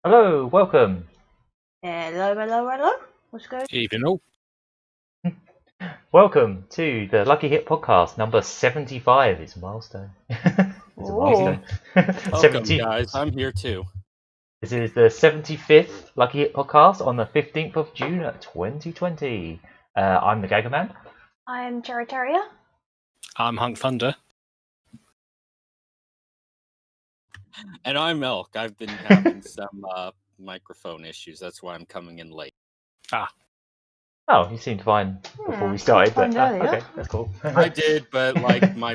Hello, welcome. Hello. What's going on? Even all. Welcome to the Lucky Hit podcast number 75. It's a milestone. It's a milestone. Welcome, 70 guys. I'm here too. This is the 75th Lucky Hit podcast on the 15th of June 2020. I'm the Gagaman. I'm CherryT. I'm Hunk Thunder. And I'm Elk. I've been having some microphone issues. That's why I'm coming in late. Oh, you seemed fine before we started, but okay, that's cool. I did, but like my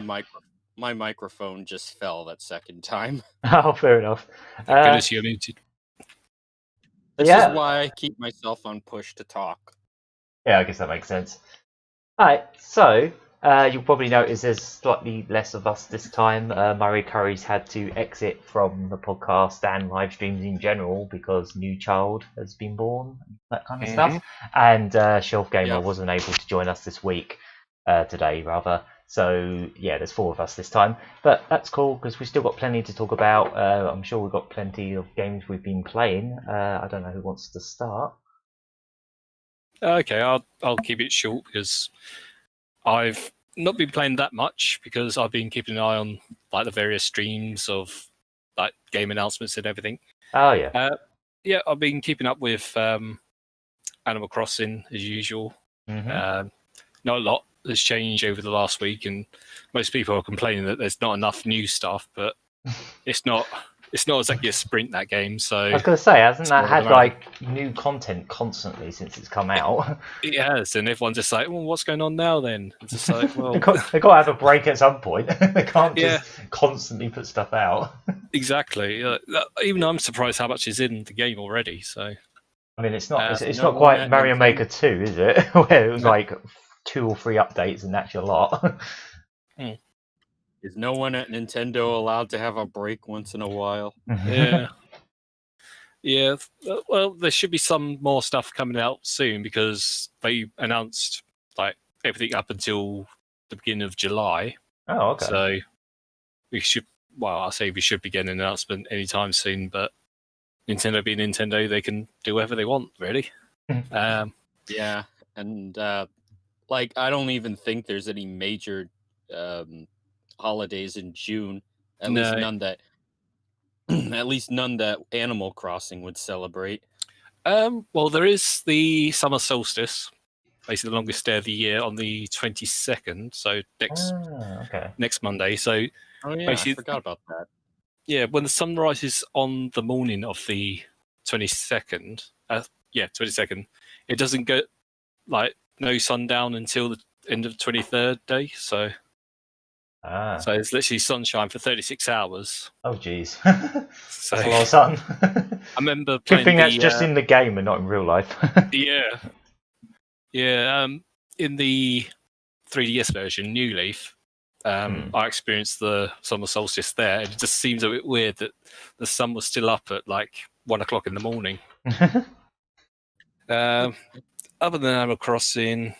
microphone just fell that second time. Oh, fair enough. Goodness, you're muted. This Yeah. is why I keep myself on push to talk. Yeah, I guess that makes sense. Alright, so you'll probably notice there's slightly less of us this time. Murray Curry's had to exit from the podcast and live streams in general because new child has been born, that kind of stuff. And Shelf Gamer wasn't able to join us this week, today rather. So yeah, there's 4 of us this time, but that's cool because we've still got plenty to talk about. I'm sure we've got plenty of games we've been playing. I don't know who wants to start. Okay, I'll keep it short because I've not been playing that much because I've been keeping an eye on like the various streams of like game announcements and everything. Oh yeah. Yeah, I've been keeping up with Animal Crossing as usual. Mm-hmm. Not a lot has changed over the last week, and most people are complaining that there's not enough new stuff. But it's not exactly a sprint, that game. So I was going to say, hasn't that had like new content constantly since it's come out? It has, and everyone's just like, "Well, what's going on now?" Then it's just like, well, they've got to have a break at some point. They can't just constantly put stuff out. Exactly. Even I'm surprised how much is in the game already. So I mean, it's not not quite Mario Maker 2, is it? Where it was like 2 or 3 updates and that's your lot. Is no one at Nintendo allowed to have a break once in a while? Yeah. Yeah. Well, there should be some more stuff coming out soon because they announced like everything up until the beginning of July. Oh, okay. So we should. Well, I say we should be getting an announcement anytime soon, but Nintendo being Nintendo, they can do whatever they want, really. Yeah, and like I don't even think there's any major holidays in June. At least none that Animal Crossing would celebrate. Well, there is the summer solstice, basically the longest day of the year, on the 22nd. So next Monday. So I forgot about that. Yeah, when the sun rises on the morning of the 22nd, 22nd, it doesn't go like no sundown until the end of the 23rd day. So it's literally sunshine for 36 hours. Oh, jeez. So, that's a lot of sun. I remember playing. Good thing that's just in the game and not in real life. Yeah. In the 3DS version, New Leaf, I experienced the summer solstice there. It just seems a bit weird that the sun was still up at like 1 o'clock in the morning. Other than Animal Crossing,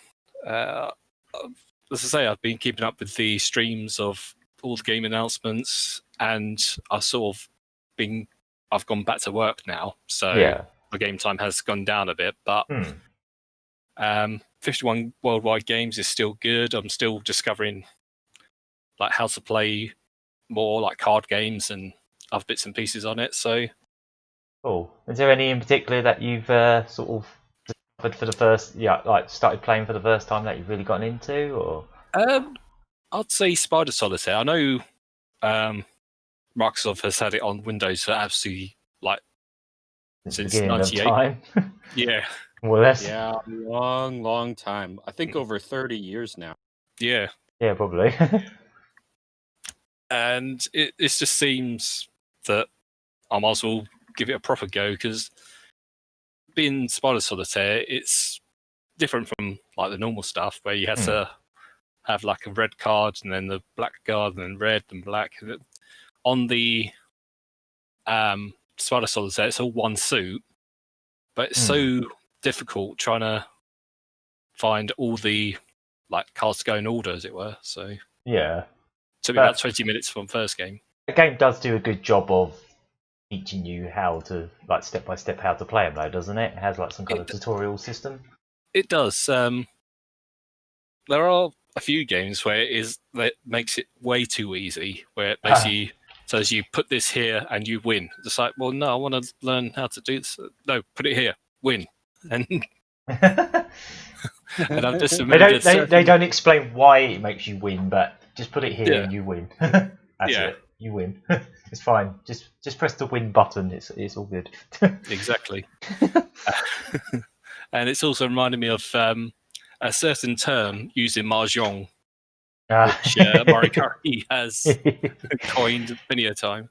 as I say, I've been keeping up with the streams of all the game announcements, and I've gone back to work now, so my game time has gone down a bit, but 51 Worldwide Games is still good. I'm still discovering like how to play more like card games and other bits and pieces on it. So cool. Is there any in particular that you've sort of discovered for the first, like started playing for the first time that you've really gotten into, or? I'd say Spider Solitaire. I know Microsoft has had it on Windows for absolutely like since 98. Yeah. More or less. Yeah, long time. I think over 30 years now. Yeah. Yeah, probably. And it just seems that I might as well give it a proper go because being Spider Solitaire, it's different from like the normal stuff where you had to have like a red card and then the black card and then red and black. On the Spider Solitaire, it's all one suit, but it's so difficult trying to find all the like cards to go in order, as it were. So yeah. Took me about 20 minutes from first game. The game does do a good job of teaching you how to like step by step how to play them, though, doesn't it? It has like some kind of tutorial system. It does. There are a few games where that makes it way too easy, where it basically says you put this here and you win. It's like, well, no, I want to learn how to do this. No, put it here, win. And and I've just they don't explain why it makes you win, but just put it here and you win. That's it. You win. It's fine. Just press the win button. It's all good. Exactly. And it's also reminded me of a certain term used in Mahjong, which Murray Curry has coined many a time.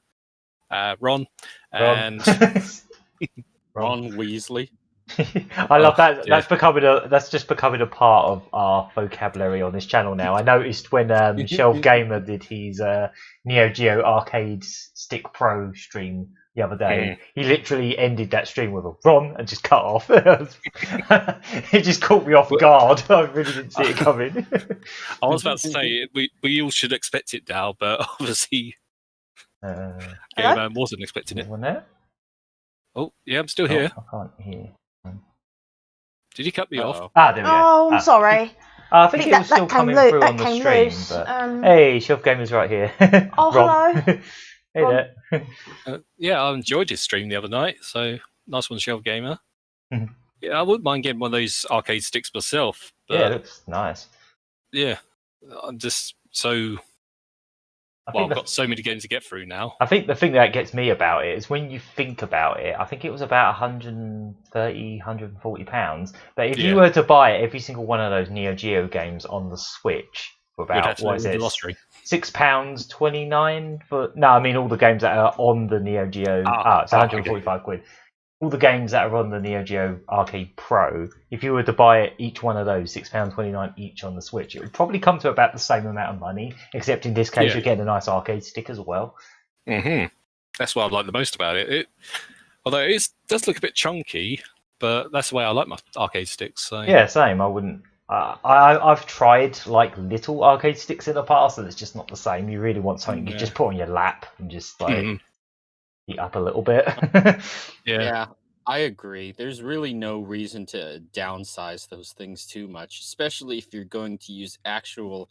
Ron and Ron Weasley. I love that. Yeah. That's just becoming a part of our vocabulary on this channel now. I noticed when Shelf Gamer did his Neo Geo Arcade Stick Pro stream the other day, he literally ended that stream with a Ron and just cut off. It just caught me off guard. I really didn't see it coming. I was about to say we all should expect it now, but obviously Gagaman wasn't expecting it. There? Oh, yeah, I'm still here. I can't hear. Did you cut me off? There we go. Oh, I'm sorry. I think it was still coming through on the stream. But... Hey, Shelf Gamer's right here. Oh, hello. Hey there. Yeah, I enjoyed his stream the other night, so nice one, Shelf Gamer. Yeah, I wouldn't mind getting one of those arcade sticks myself. But, yeah, it looks nice. Yeah, I'm just so... I've got so many games to get through now. I think the thing that gets me about it is when you think about it, I think it was about £130, £140. But if you were to buy every single one of those Neo Geo games on the Switch for about, what is it? £6.29 for... No, I mean all the games that are on the Neo Geo... it's 145 quid. All the games that are on the Neo Geo Arcade Pro, if you were to buy each one of those, £6.29 each on the Switch, it would probably come to about the same amount of money, except in this case you're getting a nice arcade stick as well. That's what I like the most about it. Although it does look a bit chunky, but that's the way I like my arcade sticks. So. Yeah, same. I wouldn't... I've tried like little arcade sticks in the past, and it's just not the same. You really want something you just put on your lap and just like... Eat up a little bit. Yeah, I agree. There's really no reason to downsize those things too much, especially if you're going to use actual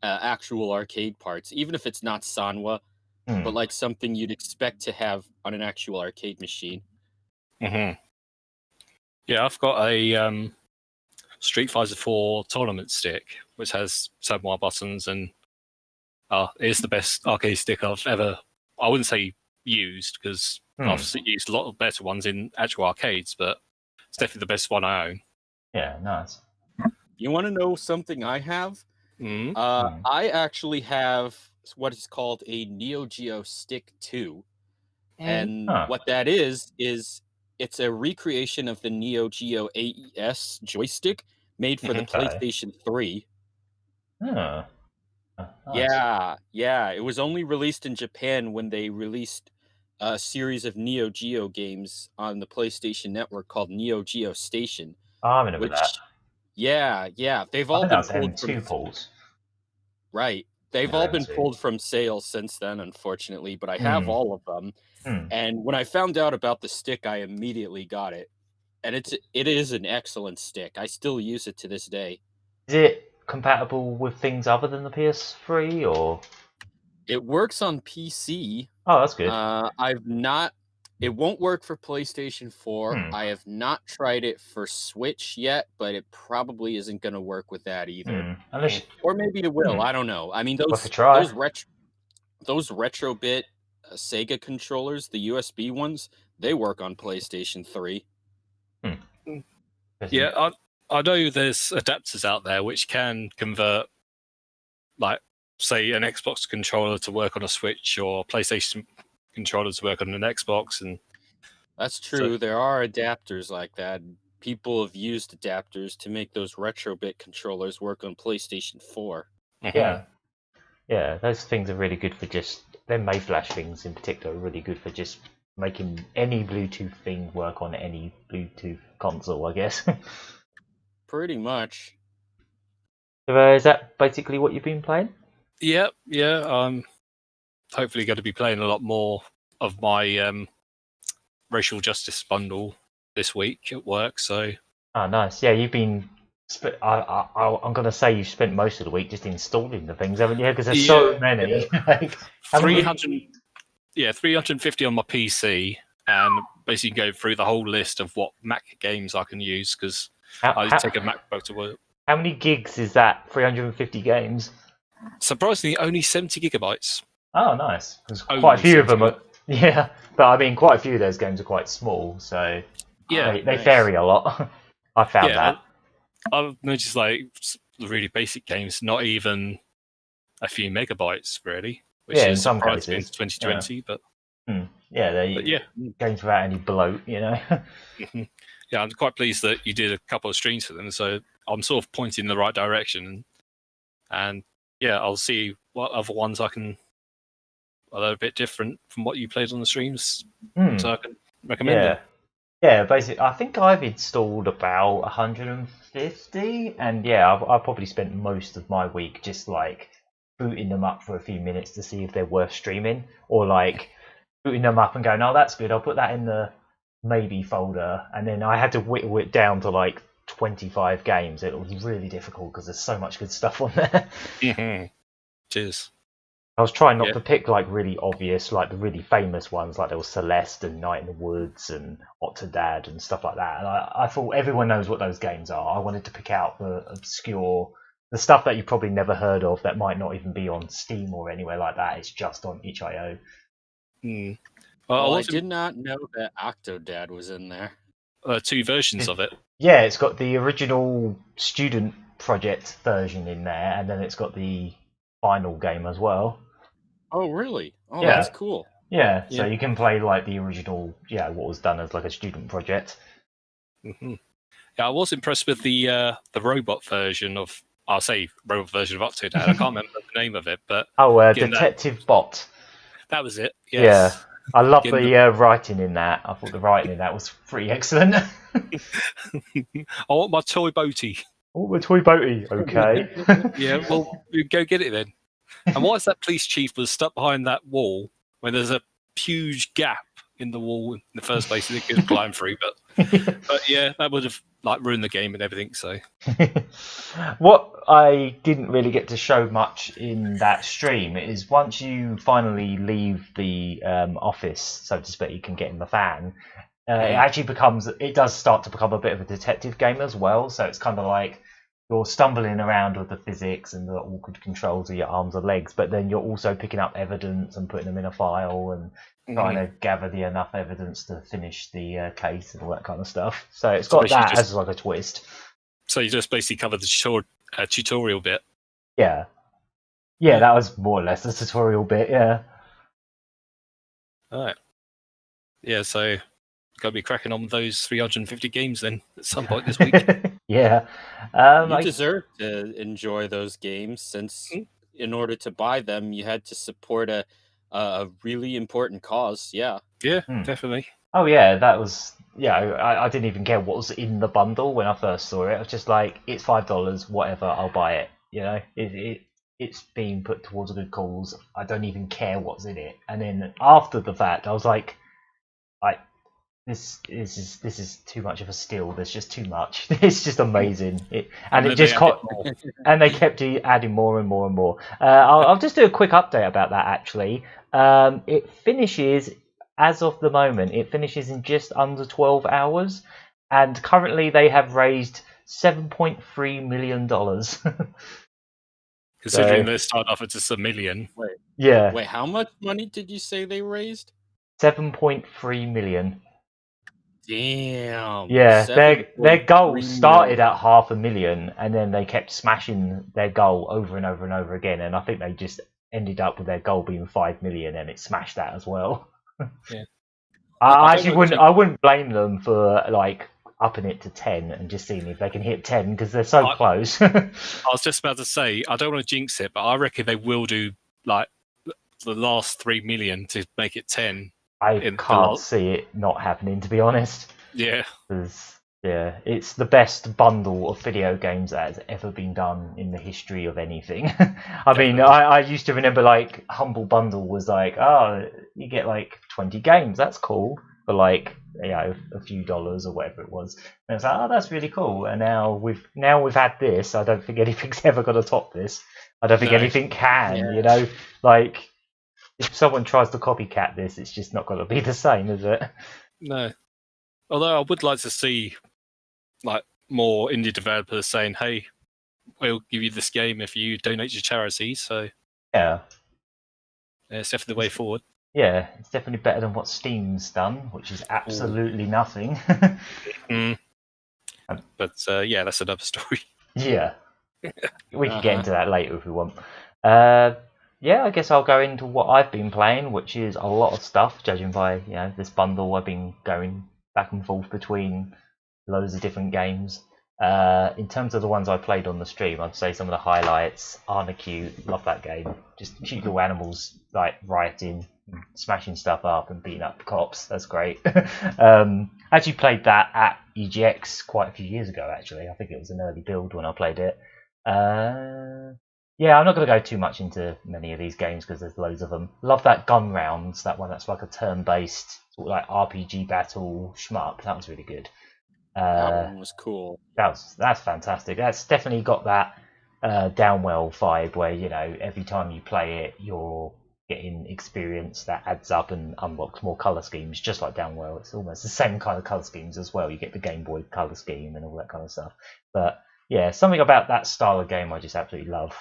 arcade parts, even if it's not Sanwa, but like something you'd expect to have on an actual arcade machine. Yeah, I've got a Street Fighter 4 tournament stick, which has some more buttons, and it's the best arcade stick I've ever... I wouldn't say used, because I've used a lot of better ones in actual arcades, but it's definitely the best one I own. Yeah, nice. You want to know something I have? I actually have what is called a Neo Geo Stick 2. And what that is it's a recreation of the Neo Geo AES joystick made for the PlayStation 3. Nice. Yeah. It was only released in Japan when they released a series of Neo Geo games on the PlayStation Network called Neo Geo Station. I remember that. Yeah. They've all been pulled from pulls. Right. They've all been pulled from sales since then, unfortunately, but I have all of them. And when I found out about the stick, I immediately got it. And it is an excellent stick. I still use it to this day. Is it compatible with things other than the PS3, or? It works on PC. Oh, that's good. It won't work for PlayStation 4. I have not tried it for Switch yet, but it probably isn't going to work with that either. Or maybe it will. I don't know. I mean, those retro-bit Sega controllers, the USB ones, they work on PlayStation 3. Yeah, I know there's adapters out there which can convert, like, say, an Xbox controller to work on a Switch, or PlayStation controller to work on an Xbox, and that's true. There are adapters like that. People have used adapters to make those retro-bit controllers work on PlayStation 4. Yeah, those things are really good for just... Them Mayflash things in particular are really good for just making any Bluetooth thing work on any Bluetooth console, I guess. Pretty much. So, is that basically what you've been playing? Yeah. I'm hopefully going to be playing a lot more of my racial justice bundle this week at work. So Oh, nice. Yeah, you've been. I'm gonna say you've spent most of the week just installing the things, haven't you? Because there's so many. Like, 300, 350 on my PC, and basically go through the whole list of what Mac games I can use because I take a MacBook to work. How many gigs is that? 350 games. Surprisingly, only 70 gigabytes. Oh, nice. There's quite a few of them. Yeah, but I mean, quite a few of those games are quite small, so they vary a lot. I found that. I've noticed like the really basic games, not even a few megabytes really, which is in some surprising cases. in 2020. But games without any bloat, you know. Yeah, I'm quite pleased that you did a couple of streams for them, so I'm sort of pointing in the right direction. And yeah, I'll see what other ones I can. Are a bit different from what you played on the streams, so I can recommend them. Yeah, basically, I think I've installed about 150, and I've probably spent most of my week just like booting them up for a few minutes to see if they're worth streaming, or like booting them up and going, "Oh, that's good. I'll put that in the maybe folder," and then I had to whittle it down to like 25 games. It was really difficult because there's so much good stuff on there. Cheers. I was trying not to pick like really obvious, like the really famous ones, like there was Celeste and Night in the Woods and Octodad and stuff like that. And I thought everyone knows what those games are. I wanted to pick out the obscure, the stuff that you probably never heard of that might not even be on Steam or anywhere like that. It's just on itch.io. Well, I did not know that Octodad was in there. 2 versions of it. Yeah, it's got the original student project version in there, and then it's got the final game as well. Oh, really? Oh, that's cool. Yeah, so you can play like the original, what was done as like a student project. Yeah, I was impressed with the robot version of, robot version of Octodad. I can't remember the name of it, but Detective Bot. That was it. Yes. Yeah, I love the writing in that. I thought the writing in that was pretty excellent. I want my toy boaty. Oh, my toy boaty. Okay. Yeah, well, go get it then. And why is that police chief was stuck behind that wall when there's a huge gap in the wall in the first place that he could climb through? But yeah, that would have like ruined the game and everything. So, what I didn't really get to show much in that stream is once you finally leave the office, so to speak, you can get in the van. It does start to become a bit of a detective game as well. So it's kind of like you're stumbling around with the physics and the awkward controls of your arms and legs, but then you're also picking up evidence and putting them in a file and trying to gather enough evidence to finish the case and all that kind of stuff. So it's got that as like a twist. So you just basically covered the tutorial bit. Yeah, that was more or less the tutorial bit. Yeah. All right. Yeah, so got to be cracking on with those 350 games then at some point this week. Yeah. You deserve to enjoy those games since in order to buy them, you had to support a really important cause. Yeah. Yeah, definitely. Oh, yeah, that was... Yeah, I didn't even care what was in the bundle when I first saw it. I was just like, it's $5, whatever, I'll buy it. You know, it's being put towards a good cause. I don't even care what's in it. And then after the fact, I was like this is too much of a steal. There's just too much. It's just amazing. And they kept adding more and more and more. I'll just do a quick update about that. Actually, it finishes as of the moment. It finishes in just under 12 hours, and currently they have raised $7.3 million. Considering they started off at just $1 million. Wait, how much money did you say they raised? 7.3 million. Damn. Yeah, their goal started at $500,000, and then they kept smashing their goal over and over and over again. And I think they just ended up with their goal being 5 million, and it smashed that as well. Yeah. I wouldn't blame them for like upping it to 10 and just seeing if they can hit 10 because they're so close. I was just about to say, I don't want to jinx it, but I reckon they will do like the last 3 million to make it 10. I can't see it not happening, to be honest. Yeah. Yeah, it's the best bundle of video games that has ever been done in the history of anything. I mean, I used to remember like Humble Bundle was like, oh, you get like 20 games, that's cool. But like a few dollars or whatever it was. And it's like, oh, that's really cool. And now we've had this. I don't think anything's ever going to top this. I don't think anything can. Like if someone tries to copycat this, it's just not going to be the same, is it? No. Although I would like to see like more indie developers saying, "Hey, we'll give you this game if you donate to charity." So yeah, it's definitely the way forward. Yeah, it's definitely better than what Steam's done, which is absolutely nothing. But yeah, that's another story. Yeah, we can get into that later if we want. Yeah, I guess I'll go into what I've been playing, which is a lot of stuff, judging by this bundle. I've been going back and forth between loads of different games. In terms of the ones I played on the stream, I'd say some of the highlights. Arna cute, love that game. Just cute little animals like rioting, smashing stuff up and beating up cops. That's great. Actually played that at EGX quite a few years ago. Actually, I think it was an early build when I played it. Yeah, I'm not going to go too much into many of these games because there's loads of them. Love that Gun Rounds, that one that's like a turn-based sort of like RPG battle shmup. That was really good. That one was cool. That's fantastic. That's definitely got that Downwell vibe where every time you play it, you're getting experience that adds up and unlocks more color schemes, just like Downwell. It's almost the same kind of color schemes as well. You get the Game Boy color scheme and all that kind of stuff. But yeah, something about that style of game I just absolutely love.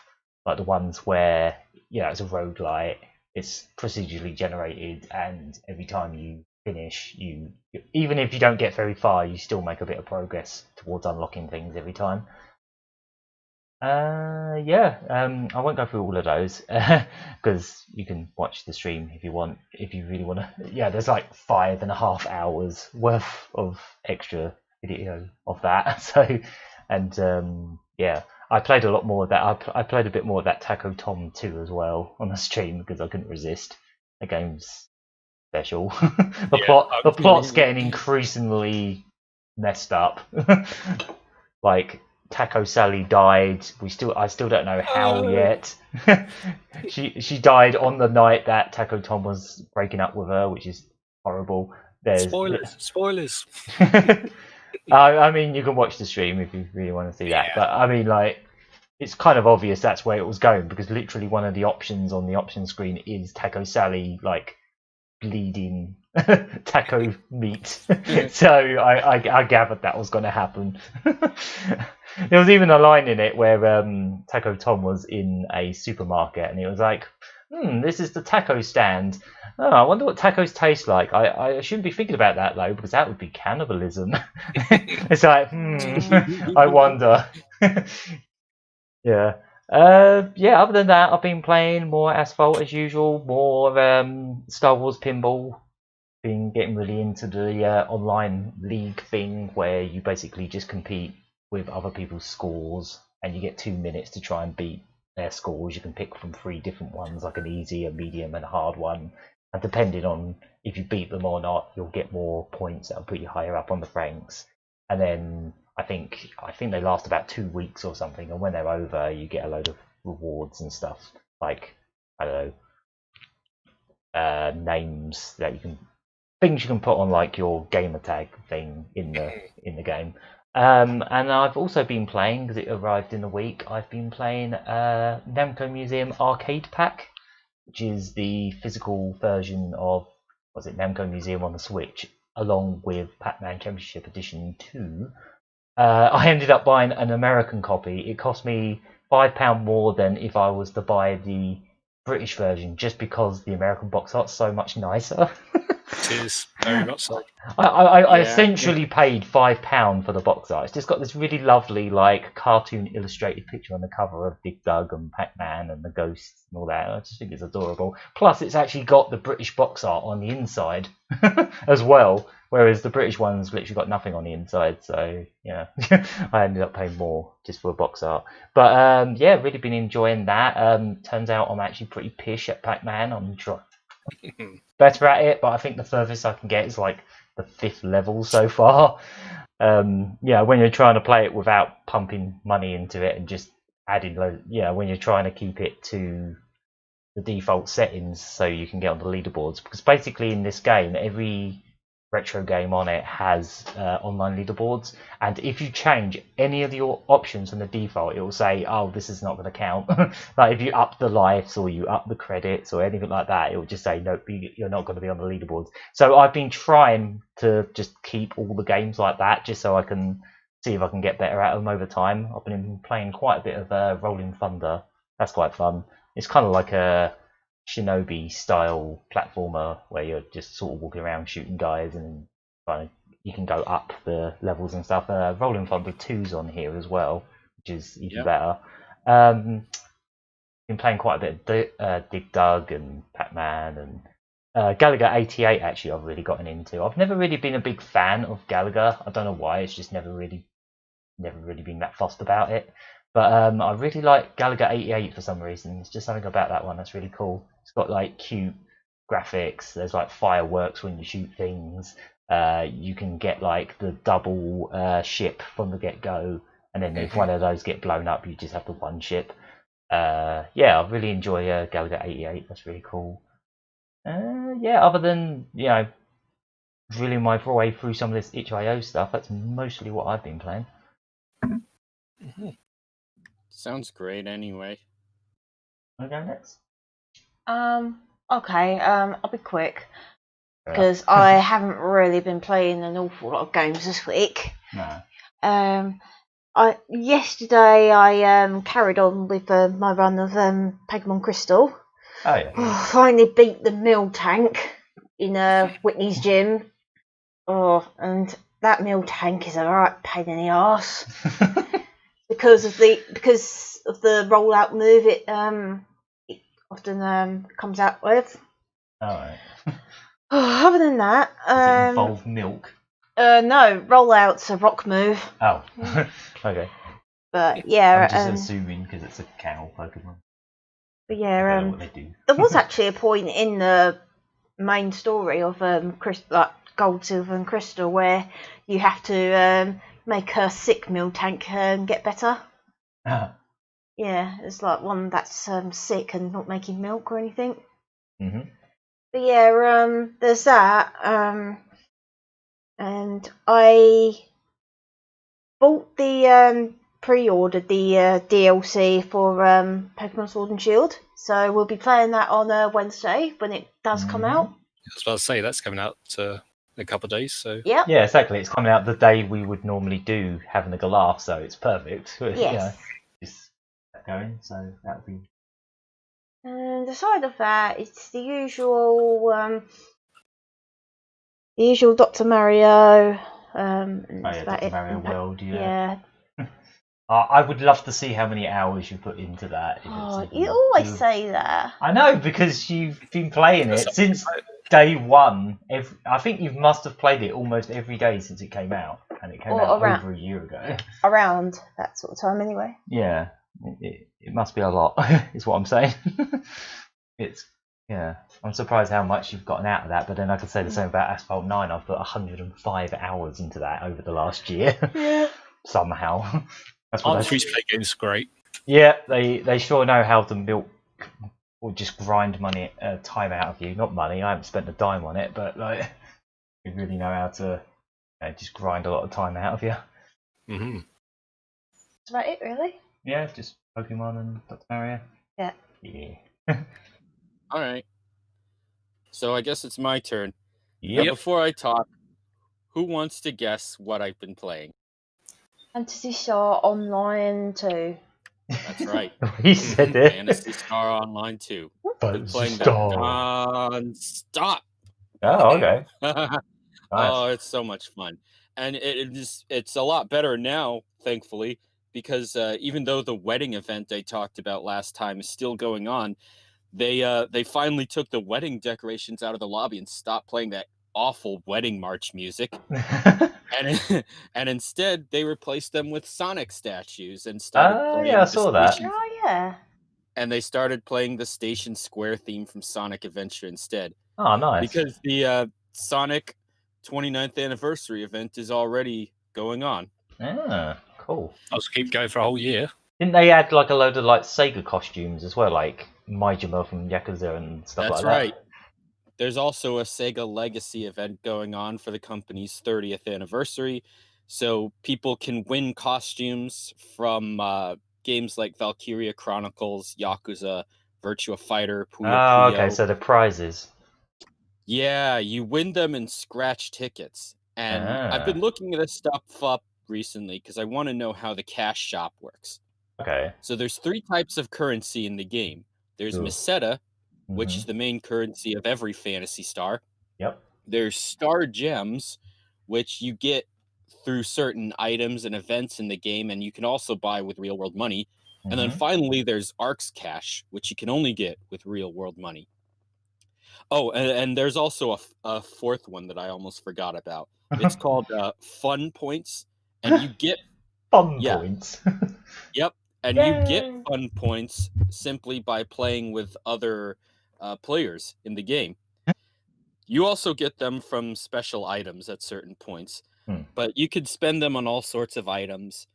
Like the ones where it's a roguelite, it's procedurally generated, and every time you finish, even if you don't get very far, you still make a bit of progress towards unlocking things every time. I won't go through all of those because you can watch the stream if you want, if you really want to. Yeah, there's like 5.5 hours worth of extra video of that. So, and I played a lot more of that. I played a bit more of that Taco Tom 2 as well on the stream because I couldn't resist. The game's special. The plot's getting increasingly messed up. Like Taco Sally died. I still don't know how yet. She died on the night that Taco Tom was breaking up with her, which is horrible. Spoilers. I mean, you can watch the stream if you really want to see that. But I mean, like, it's kind of obvious that's where it was going because literally one of the options on the option screen is Taco Sally, like, bleeding taco meat. So I gathered that was going to happen. There was even a line in it where Taco Tom was in a supermarket and he was like, this is the taco stand. Oh, I wonder what tacos taste like. I shouldn't be thinking about that though, because that would be cannibalism. It's like, I wonder. Yeah. Other than that, I've been playing more Asphalt as usual, more Star Wars Pinball. Been getting really into the online league thing where you basically just compete with other people's scores and you get 2 minutes to try and beat their scores. You can pick from 3 different ones, like an easy, a medium and a hard one. And depending on if you beat them or not, you'll get more points that'll put you higher up on the ranks. And then I think they last about 2 weeks or something, and when they're over, you get a load of rewards and stuff, like, I don't know, names that things you can put on like your gamer tag thing in the game. And I've also been playing, because it arrived in the week, I've been playing Namco Museum Arcade Pack, which is the physical version of Namco Museum on the Switch, along with Pac-Man Championship Edition 2. I ended up buying an American copy. It cost me £5 more than if I was to buy the British version, just because the American box art's so much nicer. It is very much so. I essentially paid £5 for the box art. It's just got this really lovely, like, cartoon illustrated picture on the cover of Dig Dug and Pac-Man and the ghosts and all that. I just think it's adorable. Plus, it's actually got the British box art on the inside as well, whereas the British one's literally got nothing on the inside. So, yeah, I ended up paying more just for box art. But, really been enjoying that. Turns out I'm actually pretty pish at Pac-Man. I'm better at it, but I think the furthest I can get is like the 5th level so far. When you're trying to play it without pumping money into it and just adding when you're trying to keep it to the default settings so you can get on the leaderboards, because basically in this game every retro game on it has online leaderboards, and if you change any of your options from the default, it will say, oh, this is not going to count. Like if you up the lives or you up the credits or anything like that, it will just say, nope, you're not going to be on the leaderboards. So I've been trying to just keep all the games like that, just so I can see if I can get better at them over time. I've been playing quite a bit of Rolling Thunder. That's quite fun. It's kind of like a Shinobi style platformer where you're just sort of walking around shooting guys, and you can go up the levels and stuff. Rolling Thunder 2's on here as well, which is even better. Been playing quite a bit of Dig Dug and Pac-Man, and Galaga 88 actually I've really gotten into. I've never really been a big fan of Galaga. I don't know why, it's just never really been that fussed about it. But I really like Galaga 88 for some reason. It's just something about that one that's really cool. It's got like cute graphics. There's like fireworks when you shoot things. You can get like the double ship from the get-go, and then if one of those get blown up, you just have the one ship. I really enjoy Galaga 88. That's really cool. Other than drilling my way through some of this itch.io stuff, that's mostly what I've been playing. Sounds great anyway. Want to go next? Okay, I'll be quick because I haven't really been playing an awful lot of games this week. No. Yesterday I carried on with my run of Pokemon Crystal. Oh yeah. Finally beat the mill tank in Whitney's gym. Oh, and that mill tank is a right pain in the arse. Because of the rollout move it often comes out with. Alright. Other than that, Does it involve milk? No, rollout's a rock move. Oh, okay. But yeah, I'm just assuming because it's a cow Pokemon. But I don't know yeah, what they do. there was actually a point in the main story of Gold, Silver, and Crystal where you have to make a sick mill tank get better. Yeah, it's like one that's sick and not making milk or anything. Mm-hmm. But yeah, there's that. And I pre-ordered the DLC for Pokemon Sword and Shield, so we'll be playing that on Wednesday when it does come out. I was about to say that's coming out in a couple of days. So Yeah. Yeah, exactly. It's coming out the day we would normally do having a laugh, so it's perfect. Yes. Just going, so that would be. And aside of that, it's the usual Dr. Mario. Dr. Mario World, yeah. I would love to see how many hours you put into that. You always say that. I know, because you've been playing it since day one. I think you must have played it almost every day since it came out, and it came out over a year ago. Around that sort of time, anyway. Yeah, it must be a lot, is what I'm saying. I'm surprised how much you've gotten out of that, but then I could say the same about Asphalt 9. I've put 105 hours into that over the last year. Yeah. Somehow. That's what free-to-play games are great. Yeah, they sure know how to milk or just grind time out of you. Not money, I haven't spent a dime on it, but like they really know how to just grind a lot of time out of you. Mm-hmm. That's about it, really. Yeah, just Pokemon and Dr. Mario. Yeah. Yeah. Alright. So I guess it's my turn. Yep. Before I talk, who wants to guess what I've been playing? Fantasy Star Online 2. That's right. He said it. Fantasy Star Online 2. Been playing that non-stop. Oh, okay. Nice. Oh, it's so much fun. And it's a lot better now, thankfully, because even though the wedding event they talked about last time is still going on, they finally took the wedding decorations out of the lobby and stopped playing that awful wedding march music. And instead they replaced them with Sonic statues and started playing I saw that. Oh yeah. And they started playing the Station Square theme from Sonic Adventure instead. Oh, nice. Because the Sonic 29th anniversary event is already going on. Ah, cool. I'll just keep going for a whole year. Didn't they add like a load of like Sega costumes as well, like Majima from Yakuza and stuff like that? That's right. there's also a Sega Legacy event going on for the company's 30th anniversary. So people can win costumes from games like Valkyria Chronicles, Yakuza, Virtua Fighter, Puyo Oh, Puyo. okay, so the prizes. Yeah, you win them in scratch tickets. And I've been looking this stuff up recently because I want to know how the cash shop works. Okay. So there's 3 types of currency in the game. There's Ooh. Meseta, which Mhm. is the main currency of every Phantasy Star. Yep. There's Star Gems, which you get through certain items and events in the game, and you can also buy with real-world money. And then finally, there's Arcs Cash, which you can only get with real-world money. Oh, and there's also a 4th one that I almost forgot about. It's called Fun Points, and you get Fun points. Yep, and you get fun points simply by playing with other players in the game. You also get them from special items at certain points, but you could spend them on all sorts of items,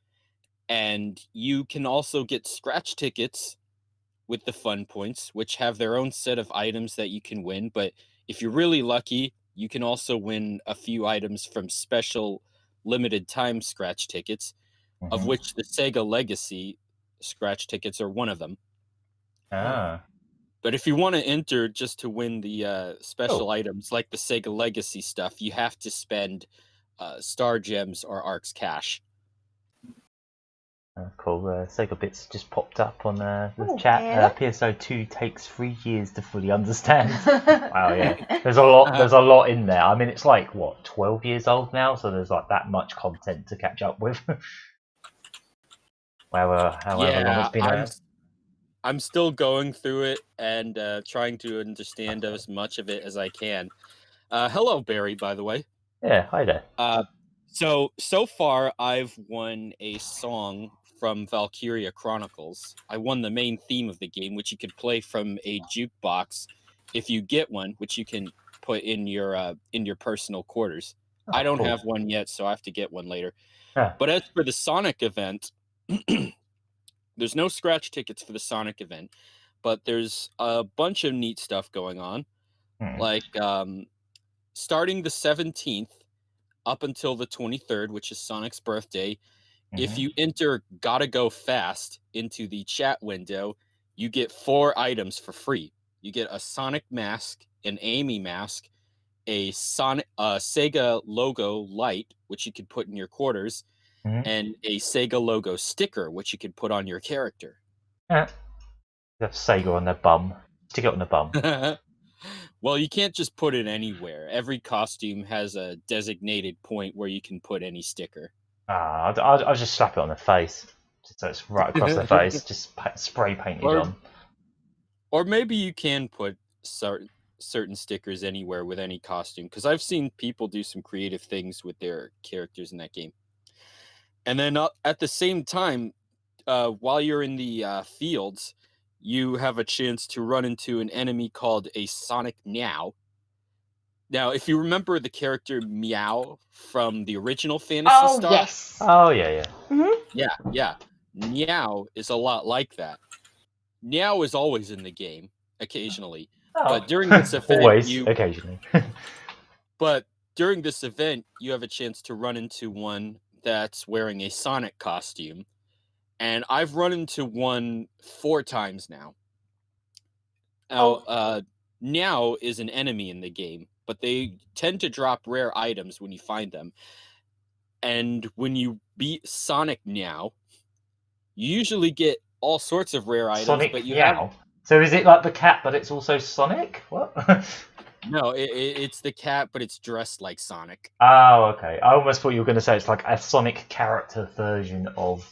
and you can also get scratch tickets with the fun points, which have their own set of items that you can win. But if you're really lucky, you can also win a few items from special limited time scratch tickets, of which the Sega Legacy scratch tickets are one of them. But if you want to enter just to win the special items like the Sega Legacy stuff, you have to spend Star Gems or Arcs Cash. Cool. Sega Bits just popped up on the chat. Yeah. PSO2 takes 3 years to fully understand. Wow, yeah. There's a lot. There's a lot in there. I mean, it's like what, 12 years old now, so there's like that much content to catch up with. However long it's been around. I'm still going through it and trying to understand as much of it as I can. Hello, Barry, by the way. Yeah, hi there. So far, I've won a song from Valkyria Chronicles. I won the main theme of the game, which you could play from a jukebox if you get one, which you can put in your personal quarters. I don't have one yet, so I have to get one later. But as for the Sonic event, there's no scratch tickets for the Sonic event, but there's a bunch of neat stuff going on. Like starting the 17th up until the 23rd, which is Sonic's birthday, if you enter Gotta Go Fast into the chat window, you get 4 items for free. You get a Sonic mask, an Amy mask, a Sega logo light, which you could put in your quarters, and a Sega logo sticker, which you could put on your character. They have Sega on their bum. Stick it on the bum. Well, you can't just put it anywhere. Every costume has a designated point where you can put any sticker. I'll just slap it on the face, just so it's right across the face. Just spray painted on. Or maybe you can put certain stickers anywhere with any costume, because I've seen people do some creative things with their characters in that game. And then at the same time, while you're in the fields, you have a chance to run into an enemy called a Sonic Meow. Now, if you remember the character Meow from the original Phantasy Star... Yes. Oh, yeah. Yeah. Meow is a lot like that. Meow is always in the game, occasionally. But during this event... occasionally. But during this event, you have a chance to run into one that's wearing a Sonic costume. And I've run into one 4 times now. Now, Meow is an enemy in the game, but they tend to drop rare items when you find them. And when you beat Sonic Meow, you usually get all sorts of rare items. Sonic but you Meow? So is it like the cat, but it's also Sonic? What? No, it's the cat, but it's dressed like Sonic. Oh, okay. I almost thought you were going to say it's like a Sonic character version of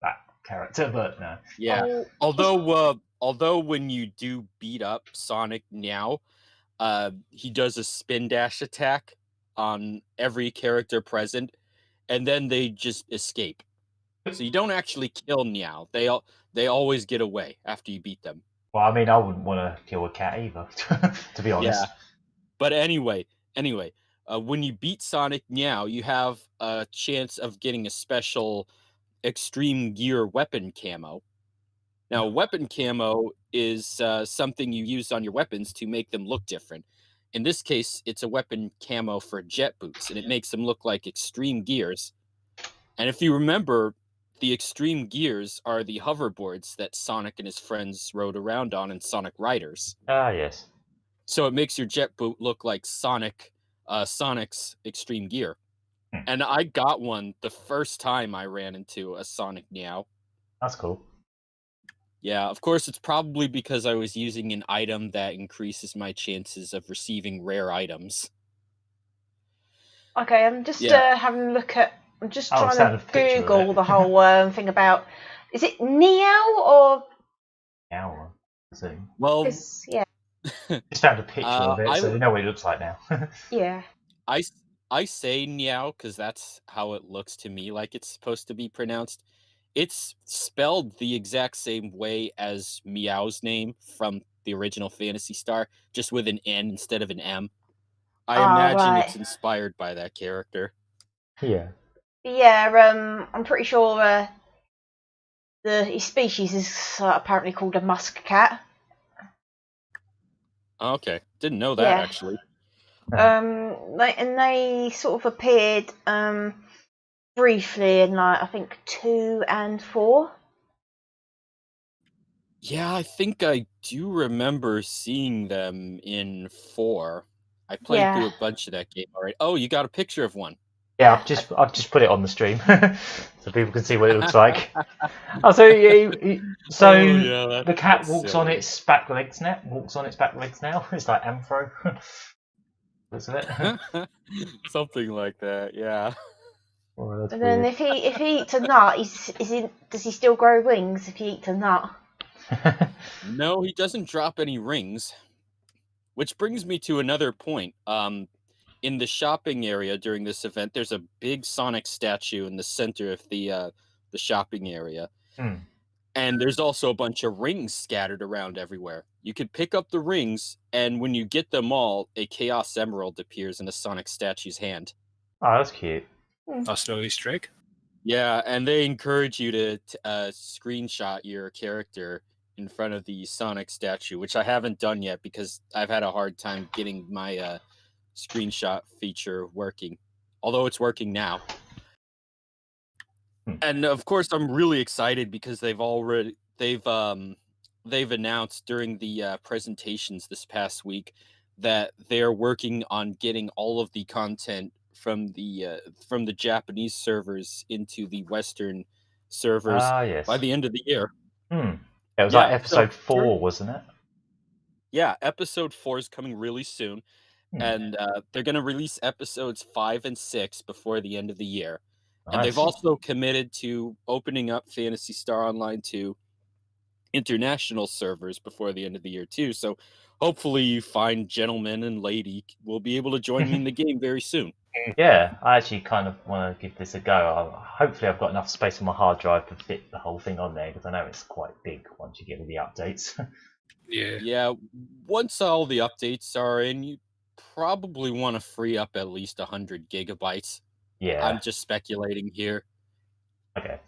that character, but no. Yeah. Although when you do beat up Sonic Meow, he does a spin dash attack on every character present, and then they just escape. So you don't actually kill Meow. They always get away after you beat them. Well, I mean, I wouldn't want to kill a cat either, to be honest. Yeah. But anyway, when you beat Sonic Meow, you have a chance of getting a special Extreme Gear weapon camo. Now, weapon camo is something you use on your weapons to make them look different. In this case, it's a weapon camo for jet boots, and it makes them look like extreme gears. And if you remember, the extreme gears are the hoverboards that Sonic and his friends rode around on in Sonic Riders. Ah, yes. So it makes your jet boot look like Sonic's extreme gear. And I got one the first time I ran into a Sonic Meow. That's cool. Yeah, of course, it's probably because I was using an item that increases my chances of receiving rare items. Okay, I'm just having a look at. I'm just trying to Google the whole thing about. Is it Meow or? Meow, I assume. Well, yeah. Just found a picture of it, so you know what it looks like now. Yeah. I say Meow because that's how it looks to me like it's supposed to be pronounced. It's spelled the exact same way as Meow's name from the original Phantasy Star, just with an N instead of an M. I imagine it's inspired by that character. Yeah. Yeah, I'm pretty sure his species is apparently called a musk cat. Okay, didn't know that actually. They sort of appeared briefly in I think 2 and 4. Yeah, I think I do remember seeing them in 4. I played through a bunch of that game already. Oh, you got a picture of one. Yeah, I've just put it on the stream so people can see what it looks like. Oh, so the cat walks on its back legs now. It's like Amphro. Isn't it? Something like that, yeah. Oh, and then if he eats a nut, does he still grow wings if he eats a nut? No, he doesn't drop any rings. Which brings me to another point. In the shopping area during this event, there's a big Sonic statue in the center of the shopping area. And there's also a bunch of rings scattered around everywhere. You could pick up the rings, and when you get them all, a Chaos Emerald appears in a Sonic statue's hand. Oh, that's cute. That's no Easter egg. Yeah, and they encourage you to screenshot your character in front of the Sonic statue, which I haven't done yet because I've had a hard time getting my screenshot feature working, although it's working now. And of course, I'm really excited because they've announced during the presentations this past week that they're working on getting all of the content from the Japanese servers into the Western servers by the end of the year. It was like episode 4, wasn't it? Yeah, episode 4 is coming really soon. And they're going to release episodes 5 and 6 before the end of the year. Nice. And they've also committed to opening up Phantasy Star Online to international servers before the end of the year, too. So hopefully you fine gentleman and lady will be able to join me in the game very soon. Yeah, I actually kind of want to give this a go. Hopefully I've got enough space on my hard drive to fit the whole thing on there, because I know it's quite big once you get all the updates. Yeah, once all the updates are in, you probably want to free up at least 100 gigabytes. Yeah. I'm just speculating here. Okay.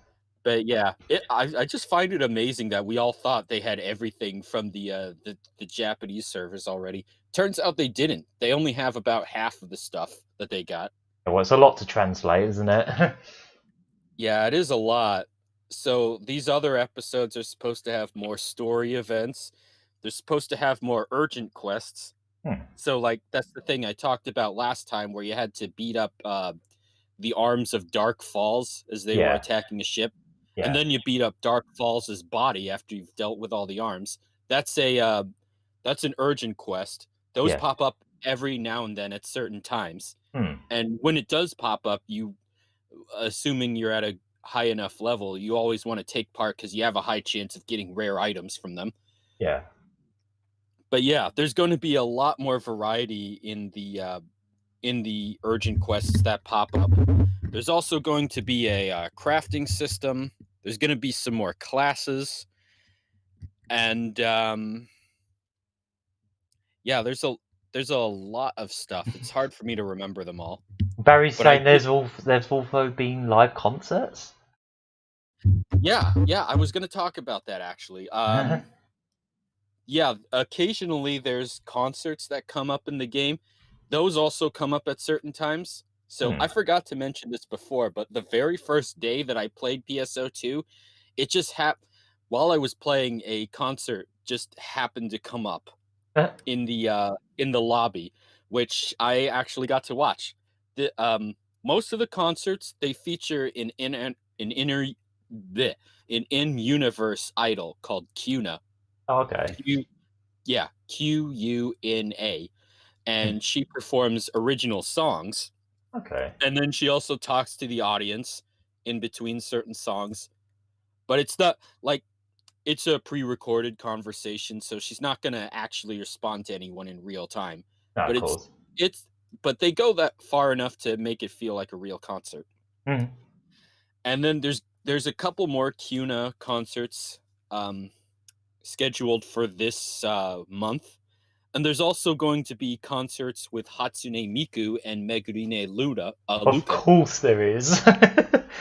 But yeah, I just find it amazing that we all thought they had everything from the Japanese servers already. Turns out they didn't. They only have about half of the stuff that they got. Well, it's a lot to translate, isn't it? Yeah, it is a lot. So these other episodes are supposed to have more story events. They're supposed to have more urgent quests. So, like, that's the thing I talked about last time, where you had to beat up the arms of Dark Falls as they were attacking a ship. Yeah. And then you beat up Dark Falls' body after you've dealt with all the arms. That's an urgent quest. Those pop up every now and then at certain times. And when it does pop up, you, assuming you're at a high enough level, you always want to take part because you have a high chance of getting rare items from them. Yeah. But yeah, there's going to be a lot more variety in the urgent quests that pop up. There's also going to be a crafting system. There's going to be some more classes, and there's a lot of stuff. It's hard for me to remember them all. Barry's saying there's also been live concerts. Yeah, I was going to talk about that actually. yeah, occasionally there's concerts that come up in the game. Those also come up at certain times. So I forgot to mention this before, but the very first day that I played PSO2, it just happened while I was playing, a concert just happened to come up in the lobby, which I actually got to watch. The most of the concerts, they feature an in-universe idol called Quna. Okay. Quna, and she performs original songs. Okay. And then she also talks to the audience in between certain songs. But it's not like it's a pre-recorded conversation, so she's not going to actually respond to anyone in real time. No, But of course. but they go that far enough to make it feel like a real concert. Mm-hmm. And then there's a couple more Quna concerts scheduled for this month. And there's also going to be concerts with Hatsune Miku and Megurine Luka. Of course there is.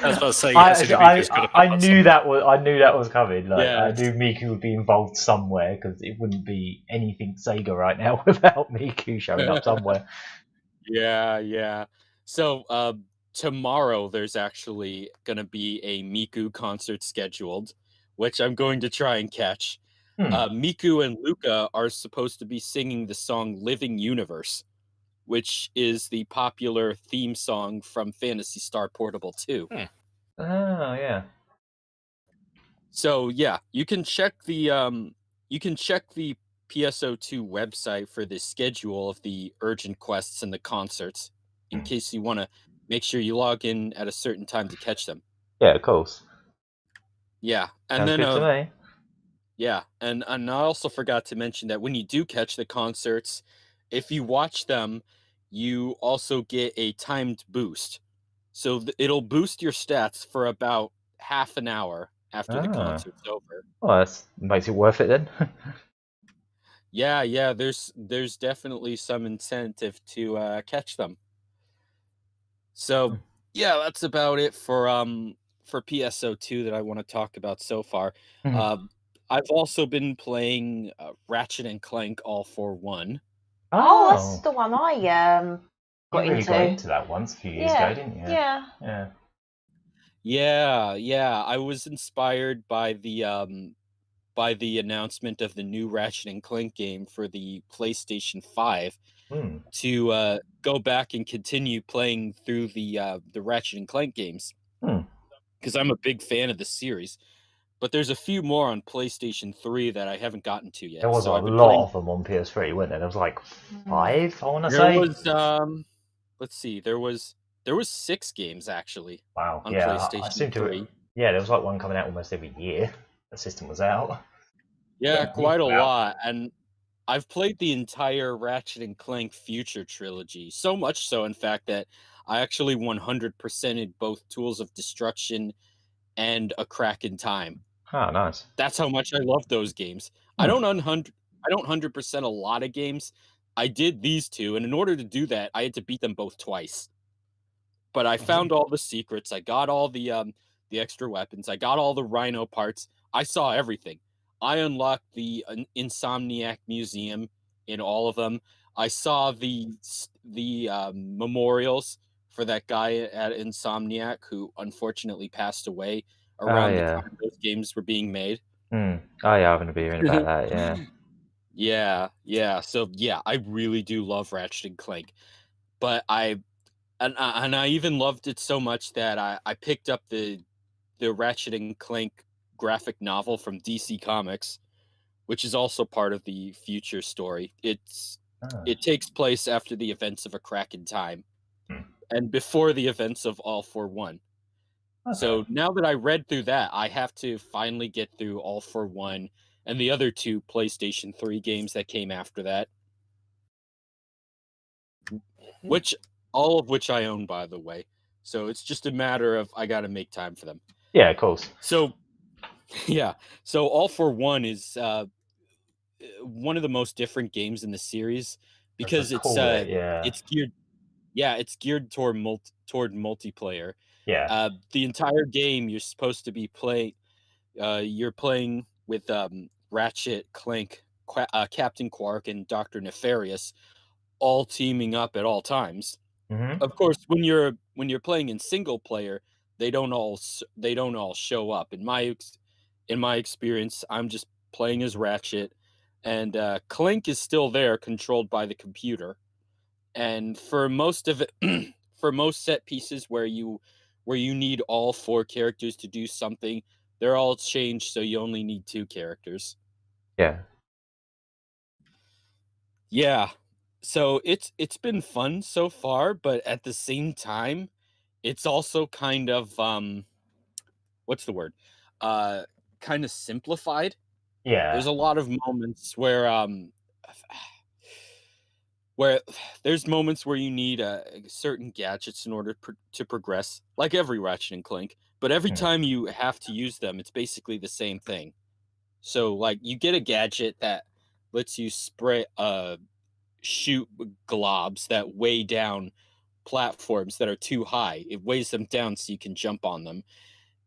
I was about to say, I knew that was coming. Like, Yeah. I knew Miku would be involved somewhere because it wouldn't be anything Sega right now without Miku showing up somewhere. Yeah. So tomorrow there's actually going to be a Miku concert scheduled, which I'm going to try and catch. Miku and Luka are supposed to be singing the song Living Universe, which is the popular theme song from Phantasy Star Portable 2. Oh, yeah. So yeah, you can check the PSO2 website for the schedule of the urgent quests and the concerts in case you want to make sure you log in at a certain time to catch them. Yeah, of course. Yeah, and Sounds then good to me. yeah, and I also forgot to mention that when you do catch the concerts, if you watch them, you also get a timed boost. So it'll boost your stats for about half an hour after the concert's over. Well, that makes it worth it then. Yeah, there's definitely some incentive to catch them. So yeah, that's about it for PSO2 that I want to talk about so far. I've also been playing Ratchet and Clank All for One. Oh, that's the one I got you really into. got into that once a few years ago, didn't you? Yeah. I was inspired by the announcement of the new Ratchet and Clank game for the PlayStation 5 to go back and continue playing through the Ratchet and Clank games. Because I'm a big fan of the series. But there's a few more on PlayStation 3 that I haven't gotten to yet. There was a lot of them on PS3, weren't there? There was like 5, I want to say. There was, let's see, there was 6 games actually. Wow, on yeah, PlayStation I seem to. 3. Yeah, there was like one coming out almost every year. The system was out. Yeah, quite a lot, and I've played the entire Ratchet and Clank Future trilogy. So much so, in fact, that I actually 100%ed both Tools of Destruction and A Crack in Time. Oh, nice. That's how much I love those games. I don't 100% a lot of games. I did these two, and in order to do that, I had to beat them both twice. But I found all the secrets. I got all the extra weapons. I got all the Rhino parts. I saw everything. I unlocked the Insomniac Museum in all of them. I saw the memorials for that guy at Insomniac who unfortunately passed away around the time those games were being made. Oh yeah, I'm gonna be hearing about that. Yeah. So yeah, I really do love Ratchet and Clank, but I even loved it so much that I picked up the Ratchet and Clank graphic novel from DC Comics, which is also part of the future story. It takes place after the events of A Crack in Time and before the events of All for One. So now that I read through that, I have to finally get through All for One and the other 2 PlayStation 3 games that came after that. All of which I own, by the way. So it's just a matter of I got to make time for them. Yeah, of course. So, yeah. So All for One is one of the most different games in the series because it's geared toward multiplayer. Yeah. The entire game you're supposed to be playing. You're playing with Ratchet, Clank, Captain Quark and Dr. Nefarious all teaming up at all times. Mm-hmm. Of course, when you're playing in single player, they don't all show up. In my experience, I'm just playing as Ratchet, and Clink is still there, controlled by the computer. And for most of it, for most set pieces where you need all 4 characters to do something, they're all changed, so you only need 2 characters. Yeah. Yeah. So it's been fun so far, but at the same time, it's also kind of what's the word? Kind of simplified. Yeah. There's a lot of moments where there's moments where you need certain gadgets in order to progress, like every Ratchet and Clank. But every time you have to use them, it's basically the same thing. So, like, you get a gadget that lets you shoot globs that weigh down platforms that are too high. It weighs them down so you can jump on them.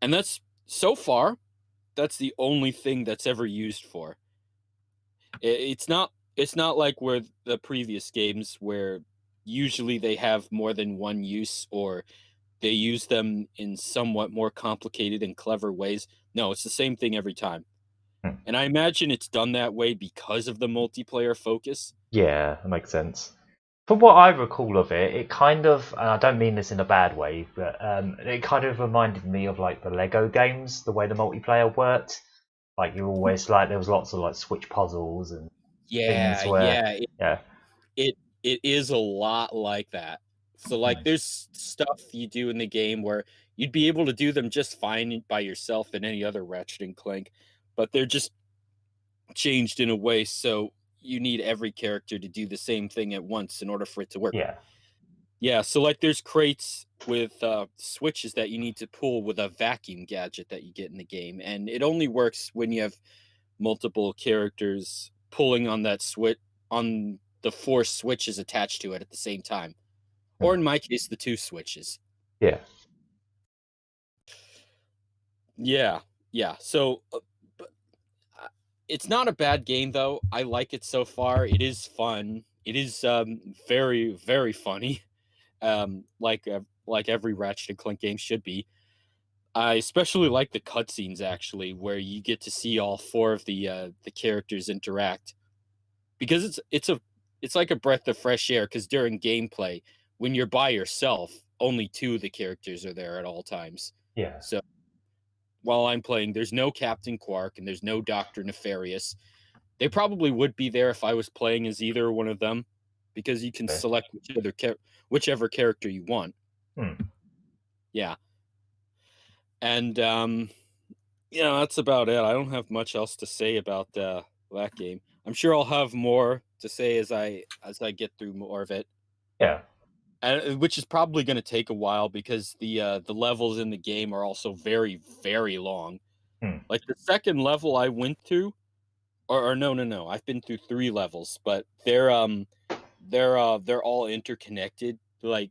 And that's the only thing that's ever used for. It's not like where the previous games where usually they have more than one use, or they use them in somewhat more complicated and clever ways. No, it's the same thing every time. And I imagine it's done that way because of the multiplayer focus. Yeah, that makes sense. From what I recall of it, it kind of, and I don't mean this in a bad way, but it kind of reminded me of like the Lego games, the way the multiplayer worked. Like you always there was lots of like switch puzzles and things where it is a lot like that. So like there's stuff you do in the game where you'd be able to do them just fine by yourself in any other Ratchet and Clank, but they're just changed in a way so you need every character to do the same thing at once in order for it to work. Yeah, so like there's crates with switches that you need to pull with a vacuum gadget that you get in the game, and it only works when you have multiple characters pulling on that switch, on the 4 switches attached to it at the same time. Or in my case, the 2 switches. Yeah. So it's not a bad game, though. I like it so far. It is fun. It is very, very funny, like every Ratchet and Clank game should be. I especially like the cutscenes, actually, where you get to see all 4 of the characters interact, because it's like a breath of fresh air. Because during gameplay, when you're by yourself, only 2 of the characters are there at all times. Yeah. So while I'm playing, there's no Captain Quark and there's no Dr. Nefarious. They probably would be there if I was playing as either one of them, because you can select whichever character you want. Yeah. And that's about it. I don't have much else to say about that game. I'm sure I'll have more to say as I get through more of it. Yeah. Which is probably going to take a while, because the levels in the game are also very, very long. Like the second level I went through, or no, I've been through 3 levels, but they're all interconnected. Like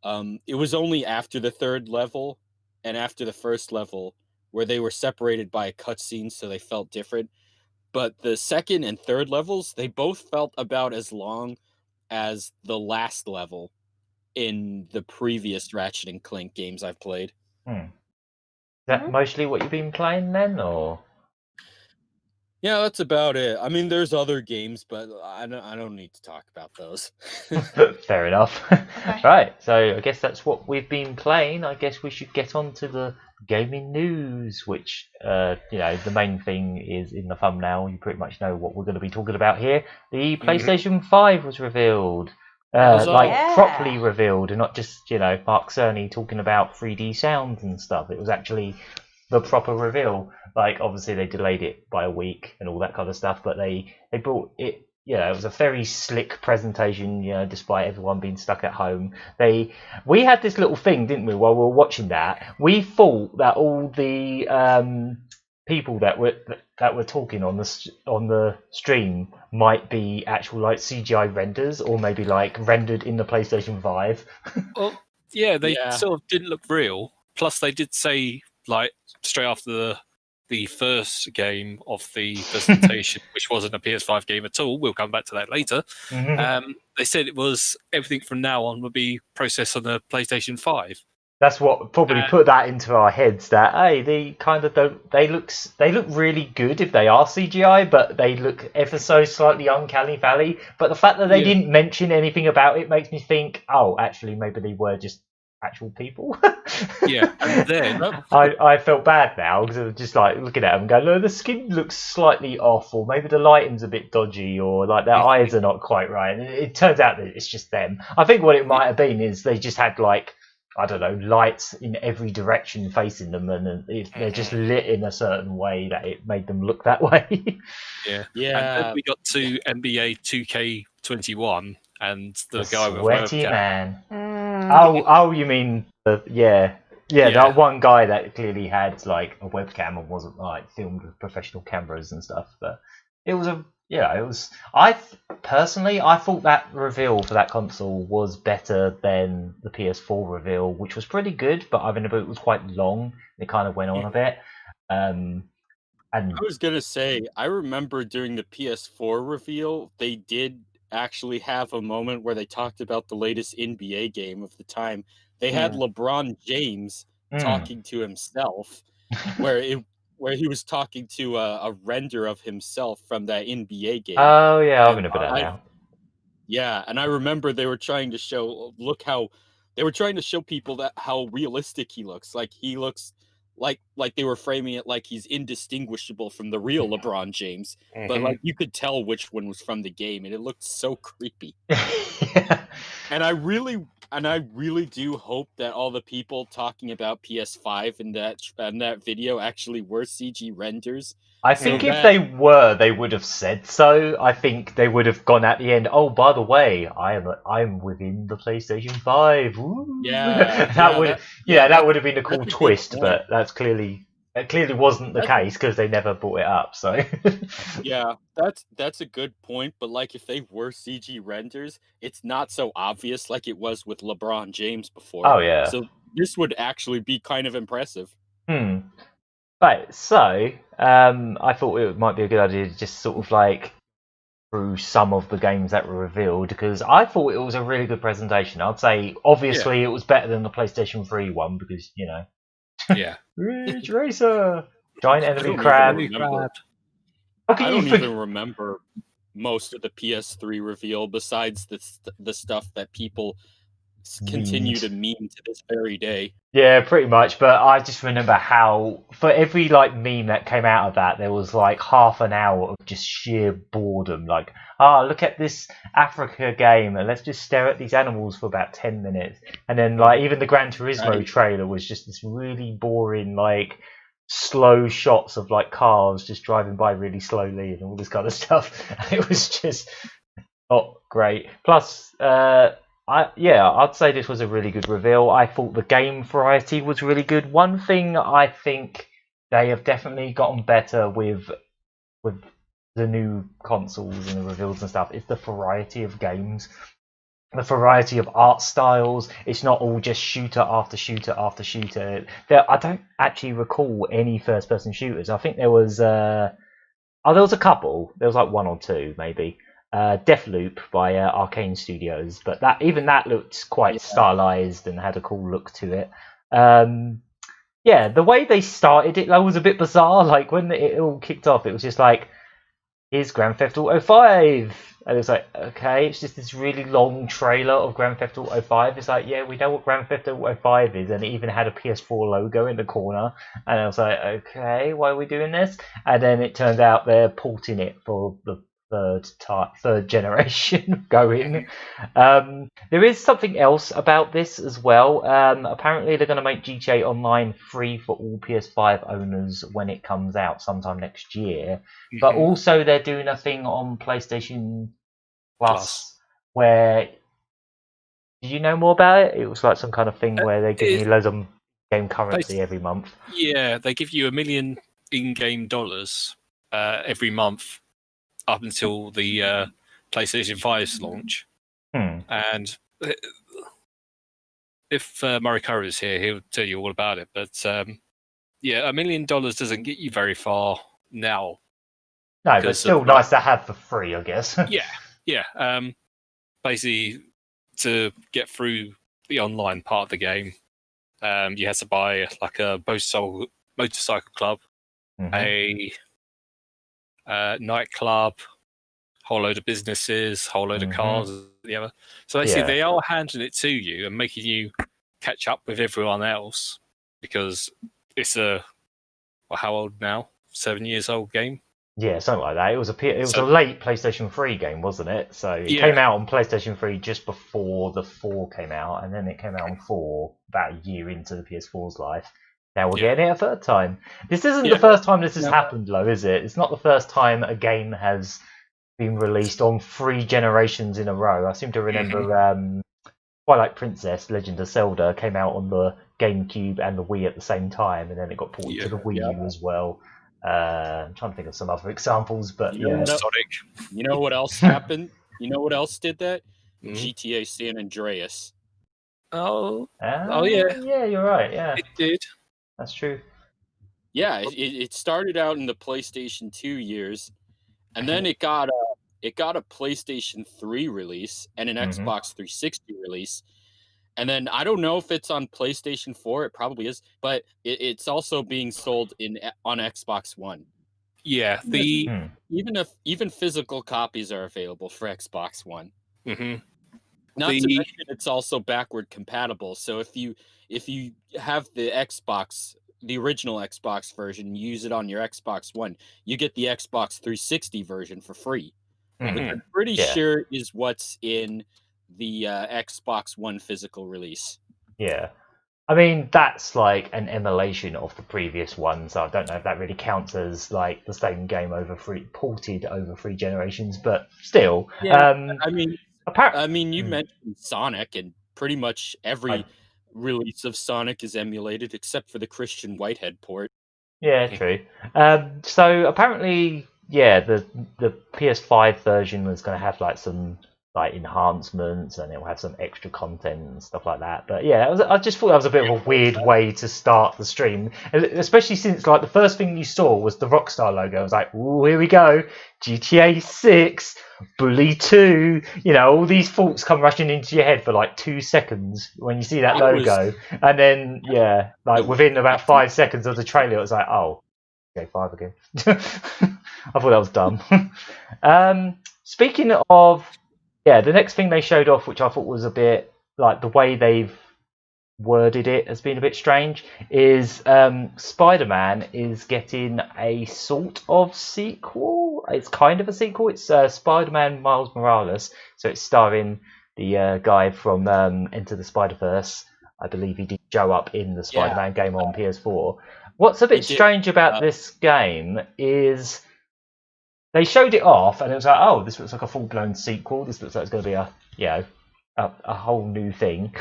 it was only after the 3rd level and after the 1st level where they were separated by a cutscene, so they felt different. But the 2nd and 3rd levels, they both felt about as long as the last level in the previous Ratchet and Clank games I've played. Is that mostly what you've been playing then, or? Yeah, that's about it. I mean, there's other games, but I don't need to talk about those. Fair enough. Right, so I guess that's what we've been playing. I guess we should get on to the gaming news, which, the main thing is in the thumbnail. You pretty much know what we're going to be talking about here. The PlayStation 5 was revealed. Properly revealed, and not just, Mark Cerny talking about 3D sounds and stuff. It was actually the proper reveal. Like, obviously they delayed it by a week and all that kind of stuff, but they brought it. It was a very slick presentation, despite everyone being stuck at home. We had this little thing, didn't we, while we were watching that? We thought that all the people that were talking on the stream might be actual like CGI renders, or maybe like rendered in the PlayStation 5. Well, yeah, they sort of didn't look real. Plus, they did say, like, straight after the first game of the presentation, which wasn't a PS5 game at all, we'll come back to that later. They said it was everything from now on would be processed on the PlayStation 5. That's what probably put that into our heads. That hey, they kind of don't. They look really good if they are CGI, but they look ever so slightly uncanny valley. But the fact that they didn't mention anything about it makes me think, oh, actually, maybe they were just actual people. And then I felt bad now because I was just like looking at them and going, no, the skin looks slightly off, or maybe the lighting's a bit dodgy, or like their eyes are not quite right. And it turns out that it's just them. I think what it might have been is they just had like, I don't know, lights in every direction facing them, and they're just lit in a certain way that it made them look that way. And then we got to NBA 2K21, and the guy with sweaty webcam. man. Oh, you mean that one guy that clearly had like a webcam and wasn't like filmed with professional cameras and stuff. But it was personally, I thought that reveal for that console was better than the PS4 reveal, which was pretty good, but it was quite long. It kind of went on a bit. And I was gonna say, I remember during the PS4 reveal, they did actually have a moment where they talked about the latest NBA game of the time. They had LeBron James talking to himself, where he was talking to a render of himself from that NBA game. Oh yeah, I'm gonna put that now. Yeah, and I remember they were trying to show people that how realistic he looks. Like he looks like they were framing it like he's indistinguishable from the real LeBron James, but like you could tell which one was from the game, and it looked so creepy. And I really do hope that all the people talking about PS5 in that video actually were CG renders. I think if they were, they would have said so. I think they would have gone at the end. Oh, by the way, I'm within the PlayStation 5. Woo. That would have been a cool twist, but that clearly wasn't the case because they never brought it up. So yeah, that's a good point. But like, if they were CG renders, it's not so obvious like it was with LeBron James before. Oh yeah. So this would actually be kind of impressive. Right, so I thought it might be a good idea to just sort of like through some of the games that were revealed, because I thought it was a really good presentation. I'd say obviously it was better than the PlayStation 3 one because, you know. Ridge Racer! Giant enemy crab. I don't even remember most of the PS3 reveal besides the stuff that people continue to meme to this very day. Yeah, pretty much. But I just remember how for every like meme that came out of that, there was like half an hour of just sheer boredom. Like, look at this Africa game, and let's just stare at these animals for about 10 minutes. And then like even the Gran Turismo trailer was just this really boring like slow shots of like cars just driving by really slowly and all this kind of stuff. It was just not great. Plus, I'd say this was a really good reveal. I thought the game variety was really good. One thing I think they have definitely gotten better with the new consoles and the reveals and stuff is the variety of games. The variety of art styles. It's not all just shooter after shooter after shooter. I don't actually recall any first-person shooters. I think there was there was a couple. There was like one or two maybe. Deathloop by Arcane Studios, but that looked quite stylized and had a cool look to it. The way they started it was a bit bizarre. Like when it all kicked off, it was just like, here's Grand Theft Auto 5. And it was like, okay, it's just this really long trailer of Grand Theft Auto 5. It's like, yeah, we know what Grand Theft Auto 5 is, and it even had a PS4 logo in the corner. And I was like, okay, why are we doing this? And then it turned out they're porting it for the third generation going. There is something else about this as well. Apparently they're going to make GTA Online free for all PS5 owners when it comes out sometime next year. But also they're doing a thing on PlayStation Plus where, do you know more about it? It was like some kind of thing where they give you loads of game currency every month. Yeah, they give you $1 million in-game dollars every month up until the PlayStation 5's launch. And if Murray Curry is here, he'll tell you all about it. But Yeah, $1 million doesn't get you very far now. No, but still nice to have for free, I guess. Yeah. Basically, to get through the online part of the game, you had to buy like a motorcycle club, a nightclub, whole load of businesses, whole load of cars, the other. So basically, they are handing it to you and making you catch up with everyone else because it's how old now? 7 years old game. Yeah, something like that. It was a late PlayStation 3 game, wasn't it? So it came out on PlayStation 3 just before the 4 came out, and then it came out on 4 about a year into the PS4's life. Now we're getting it a third time. This isn't the first time this has happened, though, is it? It's not the first time a game has been released on 3 generations in a row. I seem to remember Twilight Princess, Legend of Zelda, came out on the GameCube and the Wii at the same time, and then it got ported to the Wii U as well. I'm trying to think of some other examples, but Sonic. You know what else happened? You know what else did that? GTA San Andreas. Oh yeah. Yeah, you're right. Yeah, it did. That's true. Yeah, it started out in the PlayStation 2 years, and then it got a PlayStation 3 release and an Xbox 360 release. And then I don't know if it's on PlayStation 4. It probably is, but it's also being sold on Xbox One. Yeah, even physical copies are available for Xbox One. Not to mention it's also backward compatible. So if you have the original Xbox version, use it on your Xbox One, you get the Xbox 360 version for free. Which I'm pretty sure is what's in the Xbox One physical release. Yeah. I mean, that's like an emulation of the previous one, so I don't know if that really counts as like the same game ported over 3 generations, but still. Yeah, I mean, you mentioned Sonic, and pretty much every release of Sonic is emulated except for the Christian Whitehead port. Yeah, true. So apparently, the PS5 version was going to have like some like enhancements, and it will have some extra content and stuff like that. But yeah, I just thought that was a bit of a weird way to start the stream, especially since like the first thing you saw was the Rockstar logo. I was like, ooh, here we go, GTA 6, Bully 2. You know, all these thoughts come rushing into your head for like 2 seconds when you see that logo, and then like within about 5 seconds of the trailer, it was like, oh, okay, 5 again. I thought that was dumb. Speaking of. Yeah, the next thing they showed off, which I thought was a bit like the way they've worded it has been a bit strange, is Spider-Man is getting a sort of sequel. It's kind of a sequel. It's Spider-Man Miles Morales, so it's starring the guy from Enter the Spider-Verse. I believe he did show up in the Spider-Man game on PS4. What's a bit strange about this game is they showed it off, and it was like, oh, this looks like a full-blown sequel. This looks like it's going to be a whole new thing.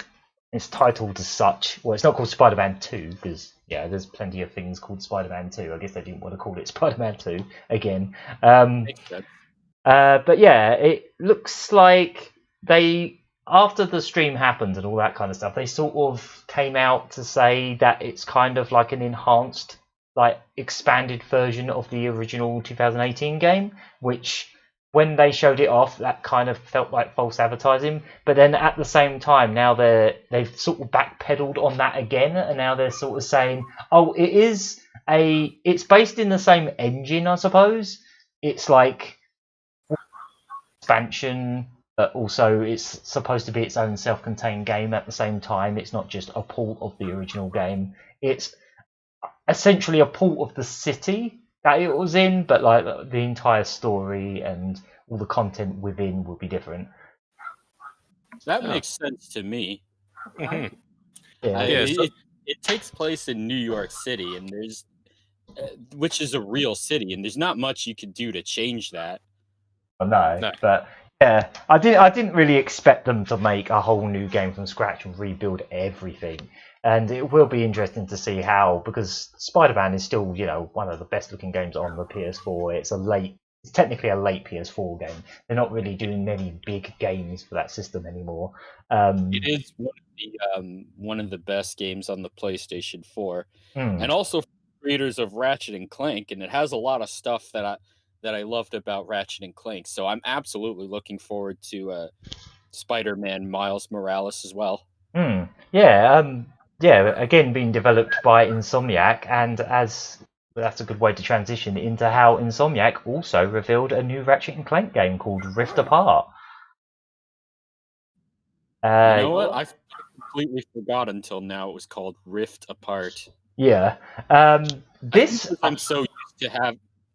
It's titled as such. Well, it's not called Spider-Man 2 because there's plenty of things called Spider-Man 2. I guess they didn't want to call it Spider-Man 2 again. But yeah, it looks like after the stream happened and all that kind of stuff, they sort of came out to say that it's kind of like an enhanced, like expanded version of the original 2018 game, which when they showed it off, that kind of felt like false advertising. But then at the same time, now they've sort of backpedaled on that again, and now they're sort of saying, oh, it's based in the same engine, I suppose. It's like expansion, but also it's supposed to be its own self-contained game at the same time. It's not just a port of the original game. It's essentially a port of the city that it was in, but like the entire story and all the content within would be different. That makes sense to me. It takes place in New York City, and which is a real city, and there's not much you could do to change that. No. But yeah, I didn't really expect them to make a whole new game from scratch and rebuild everything. And it will be interesting to see how, because Spider-Man is still, one of the best looking games on the PS4. It's technically a late PS4 game. They're not really doing many big games for that system anymore. It is one of the best games on the PlayStation 4. And also creators of Ratchet and Clank, and it has a lot of stuff that I loved about Ratchet and Clank. So I'm absolutely looking forward to Spider-Man Miles Morales as well. Yeah, again, being developed by Insomniac, and that's a good way to transition into how Insomniac also revealed a new Ratchet and Clank game called Rift Apart. You know what? I completely forgot until now it was called Rift Apart. Yeah. I'm so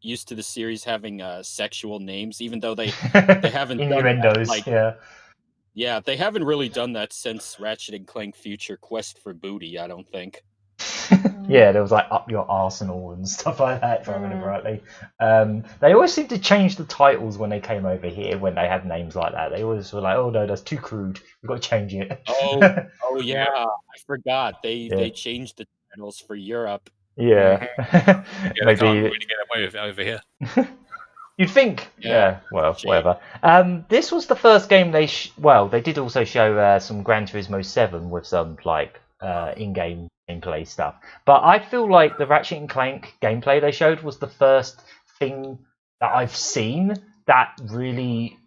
used to the series having sexual names, even though they haven't innuendos. Done that, yeah, they haven't really done that since Ratchet and Clank Future Quest for Booty, I don't think. Yeah, there was like Up Your Arsenal and stuff like that, if I remember rightly. They always seem to change the titles when they came over here when they had names like that. They always were like, oh no, that's too crude. We've got to change it. Oh yeah, I forgot. They changed the titles for Europe. Yeah. Maybe they can't really get away with it over here. You'd think. Yeah, well, whatever. This was the first game they did also show some Gran Turismo 7 with some like in-game gameplay stuff. But I feel like the Ratchet and Clank gameplay they showed was the first thing that I've seen that really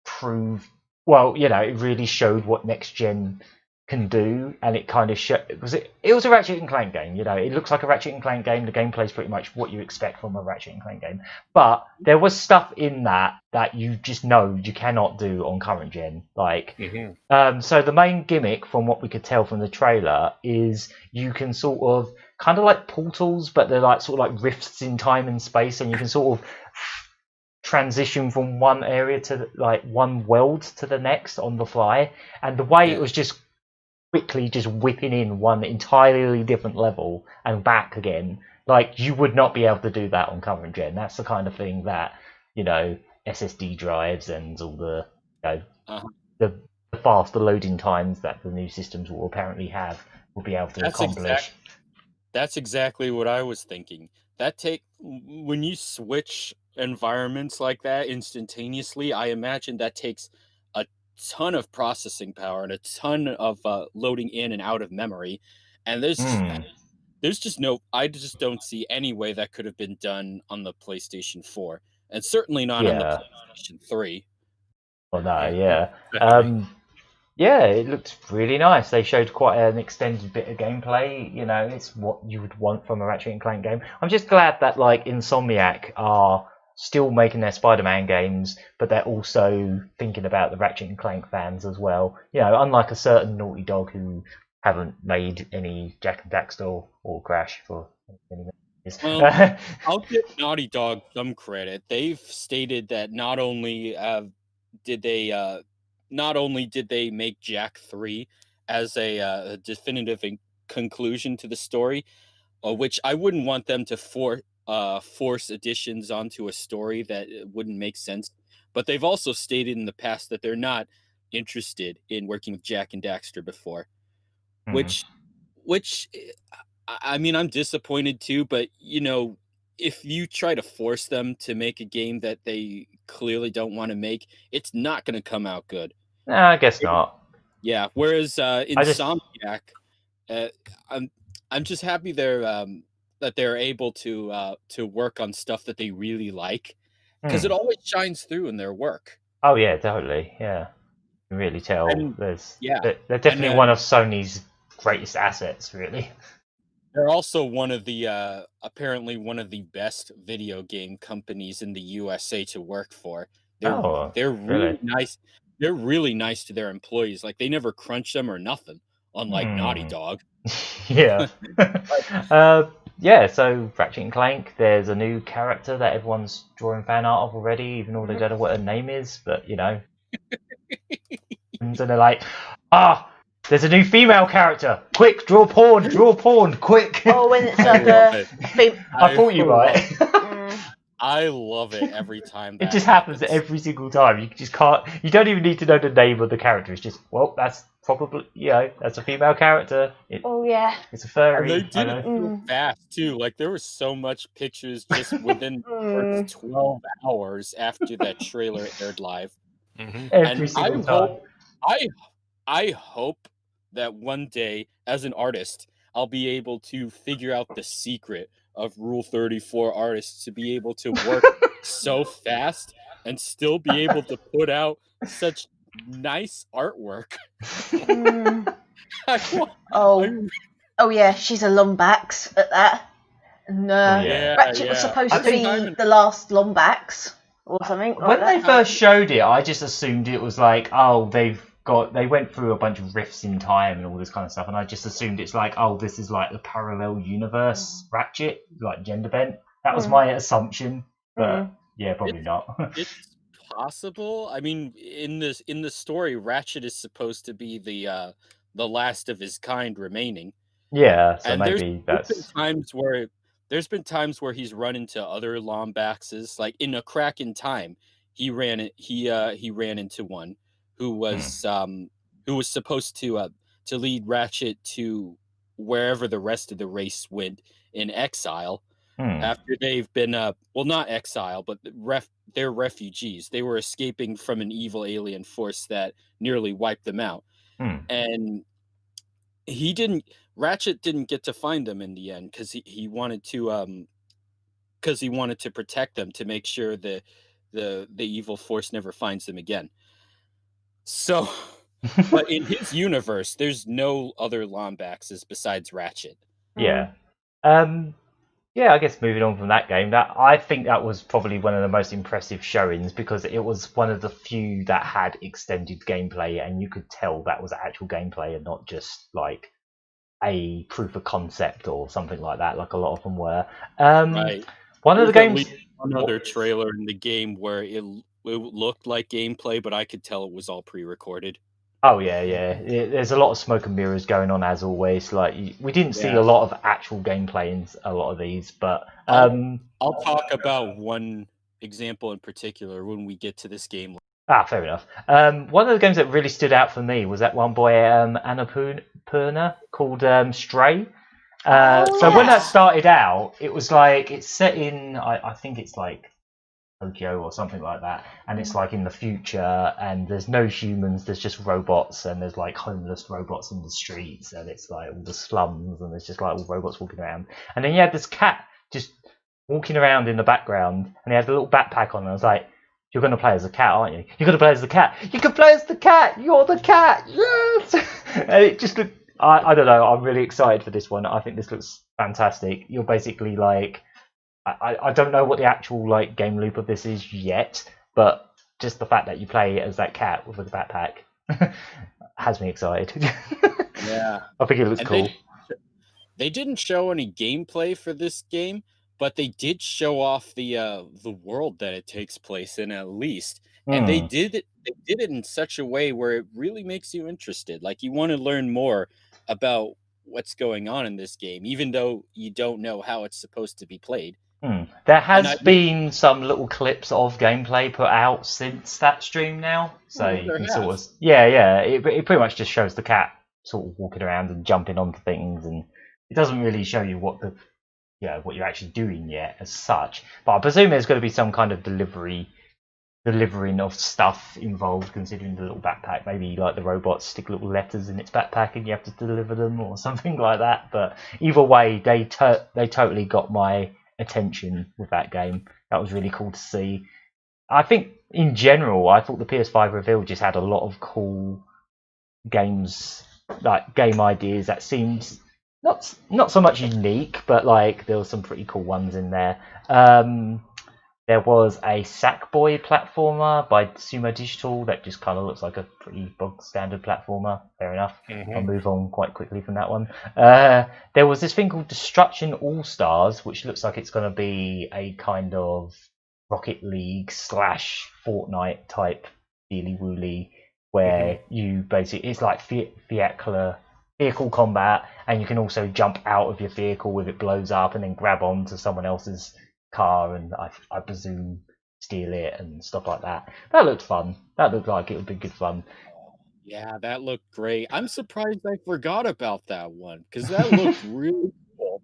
proved, it really showed what next gen can do, and it kind of it was a Ratchet and Clank game. It looks like a Ratchet and Clank game. The gameplay is pretty much what you expect from a Ratchet and Clank game, but there was stuff in that you just know you cannot do on current gen. So the main gimmick, from what we could tell from the trailer, is you can sort of kind of like portals, but they're like sort of like rifts in time and space, and you can sort of transition from one area to like one world to the next on the fly. And the way it was just quickly just whipping in one entirely different level and back again, like you would not be able to do that on current gen. That's the kind of thing that SSD drives and all the the faster loading times that the new systems will apparently have will be able to accomplish. That's exactly what I was thinking. When you switch environments like that instantaneously, I imagine that takes a ton of processing power and a ton of loading in and out of memory, and there's just I just don't see any way that could have been done on the PlayStation 4, and certainly not on the PlayStation 3. Well, no, it looked really nice. They showed quite an extended bit of gameplay. It's what you would want from a Ratchet and Clank game. I'm just glad that like Insomniac are still making their Spider-Man games, but they're also thinking about the Ratchet and Clank fans as well. Unlike a certain Naughty Dog who haven't made any Jak and Daxter or Crash for many years. Well, I'll give Naughty Dog some credit. They've stated that not only did they make Jak 3 as a definitive conclusion to the story, which I wouldn't want them to force additions onto a story that wouldn't make sense. But they've also stated in the past that they're not interested in working with Jak and Daxter before, which I mean, I'm disappointed too. But if you try to force them to make a game that they clearly don't want to make, it's not going to come out good. No, I guess not. Yeah. Whereas Insomniac, I'm just happy that they're able to work on stuff that they really like, because it always shines through in their work. Oh yeah, totally. Yeah, you can really tell. They're definitely one of Sony's greatest assets, really. They're also apparently one of the best video game companies in the USA to work for. They're really nice. They're really nice to their employees. Like, they never crunch them or nothing, unlike Naughty Dog. Yeah. So Ratchet and Clank, there's a new character that everyone's drawing fan art of already, even though they don't know what her name is, but and so they're like, there's a new female character. Quick, draw porn, quick. Oh, when it's like I thought you right. I love it every time. It just happens every single time. You just can't. You don't even need to know the name of the character. It's just, that's probably that's a female character. It's a furry. And they did it so fast too. Like, there was so much pictures just within 12 hours after that trailer aired live. Every single time. I hope that one day, as an artist, I'll be able to figure out the secret of Rule 34 artists to be able to work so fast and still be able to put out such nice artwork. Oh yeah, she's a Lombax at that. And Ratchet was supposed to be the last Lombax or something. When they first showed it, I just assumed it was like, oh, they went through a bunch of rifts in time and all this kind of stuff, and I just assumed it's like, oh, this is like the parallel universe Ratchet, like gender bent. That was my assumption, but yeah, probably not. It's possible. I mean, in the story, Ratchet is supposed to be the last of his kind remaining. Yeah, so and maybe there's been times where he's run into other Lombaxes. Like in A Crack in Time, he ran into one who was supposed to lead Ratchet to wherever the rest of the race went in exile. After they've been well, not exile, but they're refugees. They were escaping from an evil alien force that nearly wiped them out. And Ratchet didn't get to find them in the end because he wanted to protect them, to make sure the evil force never finds them again. So, but in his universe, there's no other Lombaxes besides Ratchet. Yeah. Yeah, I guess moving on from that game, I think that was probably one of the most impressive showings, because it was one of the few that had extended gameplay, and you could tell that was actual gameplay and not just like a proof of concept or something like that, like a lot of them were. Right. One of the games. Another trailer in the game where it looked like gameplay, but I could tell it was all pre-recorded. Oh yeah. There's a lot of smoke and mirrors going on as always. Like we didn't see a lot of actual gameplay in a lot of these, but I'll talk about one example in particular when we get to this game. Fair enough. One of the games that really stood out for me was that one by Annapurna called Stray. So when that started out, it was like it's set in I think it's like Tokyo or something like that, and it's like in the future, and there's no humans, there's just robots, and there's like homeless robots in the streets, and it's like all the slums, and there's just like all robots walking around, and then you had this cat just walking around in the background, and he had a little backpack on, and I was like, you're going to play as a cat, aren't you? You're going to play as the cat. You can play as the cat. You're the cat. Yes. And it just looked, I don't know. I'm really excited for this one. I think this looks fantastic. You're basically like, I don't know what the actual like game loop of this is yet, but just the fact that you play as that cat with a backpack has me excited. Yeah, I think it looks cool. They didn't show any gameplay for this game, but they did show off the world that it takes place in, at least. And they did it in such a way where it really makes you interested. Like you want to learn more about what's going on in this game, even though you don't know how it's supposed to be played. There has been some little clips of gameplay put out since that stream now, so you can sort of it pretty much just shows the cat sort of walking around and jumping onto things, and it doesn't really show you what you're actually doing yet as such. But I presume there's going to be some kind of delivering of stuff involved, considering the little backpack. Maybe like the robots stick little letters in its backpack and you have to deliver them or something like that. But either way, they totally got my attention with that game. That was really cool to see. I think in general, I thought the PS5 reveal just had a lot of cool games, like game ideas that seemed not so much unique, but like there were some pretty cool ones in there. There was a Sackboy platformer by Sumo Digital that just kind of looks like a pretty bog standard platformer. Fair enough. I'll move on quite quickly from that one. There was this thing called Destruction All Stars, which looks like it's going to be a kind of Rocket League / Fortnite type dealy woolly, where you basically, it's like vehicle combat, and you can also jump out of your vehicle if it blows up and then grab onto someone else's car and I presume steal it and stuff like that. That looked fun. That looked like it would be good fun. Yeah, that looked great. I'm surprised I forgot about that one, because that looked really cool.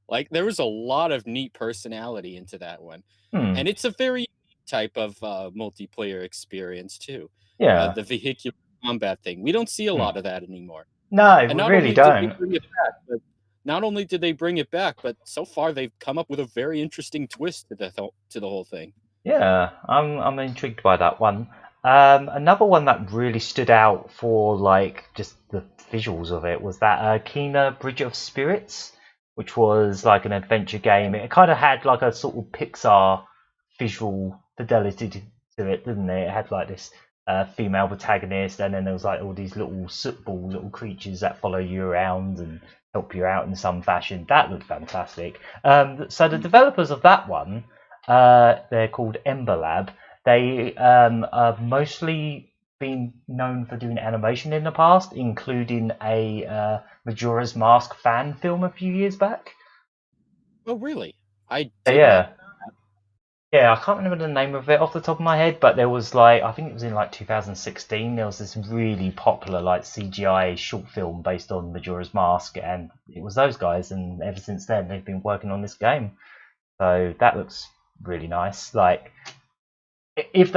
Like there was a lot of neat personality into that one. And it's a very type of multiplayer experience too. Yeah. The vehicular combat thing. We don't see a lot of that anymore. No, we really don't. Bring it back, but not only did they bring it back, but so far they've come up with a very interesting twist to the whole thing. Yeah, I'm intrigued by that one. Another one that really stood out for like just the visuals of it was that Kena Bridge of Spirits, which was like an adventure game. It kind of had like a sort of Pixar visual fidelity to it, didn't it? It had like this female protagonist, and then there was like all these little soot ball little creatures that follow you around and help you out in some fashion. That looked fantastic. So the developers of that one, they're called Ember Lab. They have mostly been known for doing animation in the past, including a Majora's Mask fan film a few years back. Oh, really? Yeah. Yeah, I can't remember the name of it off the top of my head, but there was like, I think it was in like 2016, there was this really popular like CGI short film based on Majora's Mask, and it was those guys, and ever since then they've been working on this game. So that looks really nice. Like, if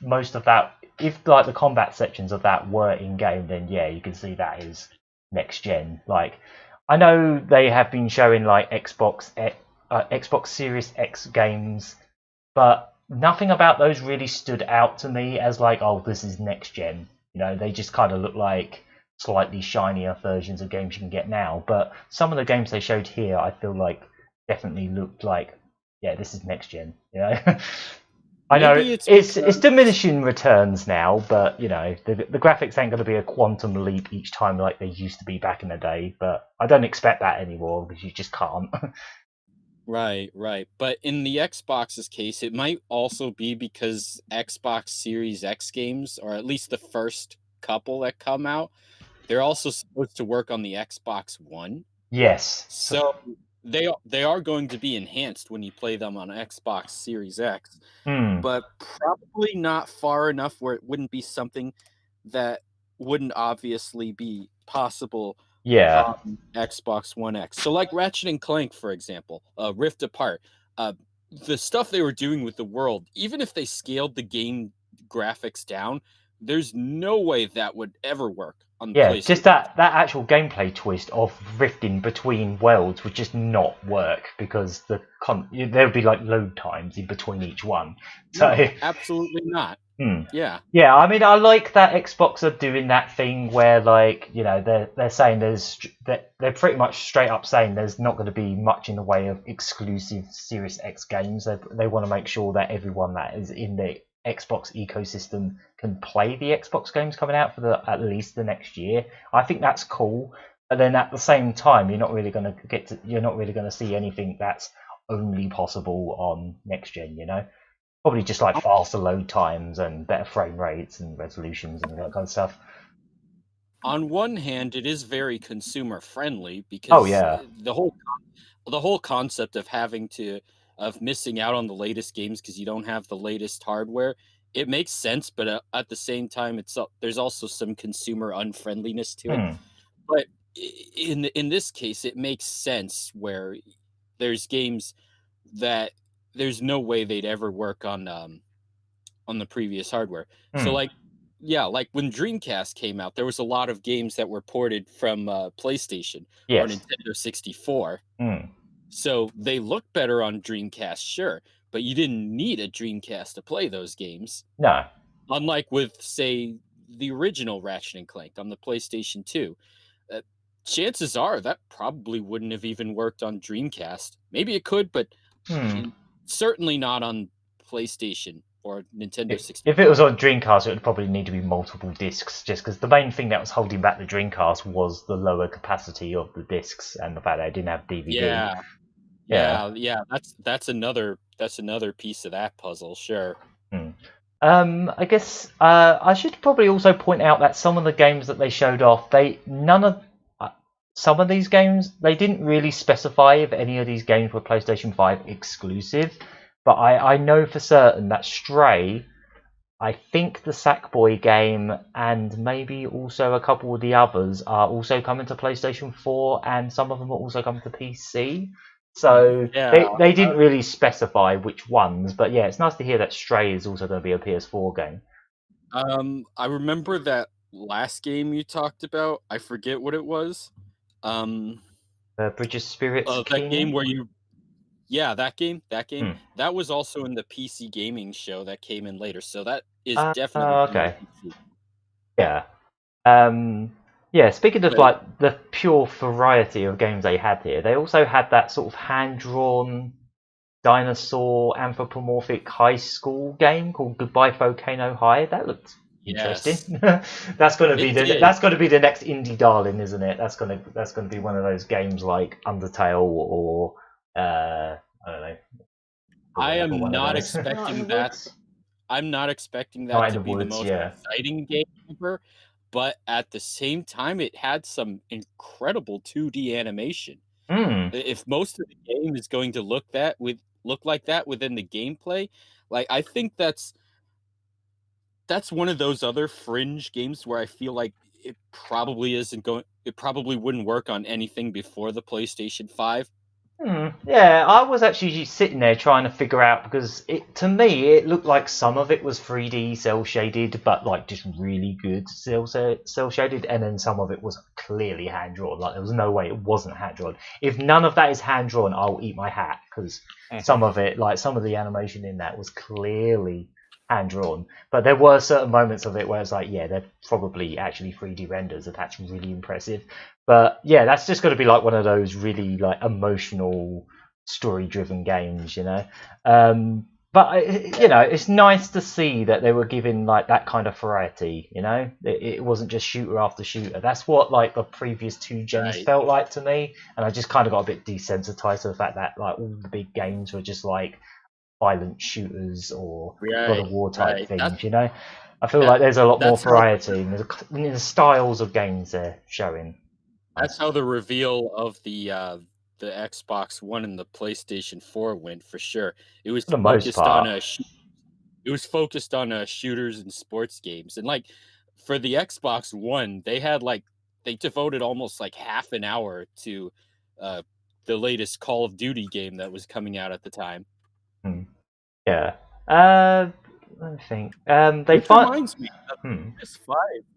most of that, if like the combat sections of that were in game, then yeah, you can see that is next gen. Like, I know they have been showing like Xbox Series X games, but nothing about those really stood out to me as like, oh, this is next gen. You know, they just kind of look like slightly shinier versions of games you can get now. But some of the games they showed here, I feel like definitely looked like, yeah, this is next gen. You know. I know it's diminishing returns now, but you know the graphics ain't going to be a quantum leap each time like they used to be back in the day. But I don't expect that anymore because you just can't. Right. But in the Xbox's case, it might also be because Xbox Series X games, or at least the first couple that come out, they're also supposed to work on the Xbox One. Yes. So they are going to be enhanced when you play them on Xbox Series X, but probably not far enough where it wouldn't be something that wouldn't obviously be possible on Xbox One X. So like Ratchet and Clank, for example, Rift Apart, the stuff they were doing with the world, even if they scaled the game graphics down, there's no way that would ever work on the PlayStation. Just that actual gameplay twist of rifting between worlds would just not work because there would be like load times in between each one. So no, absolutely not. Yeah. I mean, I like that Xbox are doing that thing where, like, you know, they're saying they're pretty much straight up saying there's not going to be much in the way of exclusive Series X games. They want to make sure that everyone that is in the Xbox ecosystem can play the Xbox games coming out for at least the next year. I think that's cool, but then at the same time, you're not really going to see anything that's only possible on next gen. You know, probably just like faster load times and better frame rates and resolutions and that kind of stuff. On one hand, it is very consumer friendly because the whole concept of missing out on the latest games because you don't have the latest hardware, it makes sense, but at the same time, there's also some consumer unfriendliness to it. But in this case, it makes sense where there's games that there's no way they'd ever work on the previous hardware. So like when Dreamcast came out, there was a lot of games that were ported from PlayStation or Nintendo 64. So they look better on Dreamcast, sure, but you didn't need a Dreamcast to play those games. No. Unlike with, say, the original Ratchet and Clank on the PlayStation 2. Chances are that probably wouldn't have even worked on Dreamcast. Maybe it could, but certainly not on PlayStation or Nintendo 64. If it was on Dreamcast, it would probably need to be multiple discs, just because the main thing that was holding back the Dreamcast was the lower capacity of the discs and the fact that it didn't have DVD. Yeah. That's another piece of that puzzle, sure. I guess I should probably also point out that some of the games that they showed off, some of these games, they didn't really specify if any of these games were PlayStation 5 exclusive, but I know for certain that Stray, I think the Sackboy game, and maybe also a couple of the others are also coming to PlayStation 4, and some of them are also coming to PC. So they didn't really specify which ones, but yeah, it's nice to hear that Stray is also going to be a PS4 game. I remember that last game you talked about. I forget what it was. Bridge of Spirits. That game where you. Yeah, that game. Hmm. That was also in the PC gaming show that came in later. So that is Oh, definitely okay. PC. Yeah. Yeah, speaking of like the pure variety of games they had here, they also had that sort of hand-drawn dinosaur anthropomorphic high school game called Goodbye Volcano High. That looked interesting. That's going to be the next indie darling, isn't it? That's going to be one of those games like Undertale or I don't know. I am not expecting that. I'm not expecting that to be the most exciting game ever, but at the same time, it had some incredible 2D animation. If most of the game is going to look like that within the gameplay, like I think that's one of those other fringe games where I feel like it probably wouldn't work on anything before the PlayStation 5. Yeah, I was actually sitting there trying to figure out, because to me it looked like some of it was 3D cel shaded, but like just really good cel shaded, and then some of it was clearly hand drawn. Like there was no way it wasn't hand drawn. If none of that is hand drawn, I'll eat my hat, because some of it, like some of the animation in that was clearly hand drawn, but there were certain moments of it where it's like, yeah, they're probably actually 3D renders, and that's really impressive. But yeah, that's just going to be like one of those really like emotional, story-driven games, you know. But you know, it's nice to see that they were given like that kind of variety. You know, it wasn't just shooter after shooter. That's what like the previous two gens felt like to me, and I just kind of got a bit desensitized to the fact that like all the big games were just like violent shooters or God of War type things. You know, I feel like there's a lot more variety in the styles of games they're showing. That's how the reveal of the Xbox One and the PlayStation 4 went, for sure. It was focused on shooters and sports games, and like for the Xbox One, they devoted almost like half an hour to the latest Call of Duty game that was coming out at the time. Yeah. I think reminds me that PS5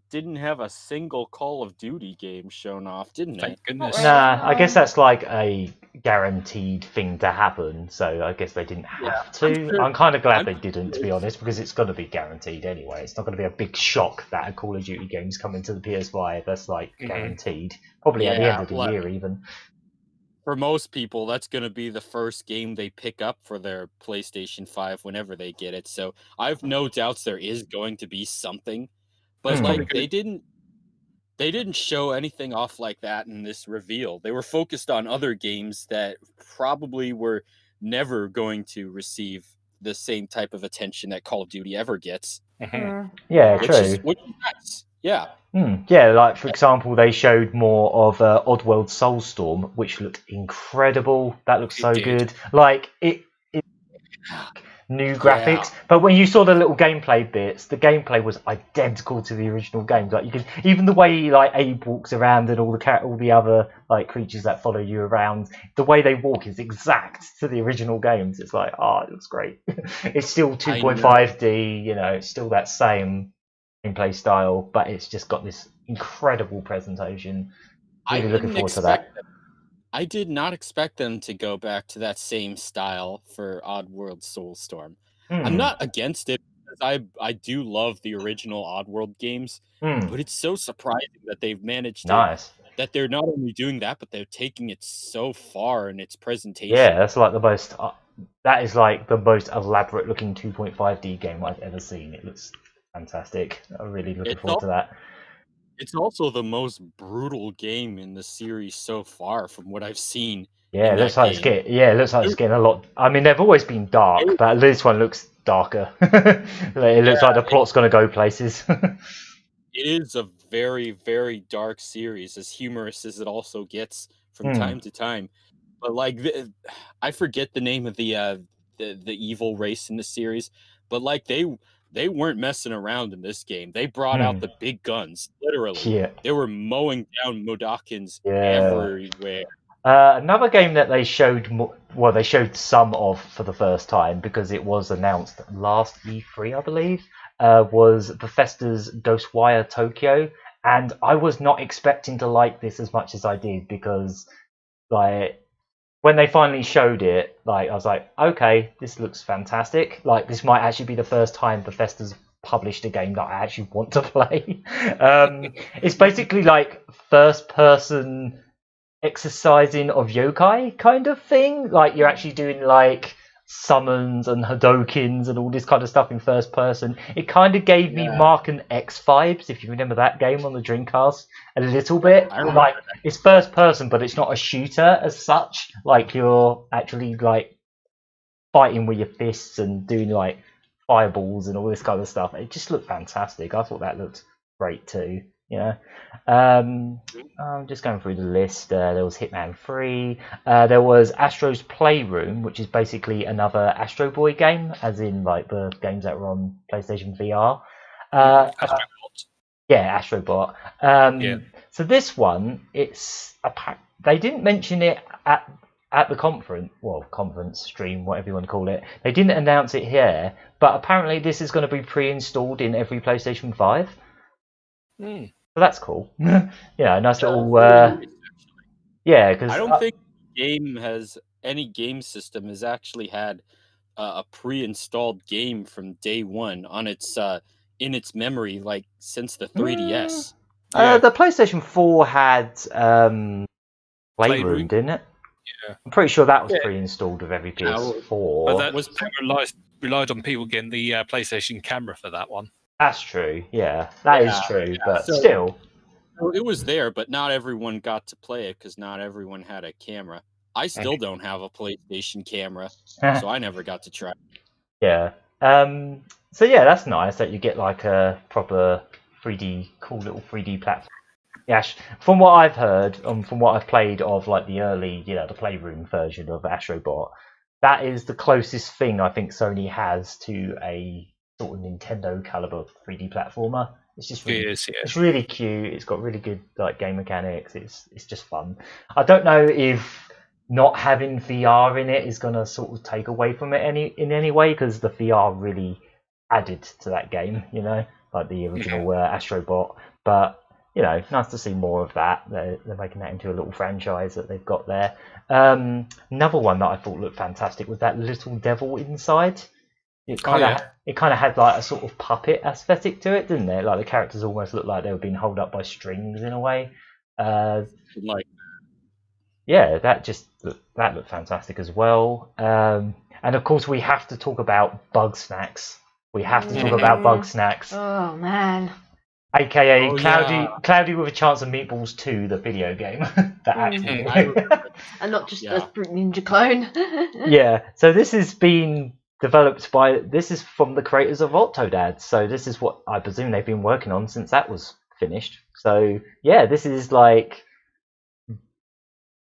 didn't have a single Call of Duty game shown off, didn't it? Thank goodness. Nah, I guess that's like a guaranteed thing to happen, so I guess they didn't have to. I'm kind of glad they didn't, to be honest, because it's going to be guaranteed anyway. It's not going to be a big shock that a Call of Duty game's coming to the PS5. That's like guaranteed. Probably at the end of the year, even. For most people, that's going to be the first game they pick up for their PlayStation 5 whenever they get it. So I have no doubts there is going to be something, but like they didn't show anything off like that in this reveal. They were focused on other games that probably were never going to receive the same type of attention that Call of Duty ever gets. Yeah, true. Which is nice. Yeah. Yeah, like for example, they showed more of Oddworld Soulstorm, which looked incredible. That looks so good. Like it new graphics, but when you saw the little gameplay bits, the gameplay was identical to the original games. Like you could, even the way like Abe walks around and all the other like creatures that follow you around, the way they walk is exact to the original games. It's like, it looks great. It's still 2.5D, you know, it's still that same gameplay style, but it's just got this incredible presentation. Really looking forward to that. I did not expect them to go back to that same style for Oddworld Soulstorm. I'm not against it, because I do love the original Oddworld games, but it's so surprising that they've managed that they're not only doing that, but they're taking it so far in its presentation. Yeah, that's like that is like the most elaborate looking 2.5D game I've ever seen. It looks fantastic. I'm really looking forward to that. It's also the most brutal game in the series so far, from what I've seen. Yeah, it looks like it's getting a lot. I mean, they've always been dark, but this one looks darker. It looks like the plot's going to go places. It is a very, very dark series, as humorous as it also gets from time to time. But like, I forget the name of the evil race in the series, but like they weren't messing around in this game. They brought out the big guns, literally. Yeah. They were mowing down Modokans everywhere. Another game that they showed, they showed some of for the first time, because it was announced last E3, I believe, was Bethesda's Ghostwire Tokyo. And I was not expecting to like this as much as I did, because like when they finally showed it, like I was like, okay, this looks fantastic. Like this might actually be the first time Bethesda's published a game that I actually want to play. It's basically like first person exercising of yokai kind of thing. Like you're actually doing like summons and hadokens and all this kind of stuff in first person. It kind of gave me Mark and X vibes, if you remember that game on the Dreamcast, a little bit. Like it's first person, but it's not a shooter as such. Like you're actually like fighting with your fists and doing like fireballs and all this kind of stuff. It just looked fantastic. I thought that looked great too. I'm just going through the list. There was Hitman 3. There was Astro's Playroom, which is basically another Astro Boy game, as in like the games that were on PlayStation VR. Astrobot. Yeah, Astrobot. So this one, they didn't mention it at the conference stream, whatever you want to call it. They didn't announce it here, but apparently this is going to be pre-installed in every PlayStation 5. So that's cool. Nice little. Because I don't think any game system has actually had a pre-installed game from day one on its in its memory, like since the 3DS. The PlayStation 4 had Playroom, didn't it? Yeah, I'm pretty sure that was pre-installed with every PS4. But that was relied on people getting the PlayStation camera for that one. That's true. Yeah, that is true. But still, it was there, but not everyone got to play it because not everyone had a camera. I still don't have a PlayStation camera, so I never got to try. Yeah. So yeah, that's nice that you get like a proper cool little 3D platform. Yeah, from what I've heard, from what I've played of like the early, the Playroom version of Astrobot, that is the closest thing I think Sony has to a sort of Nintendo caliber 3D platformer. It's just it's really cute. It's got really good like game mechanics. It's just fun. I don't know if not having VR in it is gonna sort of take away from it in any way, because the VR really added to that game. Like the original Astrobot. But nice to see more of that. They're making that into a little franchise that they've got there. Another one that I thought looked fantastic was that little devil inside. It kind of had like a sort of puppet aesthetic to it, didn't it? Like the characters almost looked like they were being held up by strings in a way. That looked fantastic as well. And of course, we have to talk about Bug Snacks. We have to talk about Bug Snacks. Oh man. AKA Cloudy with a Chance of Meatballs 2, the video game. And not just a Fruit Ninja clone. Yeah, so this is being developed this is from the creators of Octodad. So this is what I presume they've been working on since that was finished. So yeah, this is like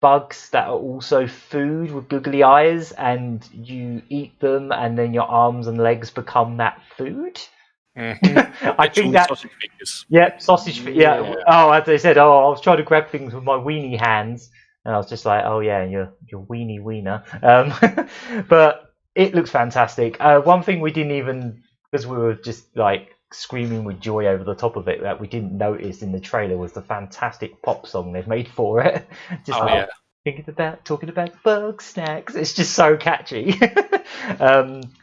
bugs that are also food with googly eyes, and you eat them, and then your arms and legs become that food. I think that sausage fingers. Yeah, sausage. Yeah. Oh, as they said, I was trying to grab things with my weenie hands, and I was just like, oh yeah, your weenie wiener. But it looks fantastic. One thing we didn't even, because we were just like screaming with joy over the top of it, that we didn't notice in the trailer was the fantastic pop song they've made for it. Talking about Bug Snacks. It's just so catchy.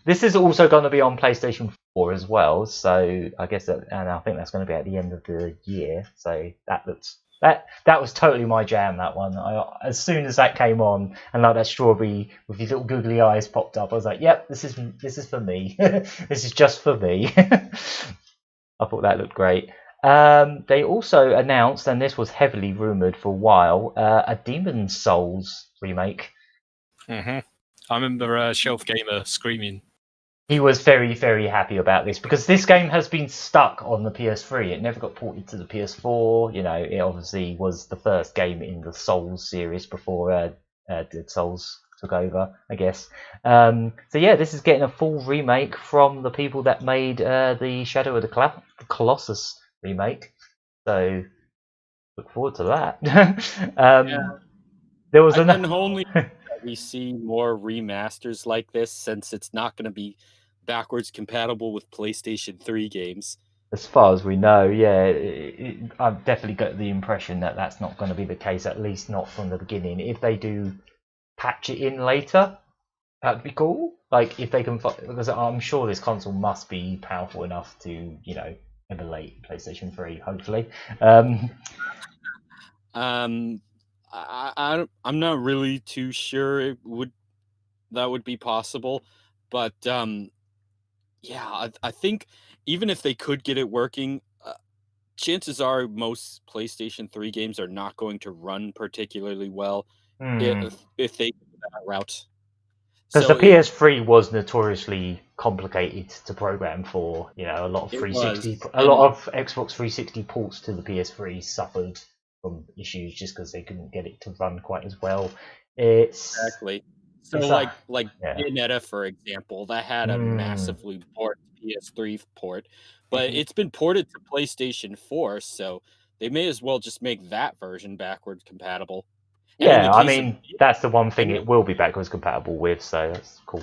This is also going to be on PlayStation 4 as well, so I guess and I think that's going to be at the end of the year. So that was totally my jam. That one. As soon as that came on, and like that strawberry with these little googly eyes popped up, I was like, "Yep, this is for me. This is just for me." I thought that looked great. They also announced, and this was heavily rumored for a while, a Demon's Souls remake. I remember Shelf Gamer screaming. He was very, very happy about this because this game has been stuck on the PS3. It never got ported to the PS4. It obviously was the first game in the Souls series before Dead Souls took over, I guess. So yeah, this is getting a full remake from the people that made the Shadow of the Colossus remake. So look forward to that. There was only we see more remasters like this, since it's not going to be backwards compatible with PlayStation 3 games. As far as we know, yeah, I've definitely got the impression that that's not going to be the case, at least not from the beginning. If they do patch it in later, that'd be cool. Like if they can, because I'm sure this console must be powerful enough to, emulate PlayStation 3. Hopefully. I'm not really too sure that would be possible, but yeah, I think even if they could get it working, chances are most PlayStation 3 games are not going to run particularly well if they go that route. Because the PS3 was notoriously complicated to program for, a lot of 360, a lot of Xbox 360 ports to the PS3 suffered from issues just because they couldn't get it to run quite as well. Exactly. So like yeah. Bayonetta, for example, that had a massively ported PS3 port, but it's been ported to PlayStation 4, so they may as well just make that version backwards compatible. Yeah, I mean, that's the one thing it will be backwards compatible with, so that's cool.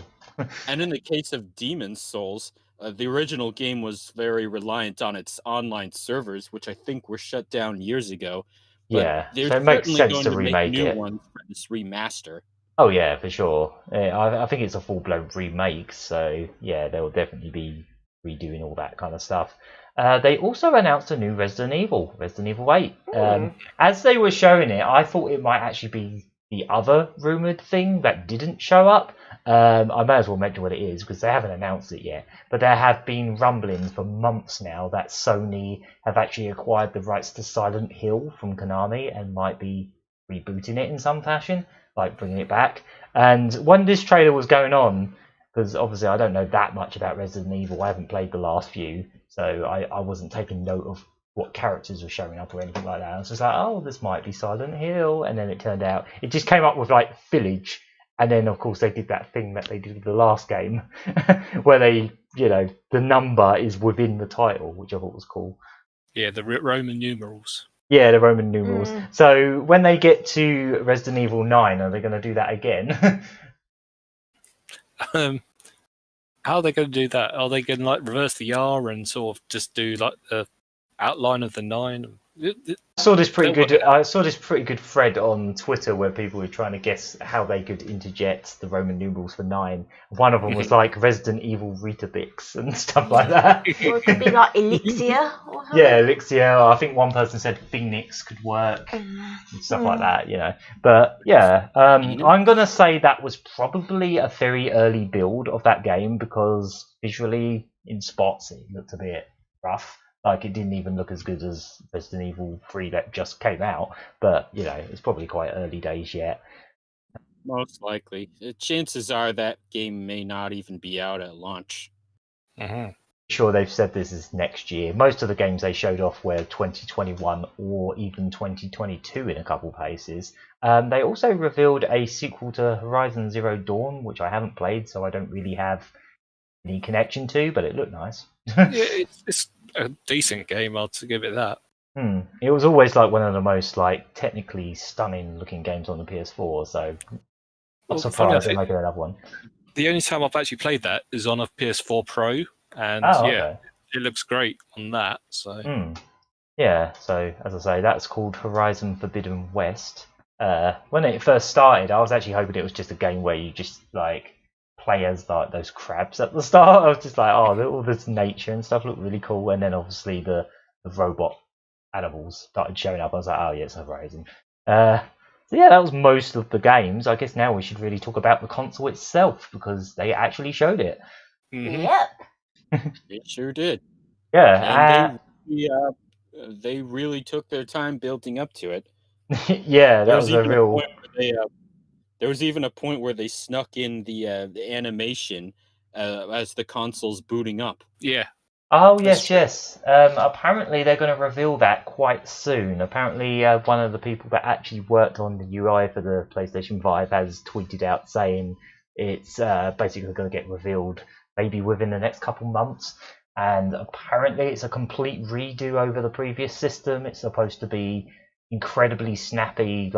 And in the case of Demon's Souls, the original game was very reliant on its online servers, which I think were shut down years ago. But yeah, they're so it makes certainly sense going to to remake make new it. ones for this remaster. Oh yeah, for sure. I think it's a full-blown remake, so yeah, they'll definitely be redoing all that kind of stuff. They also announced a new Resident Evil 8. As they were showing it, I thought it might actually be the other rumoured thing that didn't show up. I may as well mention what it is because they haven't announced it yet. But there have been rumblings for months now that Sony have actually acquired the rights to Silent Hill from Konami and might be rebooting it in some fashion, like bringing it back. And when this trailer was going on, because obviously I don't know that much about Resident Evil, I haven't played the last few, so I wasn't taking note of what characters were showing up or anything like that. I was just like, oh, this might be Silent Hill, and then it turned out it just came up with like Village, and then of course they did that thing that they did with the last game, where they, the number is within the title, which I thought was cool. Yeah, the Roman numerals. Yeah, the Roman numerals. So when they get to Resident Evil 9, are they going to do that again? How are they going to do that? Are they going to reverse the R and sort of just do like the outline of the 9? I saw this pretty good thread on Twitter where people were trying to guess how they could interject the Roman numerals for 9. One of them was like Resident Evil Retabix and stuff like that. Or it could be like Elixir or something. Yeah, Elixir. I think one person said Phoenix could work and stuff like that, But yeah, I'm going to say that was probably a very early build of that game because visually, in spots, it looked a bit rough. Like, it didn't even look as good as Resident Evil 3 that just came out. But, it's probably quite early days yet. Most likely. Chances are that game may not even be out at launch. Sure, they've said this is next year. Most of the games they showed off were 2021 or even 2022 in a couple places. They also revealed a sequel to Horizon Zero Dawn, which I haven't played, so I don't really have any connection to, but it looked nice. Yeah, it's a decent game. I'll give it that. It was always like one of the most technically stunning looking games on the PS4, so I'm surprised they're making another one. The only time I've actually played that is on a PS4 Pro, and it looks great on that. So yeah, so as I say, that's called Horizon Forbidden West. When it first started, I was actually hoping it was just a game where you just play as those crabs at the start. I was just like, oh, all this nature and stuff looked really cool, and then obviously the robot animals started showing up. I was like, oh yeah, it's Horizon. So yeah, that was most of the games. I guess now we should really talk about the console itself because they actually showed it. Yep. They sure did. Yeah, and they really took their time building up to it. Yeah, that was a real. There was even a point where they snuck in the animation as the console's booting up. Yeah. Oh, yes. Apparently, they're going to reveal that quite soon. Apparently, one of the people that actually worked on the UI for the PlayStation 5 has tweeted out saying it's basically going to get revealed maybe within the next couple months. And apparently, it's a complete redo over the previous system. It's supposed to be incredibly snappy,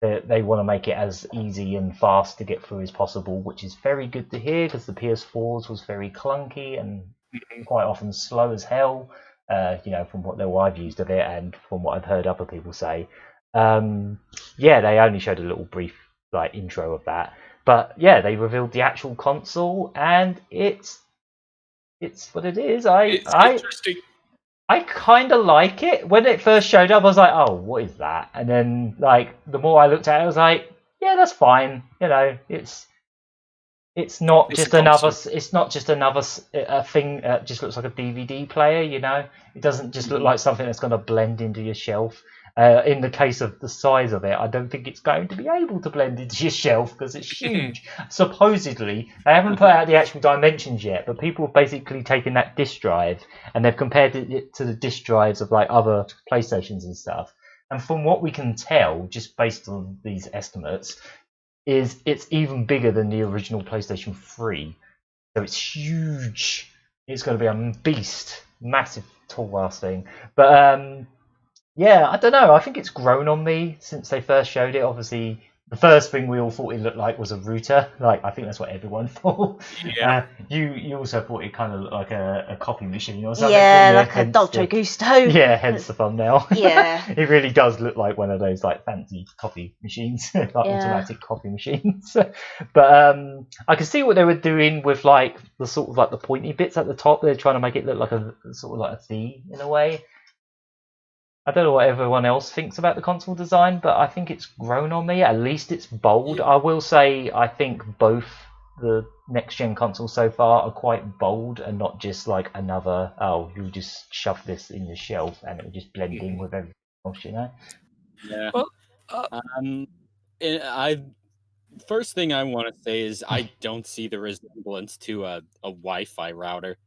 they want to make it as easy and fast to get through as possible, which is very good to hear because the PS4's was very clunky and quite often slow as hell. From what little I've used of it and from what I've heard other people say. They only showed a little brief intro of that, but they revealed the actual console, and it's what it is. Interesting. I kind of like it. When it first showed up, I was like, "Oh, what is that?" And then, the more I looked at it, I was like, "Yeah, that's fine." It's not just another thing that just looks like a DVD player. It doesn't just look like something that's going to blend into your shelf. In the case of the size of it, I don't think it's going to be able to blend into your shelf because it's huge. Supposedly, they haven't put out the actual dimensions yet, but people have basically taken that disk drive and they've compared it to the disk drives of other PlayStations and stuff. And from what we can tell, just based on these estimates, it's even bigger than the original PlayStation 3. So it's huge. It's going to be a beast, massive, tall-ass thing. But I don't know. I think it's grown on me since they first showed it. Obviously, the first thing we all thought it looked like was a router. I think that's what everyone thought. Yeah. You also thought it kind of looked like a copy machine or something. Yeah, like a Dolce Gu5to. Yeah, hence the thumbnail. Yeah. It really does look like one of those fancy coffee machines, automatic coffee machines. But I can see what they were doing with the sort of the pointy bits at the top. They're trying to make it look like a sort of like a C in a way. I don't know what everyone else thinks about the console design, but I think it's grown on me. At least it's bold. I will say I think both the next-gen consoles so far are quite bold and not just another, you just shove this in your shelf and it will just blend in with everything else, Yeah. Well, first thing I want to say is I don't see the resemblance to a Wi-Fi router.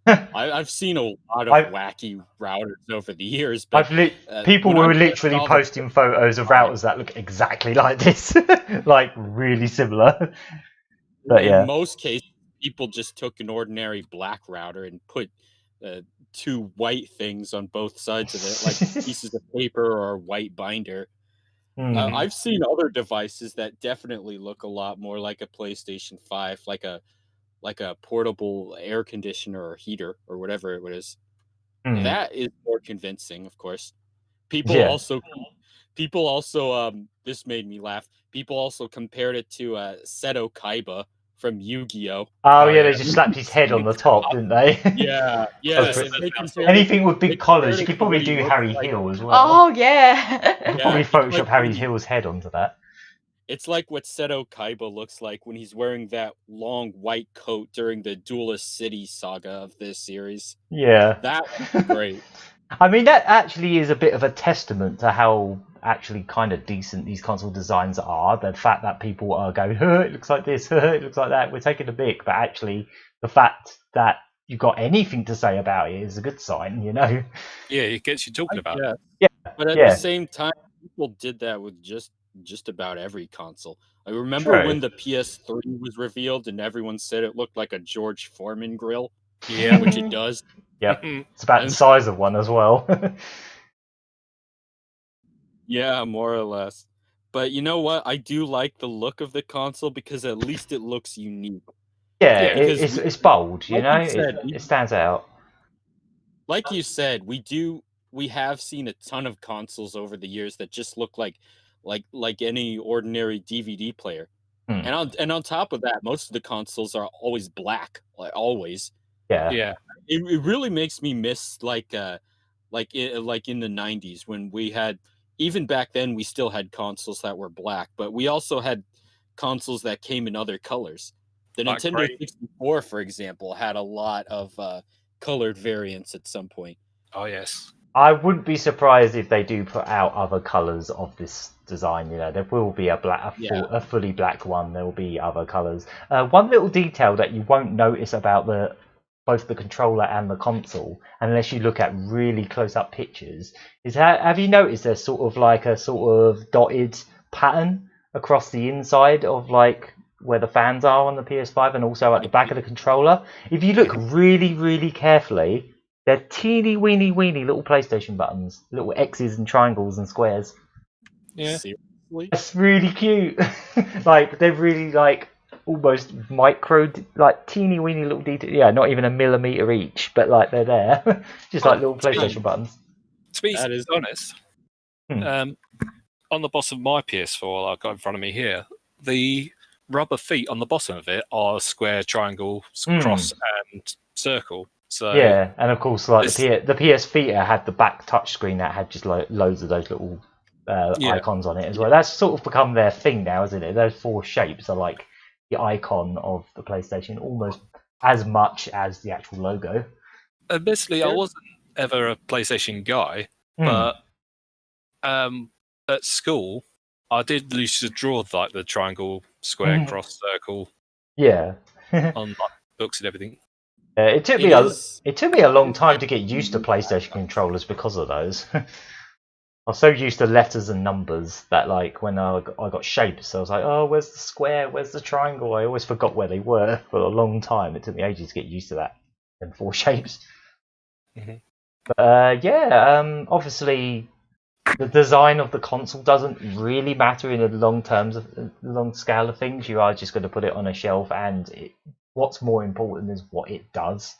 I've seen a lot of wacky routers over the years, but people were literally posting photos of routers that look exactly like this, really similar. But in most cases, people just took an ordinary black router and put two white things on both sides of it, like pieces of paper or a white binder. I've seen other devices that definitely look a lot more like a PlayStation 5, like a portable air conditioner or heater or whatever it is. That is more convincing, of course. People also this made me laugh. People also compared it to Seto Kaiba from Yu-Gi-Oh. They just slapped his head on the top, didn't they? Yeah. Anything with big collars. You could probably do Harry Hill as well. Oh yeah. You could probably Photoshop Harry Hill's head onto that. It's like what Seto Kaiba looks like when he's wearing that long white coat during the Duelist City saga of this series. Yeah. That's great. I mean, that actually is a bit of a testament to how actually kind of decent these console designs are. The fact that people are going, it looks like this, it looks like that, we're taking a mick, but actually the fact that you've got anything to say about it is a good sign, Yeah, it gets you talking about it. Yeah. But at the same time, people did that with just about every console. I remember when the PS3 was revealed and everyone said it looked like a George Foreman grill. Yeah, which it does. Yep. It's about the size of one as well. Yeah, more or less. But you know what? I do like the look of the console because at least it looks unique. Yeah, it's bold, it stands out. Like you said, we have seen a ton of consoles over the years that just look like any ordinary DVD player. And on top of that, most of the consoles are always black, always. Yeah. It really makes me miss like in the 90s when we had, even back then we still had consoles that were black, but we also had consoles that came in other colors. The Nintendo 64, for example, had a lot of colored variants at some point. Oh yes. I wouldn't be surprised if they do put out other colours of this design. There will be a fully black one. There will be other colours. One little detail that you won't notice about both the controller and the console, unless you look at really close-up pictures, is have you noticed there's sort of dotted pattern across the inside of where the fans are on the PS5 and also at the back of the controller? If you look really, really carefully, they're teeny weeny little PlayStation buttons, little X's and triangles and squares. Yeah. Seriously? That's really cute. They've really almost micro, like teeny weeny little detail. Yeah, not even a millimeter each, but like they're there, just like little PlayStation buttons. To be honest, on the bottom of my PS4 I've got in front of me here, the rubber feet on the bottom of it are square, triangle, cross, and circle. So yeah, and of course, like the PS Vita had the back touchscreen that had just like loads of those little icons on it as well. That's sort of become their thing now, isn't it? Those 4 shapes are like the icon of the PlayStation, almost as much as the actual logo. Admittedly, I wasn't ever a PlayStation guy, but at school, I did used to draw like the triangle, square, cross, circle. Yeah, on like, books and everything. It took me a long time to get used to PlayStation controllers because of those. I was so used to letters and numbers that, like, when I got shapes, I was like, oh, where's the square? Where's the triangle? I always forgot where they were for a long time. It took me ages to get used to that and 4 shapes. But obviously, the design of the console doesn't really matter in the long scale of things. You are just going to put it on a shelf, and what's more important is what it does,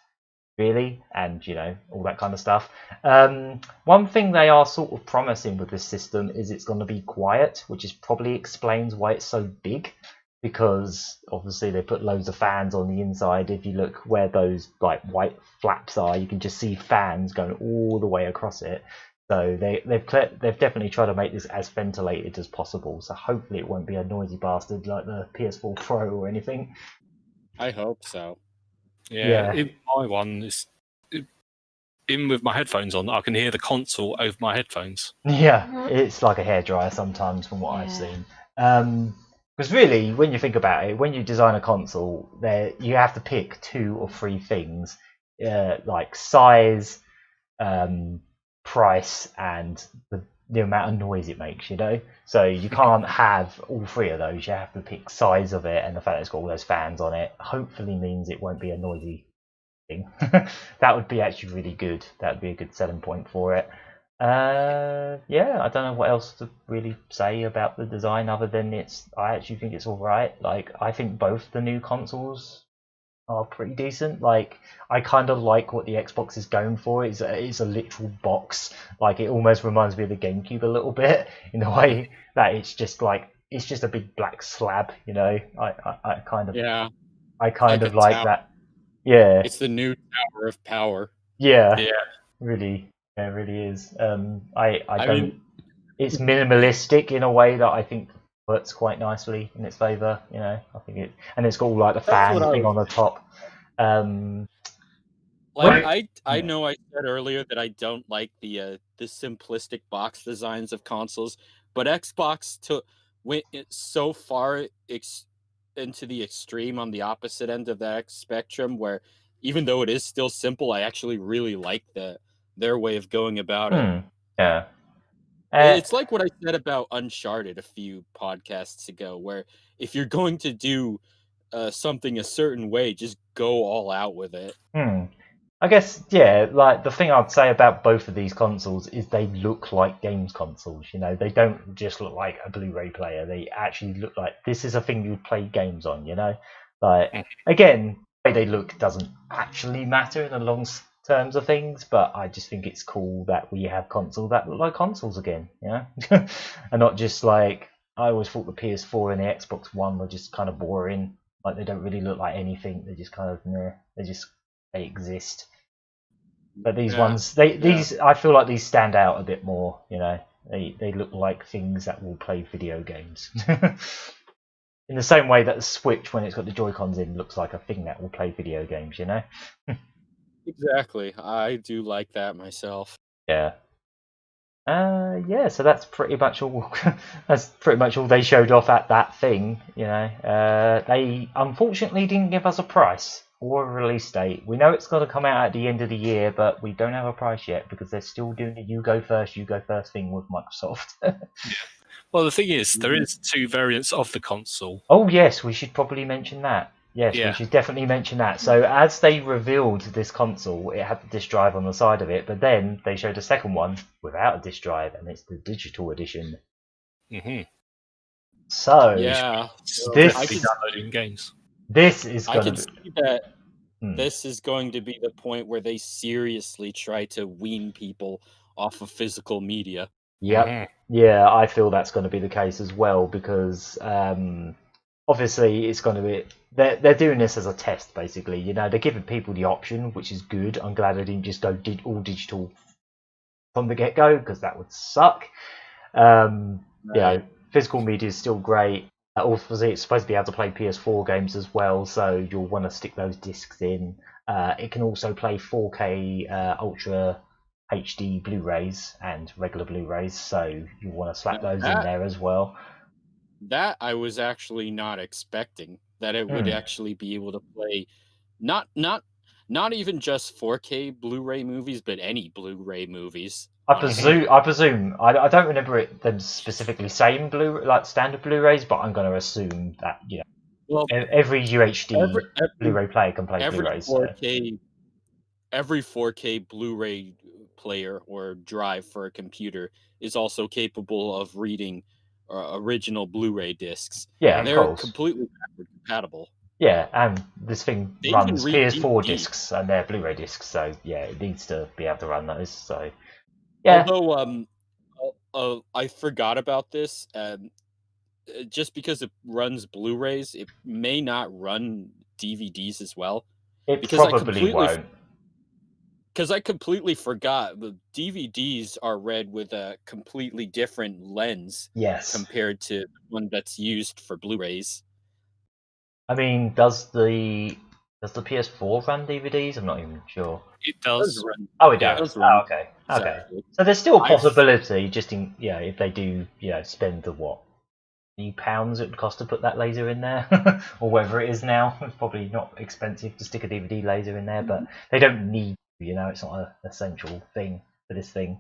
really, and all that kind of stuff. One thing they are sort of promising with this system is it's going to be quiet, which is probably explains why it's so big, because obviously they put loads of fans on the inside. If you look where those like white flaps are, you can just see fans going all the way across it. So they've definitely tried to make this as ventilated as possible. So hopefully it won't be a noisy bastard like the PS4 Pro or anything. I hope so. Yeah. In my one, even with my headphones on, I can hear the console over my headphones. Yeah, it's like a hairdryer sometimes from what I've seen. Because really, when you think about it, when you design a console, you have to pick 2 or 3 things, like size, price, and the amount of noise it makes, So you can't have all 3 of those. You have to pick size of it, and the fact that it's got all those fans on it hopefully means it won't be a noisy thing. That would be actually really good. That would be a good selling point for it. I don't know what else to really say about the design other than I actually think it's alright. Like, I think both the new consoles are pretty decent. Like, I kind of like what the Xbox is going for. It's a literal box. Like, it almost reminds me of the GameCube a little bit in the way that it's just a big black slab. I kind of like that. Yeah, it's the new Tower of Power. Yeah. Really, it really is. It's minimalistic in a way that I think works quite nicely in its favour. I think and it's got all like the fan thing on the top. I know I said earlier that I don't like the simplistic box designs of consoles, but Xbox went so far into the extreme on the opposite end of that spectrum, where even though it is still simple, I actually really like their way of going about it. Yeah. It's like what I said about Uncharted a few podcasts ago, where if you're going to do something a certain way, just go all out with it. I guess, like the thing I'd say about both of these consoles is they look like games consoles. They don't just look like a Blu-ray player. They actually look like this is a thing you'd play games on. Like, again, the way they look doesn't actually matter in the long terms of things, but I just think it's cool that we have consoles that look like consoles again, and not just like I always thought the PS4 and the Xbox One were just kind of boring. Like, they don't really look like anything. They just kind of they exist. But these ones, these I feel like these stand out a bit more. They look like things that will play video games. In the same way that the Switch, when it's got the Joy-Cons in, looks like a thing that will play video games. Exactly. I do like that myself. Yeah. So that's pretty much all. That's pretty much all they showed off at that thing. They unfortunately didn't give us a price or a release date. We know it's got to come out at the end of the year, but we don't have a price yet because they're still doing the you go first thing with Microsoft. Well, the thing is, there is 2 variants of the console. Oh yes, we should probably mention that. Yes, we should definitely mention that. So as they revealed this console, it had the disc drive on the side of it, but then they showed a second one without a disc drive, and it's the Digital Edition. So yeah, this I can downloading games. This is I going can to see that this is going to be the point where they seriously try to wean people off of physical media. Yep. Yeah, I feel that's going to be the case as well because obviously it's going to be they're doing this as a test basically. You know, they're giving people the option, which is good. I'm glad they didn't just go all digital from the get go because that would suck. You know, physical media is still great. Obviously, it's supposed to be able to play PS4 games as well, so you'll want to stick those discs in. It can also play 4K Ultra HD Blu-rays and regular Blu-rays, so you want to slap those in there as well. That I was actually not expecting, that it would actually be able to play not even just 4K Blu-ray movies, but any Blu-ray movies. I presume. I don't remember them specifically saying like standard Blu-rays, but I'm going to assume that well, every UHD Blu-ray player can play Blu-rays. Every 4K Blu-ray player or drive for a computer is also capable of reading original Blu-ray discs. Yeah, they're completely backward compatible. Yeah, and this thing runs PS4 discs and they're Blu-ray discs, so yeah, it needs to be able to run those. So yeah. Although I forgot about this, just because it runs Blu-rays, it may not run DVDs as well. It probably won't. Because I completely forgot the DVDs are read with a completely different lens. Yes. Compared to one that's used for Blu-rays. I mean, does the PS4 run DVDs? I'm not even sure. It does run. Oh, it does. Oh, okay. Exactly. Okay. So there's still a possibility, just in if they do, spend the £3 it would cost to put that laser in there, or whether it is now. It's probably not expensive to stick a DVD laser in there, but they don't need. It's not an essential thing for this thing.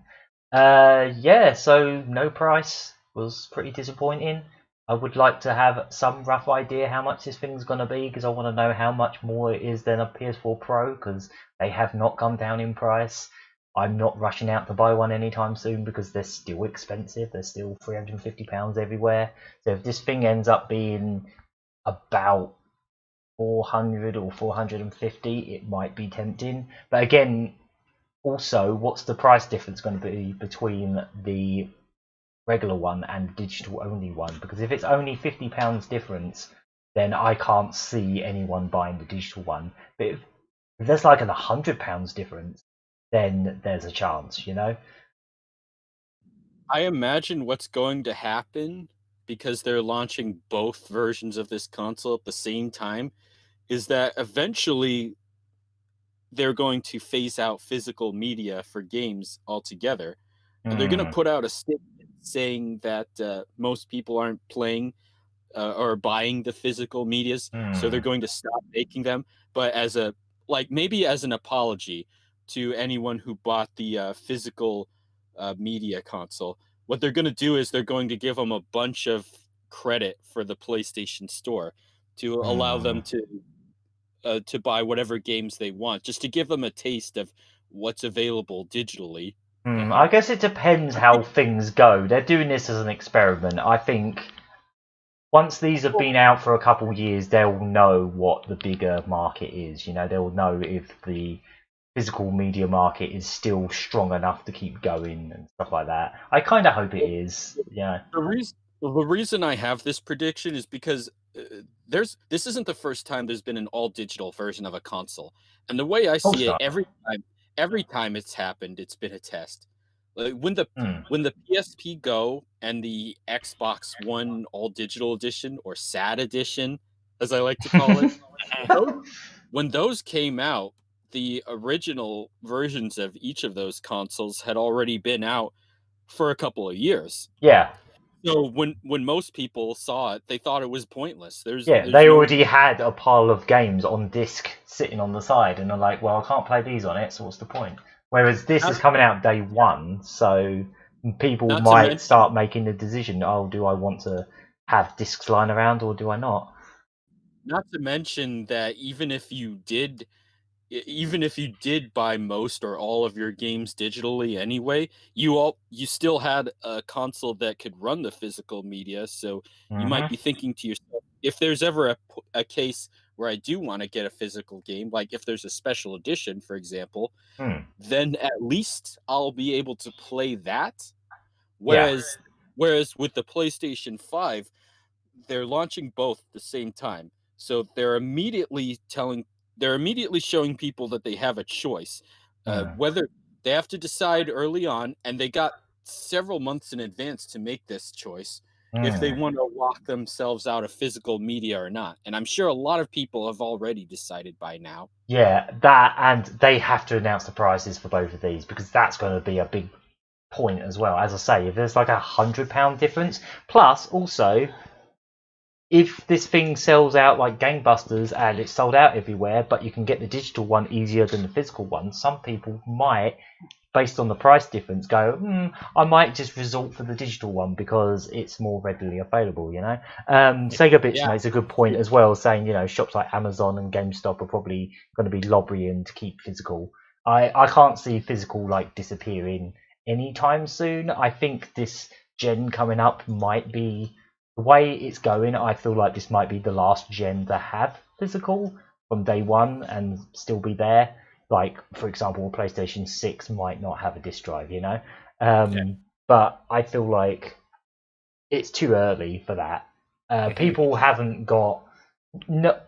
So no price was pretty disappointing. I would like to have some rough idea how much this thing's going to be because I want to know how much more it is than a PS4 Pro because they have not come down in price. I'm not rushing out to buy one anytime soon because they're still expensive. They're still £350 everywhere. So if this thing ends up being about 400 or 450, it might be tempting. But again, also, what's the price difference going to be between the regular one and digital only one? Because if it's only £50 difference, then I can't see anyone buying the digital one. But if there's like £100 difference, then there's a chance, I imagine what's going to happen, because they're launching both versions of this console at the same time, is that eventually they're going to phase out physical media for games altogether. And they're going to put out a statement saying that most people aren't playing or buying the physical medias, so they're going to stop making them. But maybe as an apology to anyone who bought the physical media console, what they're going to do is they're going to give them a bunch of credit for the PlayStation Store to allow them to buy whatever games they want, just to give them a taste of what's available digitally. I guess it depends how things go. They're doing this as an experiment. I think once these have been out for a couple of years, they'll know what the bigger market is. They'll know if the physical media market is still strong enough to keep going and stuff like that. I kind of hope it is. Yeah. The reason I have this prediction is because this isn't the first time there's been an all digital version of a console, and the way I see it, every time it's happened, it's been a test. When the PSP Go and the Xbox One All Digital Edition, or SAD Edition, as I like to call it, when those came out, the original versions of each of those consoles had already been out for a couple of years. Yeah. So when most people saw it, they thought it was pointless. They already had a pile of games on disc sitting on the side, and they're like, well, I can't play these on it, so what's the point? Whereas this is coming out day one, so people might start making the decision, do I want to have discs lying around or do I not? Not to mention that even if you did even if you did buy most or all of your games digitally anyway, you still had a console that could run the physical media. So you might be thinking to yourself, if there's ever a case where I do want to get a physical game, like if there's a special edition, for example, then at least I'll be able to play that. Whereas with the PlayStation 5, they're launching both at the same time. So they're immediately showing people that they have a choice. Whether they have to decide early on, and they got several months in advance to make this choice, if they want to lock themselves out of physical media or not. And I'm sure a lot of people have already decided by now. Yeah, that, and they have to announce the prices for both of these, because that's going to be a big point as well. As I say, if there's like £100 difference, plus also, if this thing sells out like gangbusters and it's sold out everywhere, but you can get the digital one easier than the physical one, some people might, based on the price difference, go, I might just resort for the digital one because it's more readily available, you know? Sega Bitch makes a good point as well, saying, you know, shops like Amazon and GameStop are probably going to be lobbying to keep physical. I can't see physical like disappearing anytime soon. I think this gen coming up might be, the way it's going, I feel like this might be the last gen to have physical from day one and still be there. Like, for example, PlayStation 6 might not have a disc drive, you know? But I feel like it's too early for that. People haven't got... No,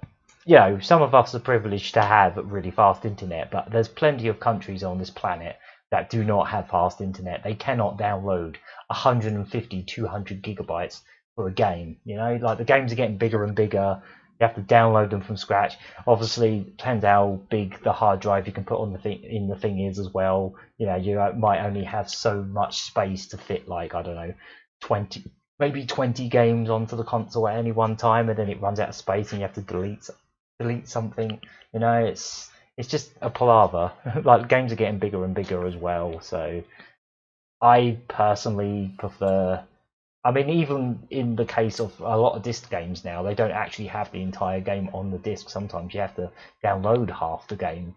you know, some of us are privileged to have really fast internet, but there's plenty of countries on this planet that do not have fast internet. They cannot download 150, 200 gigabytes for a game, you know? Like, the games are getting bigger and bigger. You have to download them from scratch. Obviously, depends how big the hard drive you can put on the thing is as well. You know, you might only have so much space to fit, like, I don't know, 20 games onto the console at any one time, and then it runs out of space and you have to delete something. You know, it's just a palaver. Like, games are getting bigger and bigger as well. So I personally prefer... I mean, even in the case of a lot of disc games now, they don't actually have the entire game on the disc. Sometimes you have to download half the game,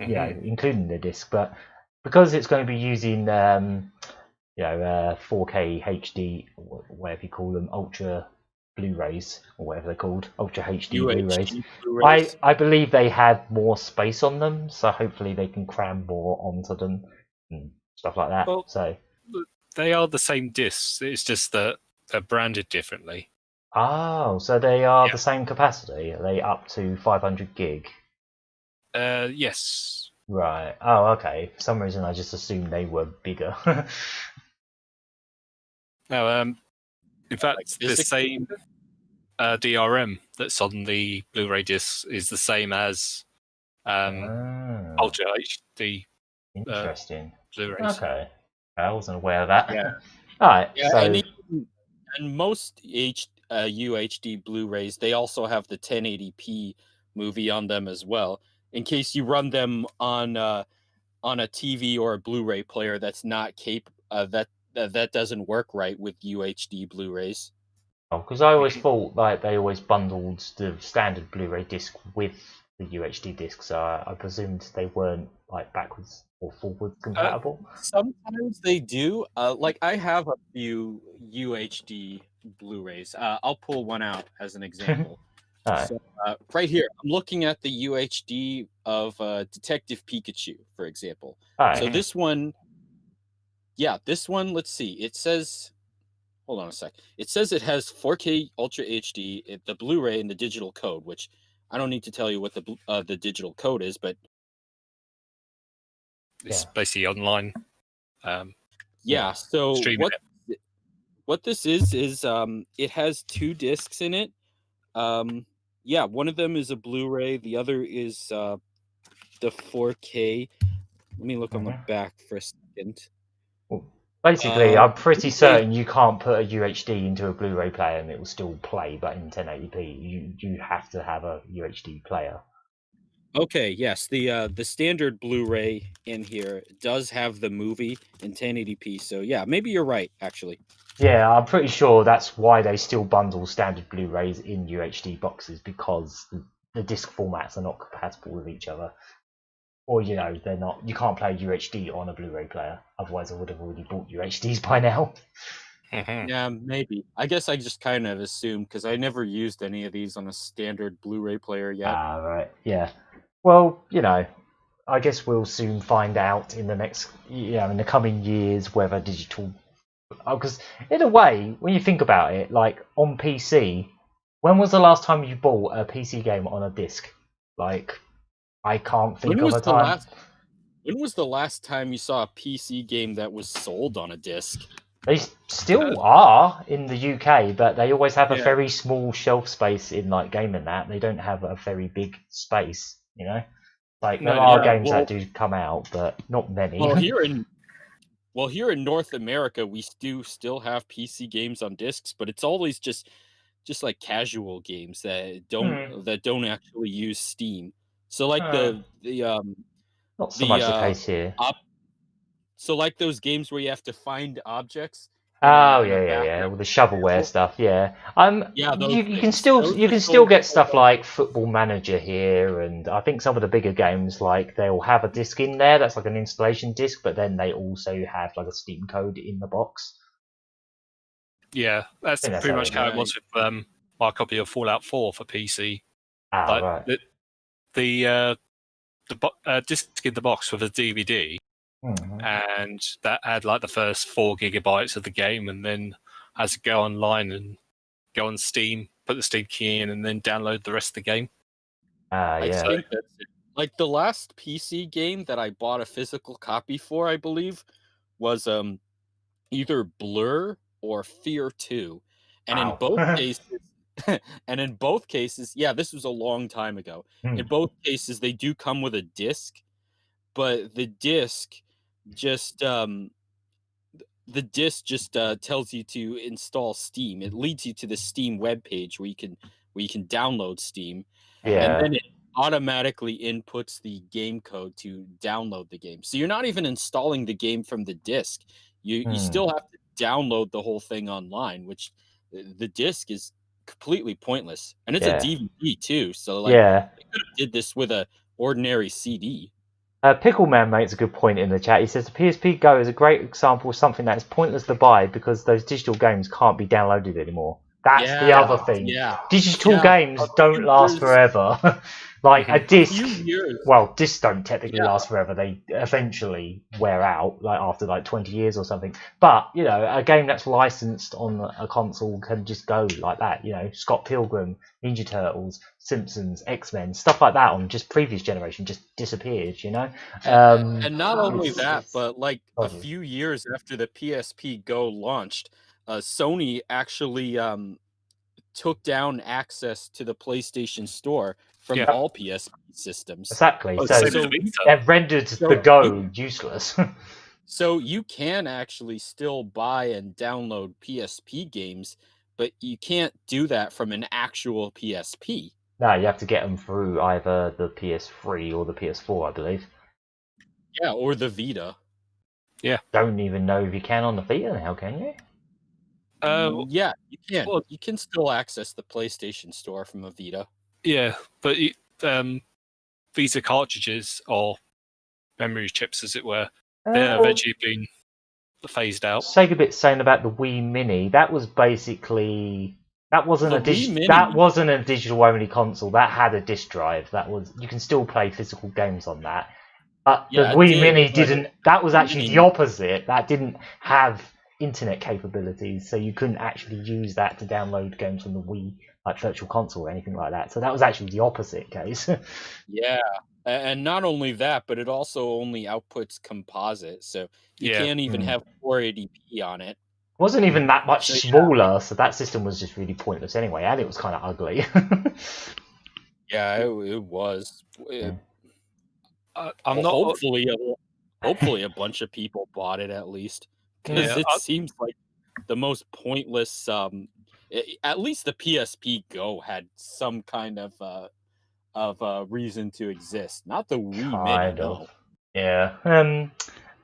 you know, including the disc. But because it's going to be using, 4K HD, whatever you call them, Ultra Blu-rays, or whatever they're called, Ultra HD Blu-rays. I believe they have more space on them, so hopefully they can cram more onto them and stuff like that. Well, so. They are the same discs. It's just that they're branded differently. Oh, so they are the same capacity? Are they up to 500 gig? Yes. Right. Oh, okay. For some reason, I just assumed they were bigger. No, in fact, the same DRM that's on the Blu-ray disc is the same as Ultra HD. Interesting. Blu-rays. Okay. I wasn't aware of that. Yeah. All right. Yeah, so... and most UHD Blu-rays, they also have the 1080p movie on them as well, in case you run them on a TV or a Blu-ray player that's not that doesn't work right with UHD Blu-rays. Because I always thought like they always bundled the standard Blu-ray disc with the UHD disc, so I presumed they weren't like backwards or forwards compatible. Sometimes they do. Like I have a few UHD Blu-rays. I'll pull one out as an example. Right. So, right here, I'm looking at the UHD of Detective Pikachu, for example. Right. So this one, let's see. It says, hold on a sec. It says it has 4K Ultra HD, the Blu-ray, and the digital code, which I don't need to tell you what the digital code is, but it's basically online. So what this is it has two discs in it. One of them is a Blu-ray, the other is the 4K. Let me look on the back for a second. Well, basically, I'm pretty certain you can't put a UHD into a Blu-ray player and it will still play, but in 1080p, you have to have a UHD player. Okay, yes, the standard Blu-ray in here does have the movie in 1080p, so yeah, maybe you're right, actually. Yeah, I'm pretty sure that's why they still bundle standard Blu-rays in UHD boxes, because the disc formats are not compatible with each other. or they're not. You can't play UHD on a Blu-ray player. Otherwise, I would have already bought UHDs by now. Yeah, maybe. I guess I just kind of assumed because I never used any of these on a standard Blu-ray player yet. Ah, right. Yeah. Well, I guess we'll soon find out in the next, in the coming years whether digital. Because in a way, when you think about it, like on PC, when was the last time you bought a PC game on a disc? Like, I can't think of a time. When was the last time you saw a PC game that was sold on a disc? They still are in the UK, but they always have a very small shelf space in like Game and that. They don't have a very big space, Like there are games that do come out, but not many. Well, here in North America, we do still have PC games on discs, but it's always just like casual games that don't actually use Steam. So like not so much the case here. So like those games where you have to find objects. Oh yeah, all the shovelware stuff. Yeah, you can still get stuff like Football Manager here, and I think some of the bigger games like they'll have a disc in there that's like an installation disc, but then they also have like a Steam code in the box. Yeah, that's pretty much how it was with my copy of Fallout 4 for PC. Right. The disc in the box with a DVD. And that had like the first 4 gigabytes of the game, and then had to go online and go on Steam, put the Steam key in, and then download the rest of the game. I think that's it. Like the last PC game that I bought a physical copy for, I believe, was either Blur or Fear 2, and in both cases, this was a long time ago. In both cases, they do come with a disc, but the disc just tells you to install Steam. It leads you to the Steam webpage where you can download Steam, and then it automatically inputs the game code to download the game. So you're not even installing the game from the disc. You still have to download the whole thing online, which the disc is completely pointless, and it's a DVD too. So like, they could have did this with a ordinary CD. Pickleman makes a good point in the chat. He says the PSP Go is a great example of something that is pointless to buy because those digital games can't be downloaded anymore. That's the other thing. Digital games don't last forever. Like a disc, discs don't technically last forever. They eventually wear out, like after like 20 years or something. But a game that's licensed on a console can just go like that. Scott Pilgrim, Ninja Turtles, Simpsons, X-Men, stuff like that on just previous generation just disappeared. And not only that, but like a few years after the PSP Go launched, Sony actually took down access to the PlayStation Store from all PSP systems. Exactly. So it rendered the Go useless. So you can actually still buy and download PSP games, but you can't do that from an actual PSP. No, you have to get them through either the PS3 or the PS4, I believe. Yeah, or the Vita. Yeah. Don't even know if you can on the Vita now, can you? Yeah, you can. Well, you can still access the PlayStation Store from a Vita. Yeah, but Vita cartridges, or memory chips, as it were, they're eventually being phased out. Segabit's saying about the Wii Mini. That was basically that wasn't a digital only console. That had a disc drive. You can still play physical games on that. But the Wii Mini didn't. That was actually the opposite. That didn't have internet capabilities, so you couldn't actually use that to download games from the Wii, like Virtual Console or anything like that. So that was actually the opposite case. Yeah, and not only that, but it also only outputs composite, so you can't even have 480p on it. It wasn't even that much smaller, so that system was just really pointless anyway, and it was kind of ugly. Yeah, it was. Hopefully a bunch of people bought it at least. Because it seems like the most pointless. At least the PSP Go had some kind of reason to exist. Not the Wii Mini. Yeah.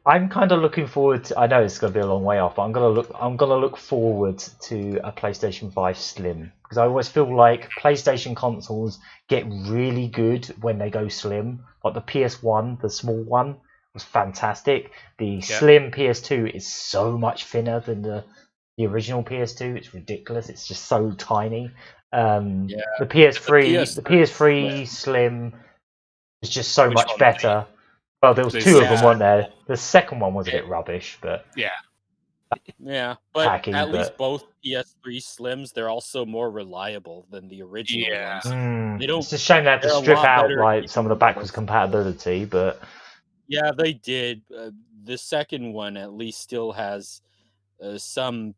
I'm kind of looking forward to, I know it's going to be a long way off, but I'm going to look forward to a PlayStation 5 Slim, because I always feel like PlayStation consoles get really good when they go slim. Like the PS1, the small one, was fantastic. The slim PS2 is so much thinner than the original PS2. It's ridiculous. It's just so tiny. The PS3 Slim was just so much better. Well, there was two of them, weren't there? The second one was a bit rubbish, but but tacky, at least both PS3 Slims, they're also more reliable than the original ones. It's a shame they had to strip out like some of the backwards compatibility, but yeah, they did. The second one at least still has some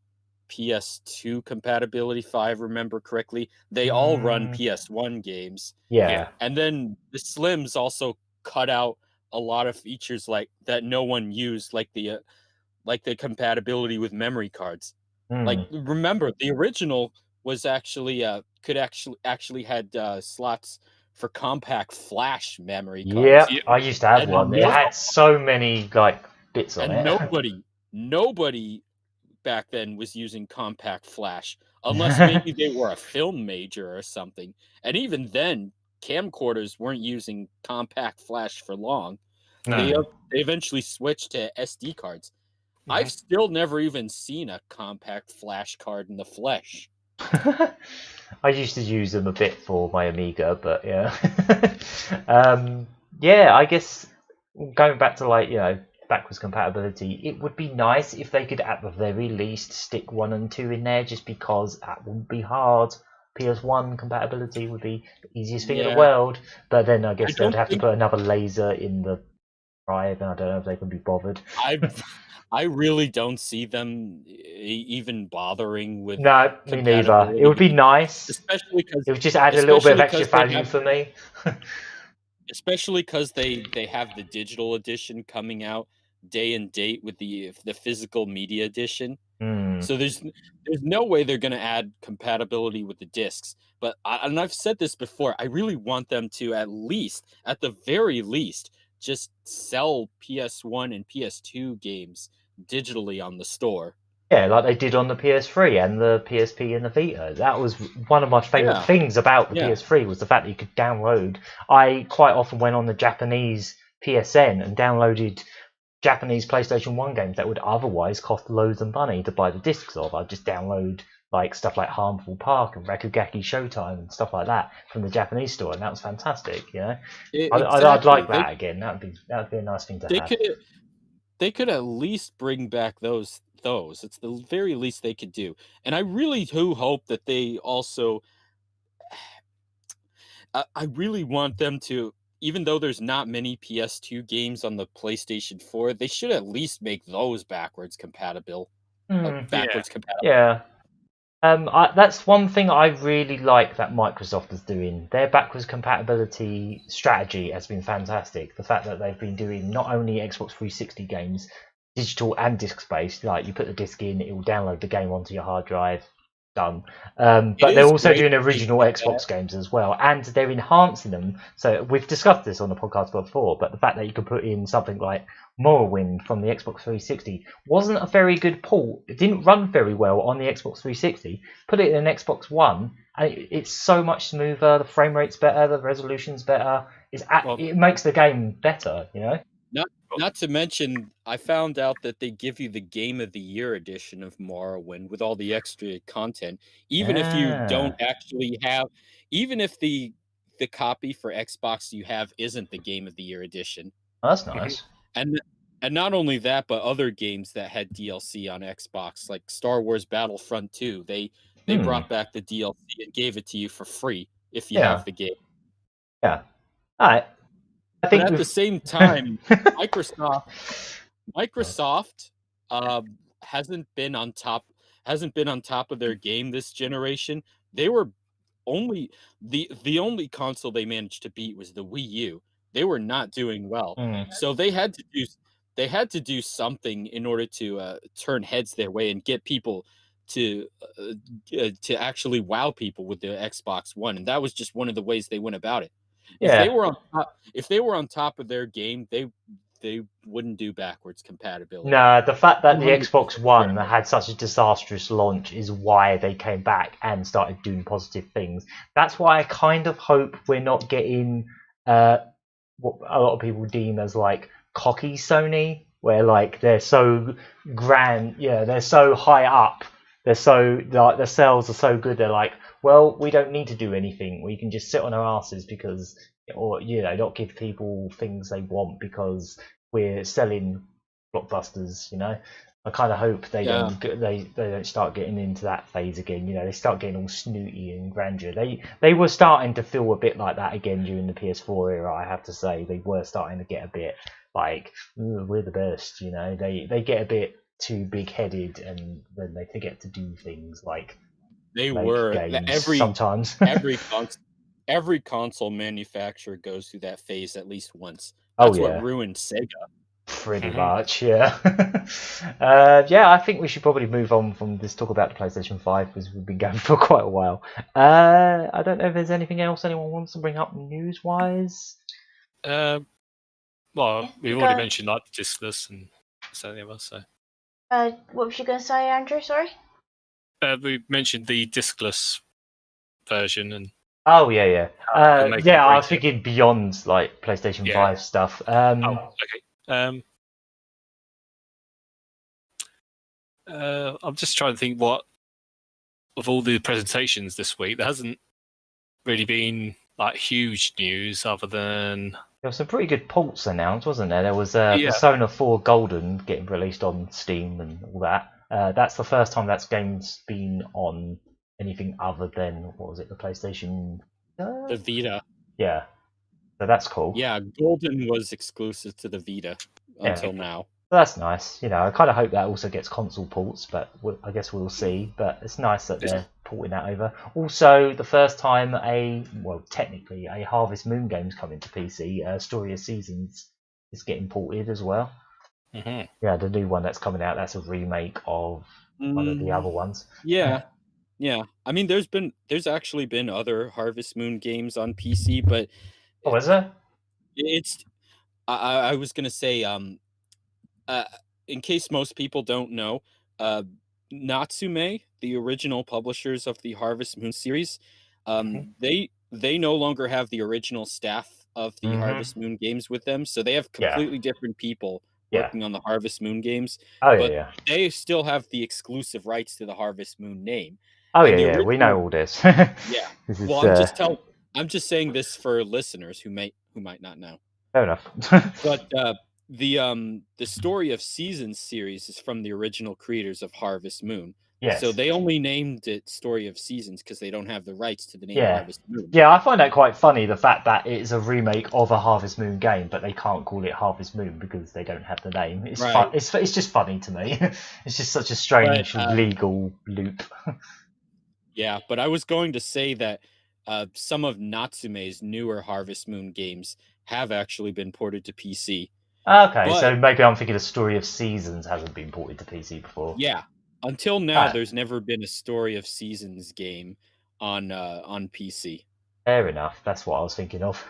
PS2 compatibility, if I remember correctly. They all run PS1 games. Yeah. And then the Slims also cut out a lot of features like that no one used, like the compatibility with memory cards. Like, remember, the original was actually could actually had slots for compact flash memory cards. Yeah, I used to have one. It had so many like bits on it. Nobody back then was using compact flash, unless maybe they were a film major or something. And even then, camcorders weren't using compact flash for long. They eventually switched to SD cards. I've still never even seen a compact flash card in the flesh. I used to use them a bit for my Amiga, but yeah. Yeah, I guess going back to backwards compatibility, it would be nice if they could at the very least stick 1 and 2 in there, just because that wouldn't be hard. PS1 compatibility would be the easiest thing in the world, but then I guess they'd have to put another laser in the drive, and I don't know if they can be bothered. I really don't see them even bothering with. No, me neither. It would be nice, especially because it would just add a little bit of extra value for me. Especially because they have the digital edition coming out day and date with the physical media edition. So there's no way they're going to add compatibility with the discs. But and I've said this before, I really want them to at the very least, just sell PS1 and PS2 games digitally on the store. Yeah, like they did on the PS3 and the PSP and the Vita. That was one of my favourite things about the PS3 was the fact that you could download. I quite often went on the Japanese PSN and downloaded Japanese PlayStation 1 games that would otherwise cost loads of money to buy the discs of. I'd just download like stuff like Harmful Park and Rakugaki Showtime and stuff like that from the Japanese store, and that was fantastic. You know, I'd like that again. That'd be a nice thing to have. They could at least bring back those. It's the very least they could do. And I really do hope that they also. I really want them to, even though there's not many PS2 games on the PlayStation 4, they should at least make those backwards compatible. Yeah. That's one thing I really like that Microsoft is doing. Their backwards compatibility strategy has been fantastic. The fact that they've been doing not only Xbox 360 games, digital and disc-based, like you put the disc in, it will download the game onto your hard drive, done. But they're also doing original Xbox games as well, and they're enhancing them. So we've discussed this on the podcast before, but the fact that you can put in something like Morrowind from the Xbox 360 wasn't a very good port. It didn't run very well on the Xbox 360. Put it in an Xbox One, and it's so much smoother. The frame rate's better, the resolution's better. It makes the game better, you know. Not to mention, I found out that they give you the Game of the Year edition of Morrowind with all the extra content, even if you don't actually have, even if the copy for Xbox you have isn't the Game of the Year edition. Oh, that's nice. And not only that, but other games that had DLC on Xbox, like Star Wars Battlefront 2, they brought back the DLC and gave it to you for free if you have the game. Yeah. All right. But at the same time, Microsoft hasn't been on top of their game this generation. They were only the only console they managed to beat was the Wii U. They were not doing well, so they had to do something in order to turn heads their way and get people to actually wow people with the Xbox One, and that was just one of the ways they went about it. If they were on top of their game, they wouldn't do backwards compatibility. No, the fact that the 100% Xbox One sure. had such a disastrous launch is why they came back and started doing positive things. That's why I kind of hope we're not getting what a lot of people deem as like cocky Sony, where like they're so grand, they're so high up, they're so like their sales are so good, they're like, well, we don't need to do anything, we can just sit on our asses because, or not give people things they want because we're selling blockbusters. I kind of hope they don't start getting into that phase again. They start getting all snooty and grandeur. They were starting to feel a bit like that again during the PS4 era. I have to say they were starting to get a bit like we're the best. They get a bit too big headed and then they forget to do things like they were games sometimes. Every console manufacturer goes through that phase at least once. That's what ruined Sega. Pretty much, yeah. I think we should probably move on from this talk about the PlayStation 5 because we've been going for quite a while. I don't know if there's anything else anyone wants to bring up news-wise. Well, we've already mentioned like the discless and something else. So, what was you going to say, Andrew? Sorry. We mentioned the discless version and. Oh yeah. I was thinking beyond like PlayStation 5 stuff. Okay. I'm just trying to think what of all the presentations this week, there hasn't really been like huge news other than there was some pretty good ports announced, wasn't there? There was Persona 4 Golden getting released on Steam and all that. That's the first time that game's been on anything other than what was it, the PlayStation? The Vita. Yeah. So that's cool. Yeah, Golden was exclusive to the Vita until now. So that's nice. I kind of hope that also gets console ports, but I guess we'll see. But it's nice that they're porting that over. Also, the first time technically a Harvest Moon game's coming to PC. Story of Seasons is getting ported as well. Mm-hmm. Yeah, the new one that's coming out, that's a remake of one of the other ones. Yeah. Yeah. I mean, there's actually been other Harvest Moon games on PC, but oh, is there? It's I was gonna say in case most people don't know, Natsume, the original publishers of the Harvest Moon series, they no longer have the original staff of the Harvest Moon games with them, so they have completely different people working on the Harvest Moon games. They still have the exclusive rights to the Harvest Moon name. We know all this. I'm just saying this for listeners who might not know. Fair enough. But the Story of Seasons series is from the original creators of Harvest Moon. Yes. So they only named it Story of Seasons because they don't have the rights to the name Harvest Moon. Yeah, I find that quite funny, the fact that it is a remake of a Harvest Moon game, but they can't call it Harvest Moon because they don't have the name. It's it's just funny to me. It's just such a strange legal loop. Yeah, but I was going to say that some of Natsume's newer Harvest Moon games have actually been ported to PC. Okay, so maybe I'm thinking the Story of Seasons hasn't been ported to PC before. Yeah, until now, there's never been a Story of Seasons game on PC. Fair enough, that's what I was thinking of.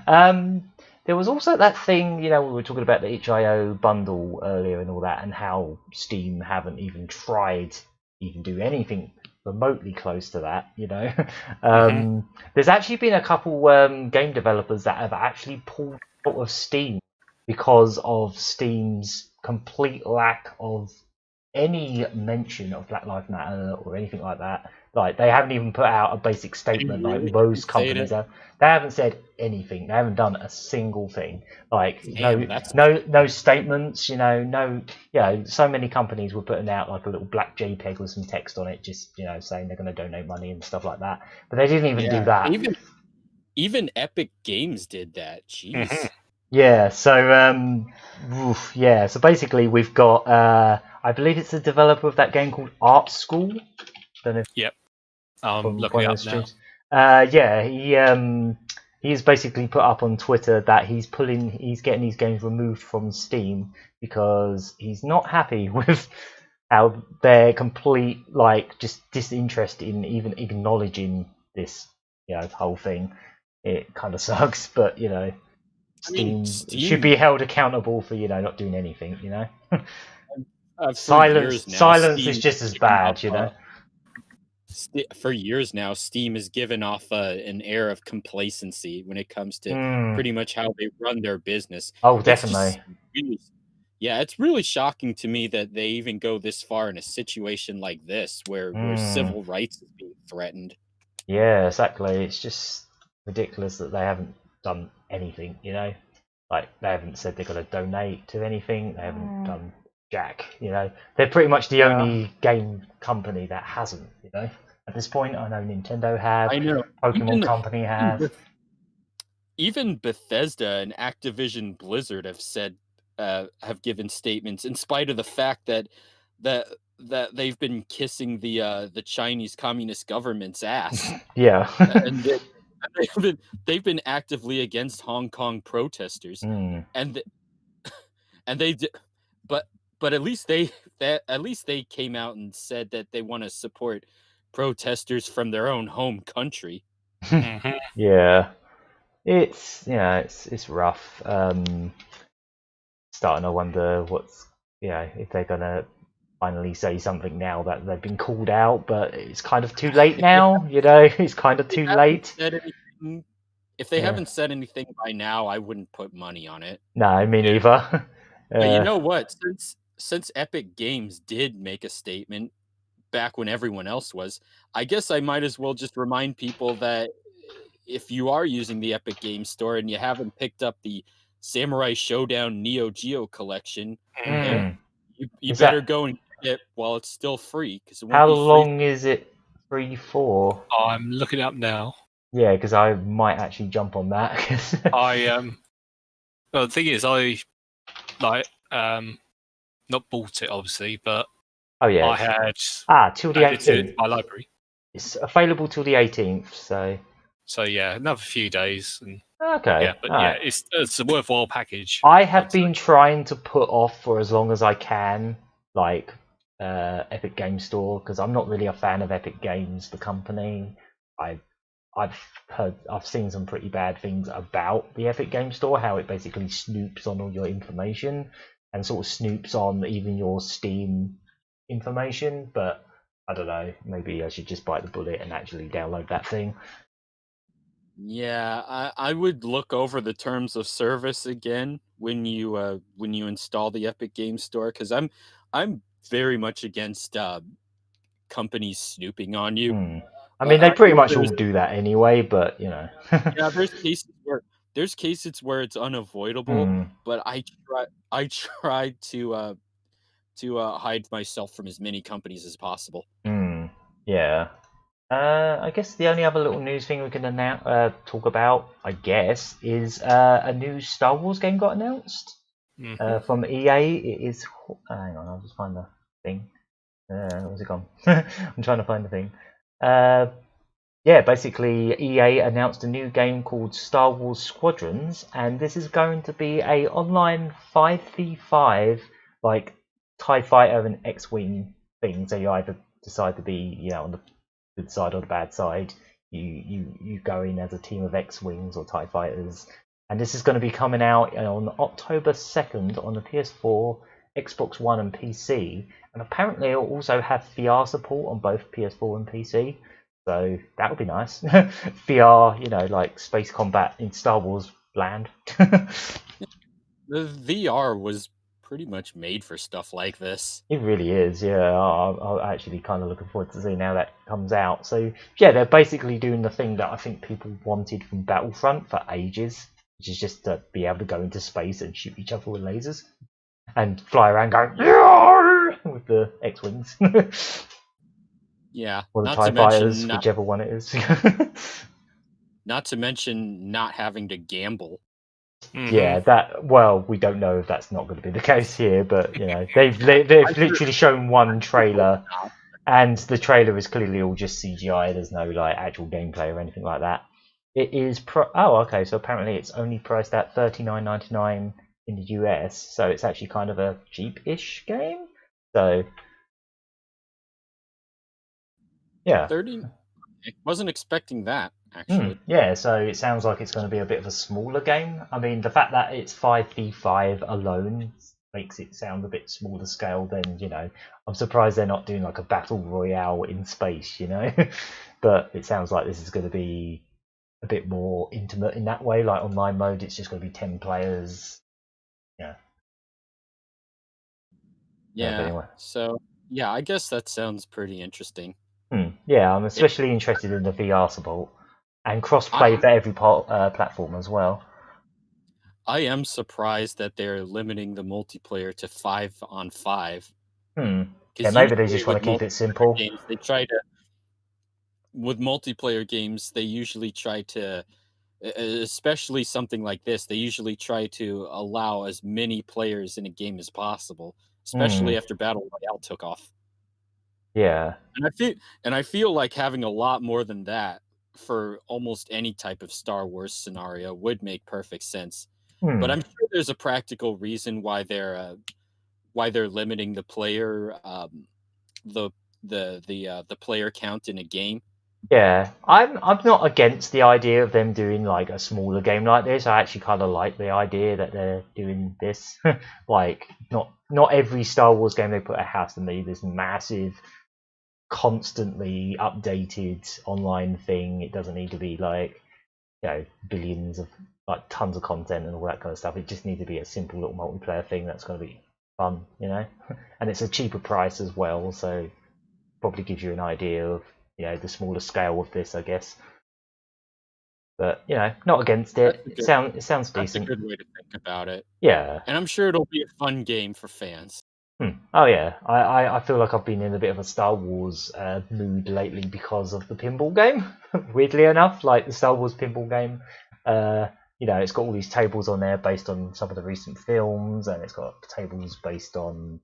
There was also that thing, we were talking about the itch.io bundle earlier and all that, and how Steam haven't even tried even do anything remotely close to that, There's actually been a couple game developers that have actually pulled out of Steam because of Steam's complete lack of any mention of Black Lives Matter or anything like that. Like, they haven't even put out a basic statement like most companies have. They haven't said anything. They haven't done a single thing. Like, no statements, so many companies were putting out like a little black JPEG with some text on it, just, saying they're going to donate money and stuff like that. But they didn't even do that. Even Epic Games did that. Jeez. Yeah, so so basically we've got I believe it's the developer of that game called Art School. Don't know if looking up now. He's basically put up on Twitter that he's getting these games removed from Steam because he's not happy with how they're complete, just disinterested in even acknowledging this, whole thing. It kind of sucks, but Steam should be held accountable for not doing anything. Silence is just as bad. For years now, Steam has given off an air of complacency when it comes to pretty much how they run their business. Oh, definitely. It's really shocking to me that they even go this far in a situation like this where civil rights is being threatened. Yeah, exactly. It's just ridiculous that they haven't done anything, Like, they haven't said they're going to donate to anything. They haven't done jack, They're pretty much the only game company that hasn't, At this point, I know Nintendo have. I know. Pokemon Company have. Even Bethesda and Activision Blizzard have given statements in spite of the fact that they've been kissing the Chinese Communist government's ass. Yeah. And they've been actively against Hong Kong protesters, but at least they came out and said that they want to support protesters from their own home country. Yeah. It's rough. Starting to wonder if they're gonna finally say something now that they've been called out, but it's kind of too late now. It's kind of too late. If they haven't said anything by now, I wouldn't put money on it. No, me neither. But you know what? Since Epic Games did make a statement back when everyone else was, I guess I might as well just remind people that if you are using the Epic Games Store and you haven't picked up the Samurai Showdown Neo Geo collection, you better go and get it while it's still free. How long is it free for? I'm looking it up now. Yeah, because I might actually jump on that. Well, the thing is, I not bought it obviously, but I had till the 18th. My library. It's available till the 18th, so yeah, another few days. And okay. Yeah, but it's a worthwhile package. I have been trying to put off for as long as I can, like Epic Games Store, because I'm not really a fan of Epic Games, the company. I've seen some pretty bad things about the Epic Games Store, how it basically snoops on all your information and sort of snoops on even your Steam information. But I don't know, maybe I should just bite the bullet and actually download that thing. Yeah, I would look over the terms of service again when you install the Epic Games Store, because I'm very much against companies snooping on you. I mean, they pretty much all do that anyway, but yeah, there's cases where it's unavoidable, but I try to hide myself from as many companies as possible. Yeah. I guess the only other little news thing we can talk about, I guess, is a new Star Wars game got announced from EA. It is. Hang on, I'll just find the thing. Where's it gone? I'm trying to find the thing. Basically, EA announced a new game called Star Wars Squadrons, and this is going to be a online 5v5, like TIE Fighter and X-Wing thing. So you either decide to be, on the good side or the bad side. You go in as a team of X-Wings or TIE Fighters, and this is going to be coming out on October 2nd on the PS4, Xbox One and PC, and apparently it'll also have VR support on both PS4 and PC, so that would be nice. VR, like space combat in Star Wars land. The VR was pretty much made for stuff like this. It really is, yeah. I'm actually kind of looking forward to seeing how that comes out. So, yeah, they're basically doing the thing that I think people wanted from Battlefront for ages, which is just to be able to go into space and shoot each other with lasers and fly around going with the X-Wings. Yeah. Or the TIE Fighters, whichever one it is. Not to mention not having to gamble. Yeah, we don't know if that's not going to be the case here, but they've literally shown one trailer, and the trailer is clearly all just CGI. There's no like actual gameplay or anything like that. It is so apparently it's only priced at $39.99 in the US, so it's actually kind of a cheap-ish game. So yeah, 30. I wasn't expecting that. actually. Yeah, so it sounds like it's going to be a bit of a smaller game. I mean, the fact that it's 5v5 alone makes it sound a bit smaller scale than, I'm surprised they're not doing like a battle royale in space, But it sounds like this is going to be a bit more intimate in that way. Like online mode, it's just going to be 10 players. Yeah. Anyway. So, yeah, I guess that sounds pretty interesting. Yeah, I'm especially interested in the VR support and cross-play for every platform as well. I am surprised that they're limiting the multiplayer to 5-on-5. Yeah, maybe they just want to keep it simple. Games, with multiplayer games, they usually try to, especially something like this, they usually try to allow as many players in a game as possible, especially after Battle Royale took off. Yeah. And I feel like having a lot more than that for almost any type of Star Wars scenario would make perfect sense. But I'm sure there's a practical reason why they're limiting the player the player count in a game. Yeah, I'm not against the idea of them doing like a smaller game like this. I actually kind of like the idea that they're doing this. Like not every Star Wars game they put out has to be this massive, constantly updated online thing. It doesn't need to be like billions of like tons of content and all that kind of stuff. It just needs to be a simple little multiplayer thing that's going to be fun, and it's a cheaper price as well, so probably gives you an idea of the smaller scale of this, I guess. But not against it. It sounds decent. That's a good way to think about it. Yeah, and I'm sure it'll be a fun game for fans. Oh yeah, I feel like I've been in a bit of a Star Wars mood lately because of the pinball game. Weirdly enough, like the Star Wars pinball game, it's got all these tables on there based on some of the recent films, and it's got tables based on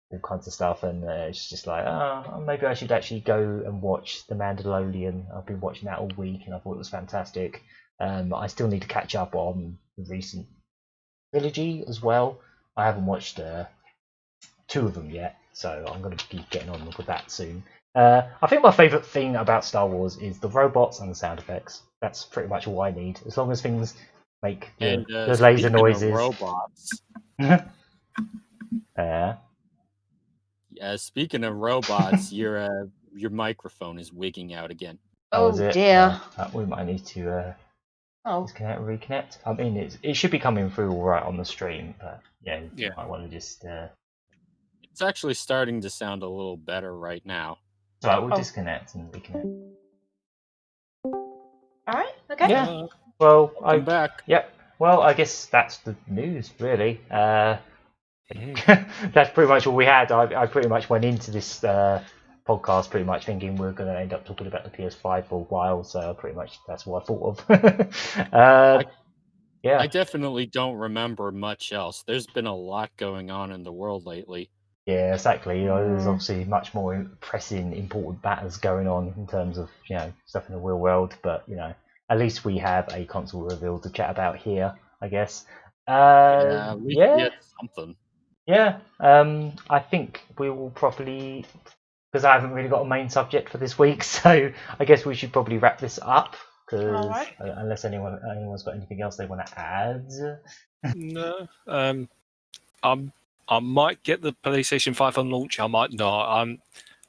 all kinds of stuff, and it's just like, maybe I should actually go and watch The Mandalorian. I've been watching that all week, and I thought it was fantastic. I still need to catch up on the recent trilogy as well. I haven't watched 2 of them yet, so I'm going to be getting on with that soon. I think my favourite thing about Star Wars is the robots and the sound effects. That's pretty much all I need. As long as things make the laser noises. Robots. Speaking of robots, your microphone is wigging out again. Oh dear. We might need to disconnect and reconnect. I mean, it should be coming through all right on the stream, but you might want to just. It's actually starting to sound a little better right now. So we'll disconnect and reconnect. All right. Okay. Yeah. Well, I'm back. Yep. Well, I guess that's the news, really. That's pretty much all we had. I pretty much went into this podcast pretty much thinking we're going to end up talking about the PS5 for a while, so pretty much that's what I thought of. Yeah. I definitely don't remember much else. There's been a lot going on in the world lately. Yeah, exactly. There's obviously much more pressing, important matters going on in terms of stuff in the real world, but at least we have a console reveal to chat about here, I guess. We get something. Yeah, I think we will probably, because I haven't really got a main subject for this week, so I guess we should probably wrap this up. Because unless anyone's got anything else they want to add. No, I might get the PlayStation 5 on launch. I might not.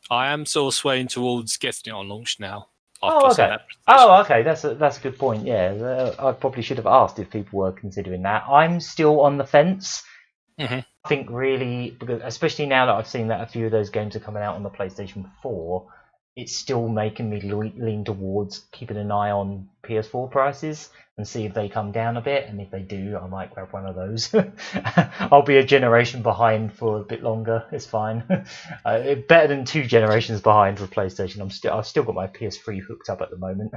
I am sort of swaying towards getting it on launch now. Okay. Okay. That's a good point. Yeah, I probably should have asked if people were considering that. I'm still on the fence. Mm-hmm. I think really, because especially now that I've seen that a few of those games are coming out on the PlayStation 4, it's still making me lean towards keeping an eye on PS4 prices and see if they come down a bit. And if they do, I might grab one of those. I'll be a generation behind for a bit longer. It's fine. Better than 2 generations behind for PlayStation. I've still got my PS3 hooked up at the moment.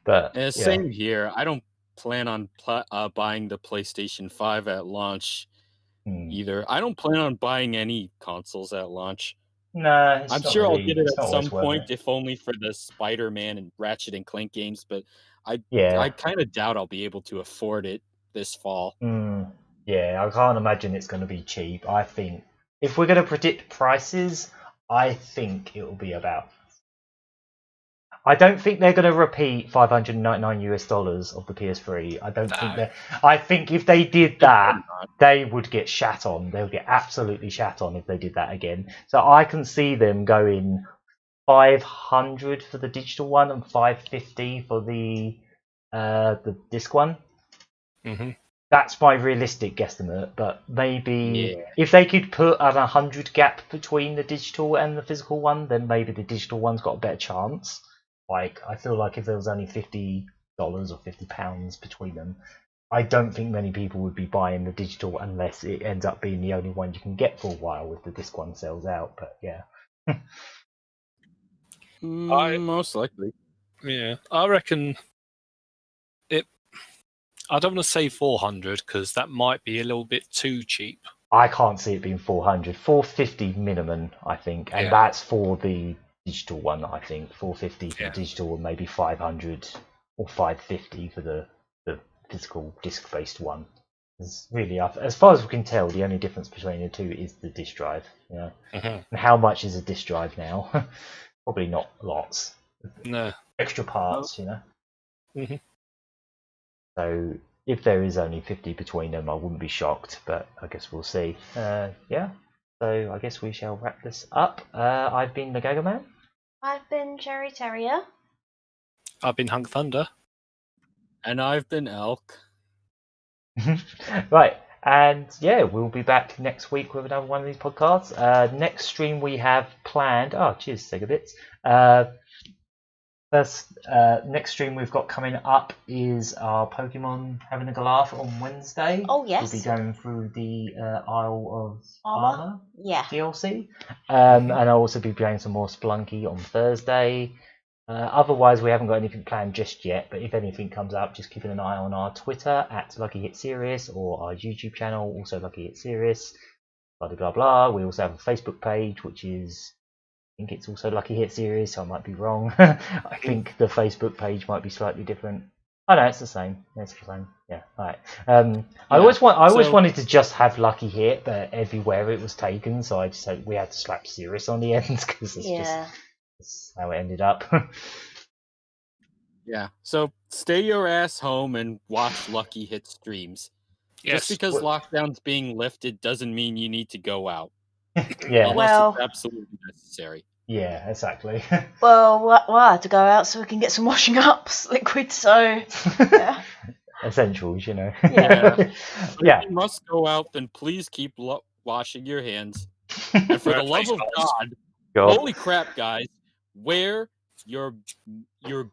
But same here. I don't plan on buying the PlayStation 5 at launch either. I don't plan on buying any consoles at launch. No, I'm sure I'll get it at some point, if only for the Spider-Man and Ratchet and Clank games, but I kind of doubt I'll be able to afford it this fall. Yeah, I can't imagine it's going to be cheap. I think if we're going to predict prices, I think it will be about. I don't think they're going to repeat $599 of the PS3. I don't think that. I think if they did that, they would get shat on. They would get absolutely shat on if they did that again. So I can see them going 500 for the digital one and 550 for the disc one. Mm-hmm. That's my realistic guesstimate, but maybe if they could put an 100 gap between the digital and the physical one, then maybe the digital one's got a better chance. Like, I feel like if there was only $50 or £50 between them, I don't think many people would be buying the digital unless it ends up being the only one you can get for a while if the disc one sells out. But yeah. Most likely. Yeah, I reckon it. I don't want to say 400 because that might be a little bit too cheap. I can't see it being 400. 450 minimum, I think, and that's for the digital one. I think 450 for the digital, and maybe 500 or 550 for the physical disc-based one. It's really, as far as we can tell, the only difference between the two is the disc drive. You know, and how much is a disc drive now? Probably not lots. No extra parts, you know. Mm-hmm. So if there is only 50 between them, I wouldn't be shocked, but I guess we'll see. Yeah. So I guess we shall wrap this up. I've been the Gagaman. I've been Cherry Terrier. I've been Hunk Thunder. And I've been Elk. Right. And yeah, we'll be back next week with another one of these podcasts. Next stream we have planned. Oh, cheers, Segabits. First, next stream we've got coming up is our Pokemon Having a Laugh on Wednesday. Oh, yes. We'll be going through the Isle of Armor DLC. And I'll also be playing some more Splunky on Thursday. Otherwise, we haven't got anything planned just yet, but if anything comes up, just keeping an eye on our Twitter at Lucky Hit Series or our YouTube channel, also Lucky Hit Series. Blah, blah, blah. We also have a Facebook page, which is... I think it's also Lucky Hit Series, so I might be wrong. I think the Facebook page might be slightly different. Oh no, it's the same. It's the same. Yeah, all right. I always wanted to just have Lucky Hit, but everywhere it was taken, so I just said we had to slap Series on the end because it's just how it ended up. Yeah. So stay your ass home and watch Lucky Hit streams. Yes. Just because lockdown's being lifted doesn't mean you need to go out. Yeah. Unless it's absolutely necessary. Yeah, exactly. Well, I had to go out so we can get some washing up liquid, so yeah. Essentials, you know. Yeah. If you must go out, then please keep washing your hands. And for the love of God, holy crap, guys, wear your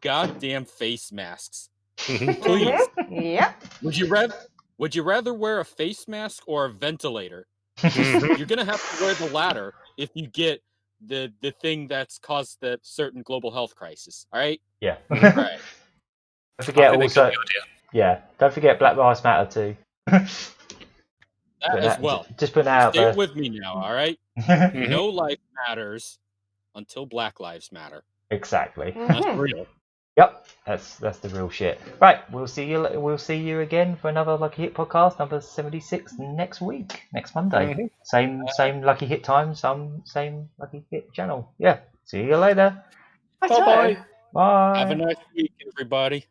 goddamn face masks. Please. Yep. Would you rather wear a face mask or a ventilator? You're gonna have to wear the latter if you get the thing that's caused the certain global health crisis. All right. Yeah. All right. Don't forget also. Yeah. Don't forget Black Lives Matter too. That as well. Just put that out there. Stay with me now. All right. No life matters until Black Lives Matter. Exactly. That's real. Yep, that's the real shit. Right, we'll see you again for another Lucky Hit podcast, number 76 next week, next Monday. Same Lucky Hit time, same Lucky Hit channel. Yeah, see you later. Bye. Bye. Have a nice week, everybody.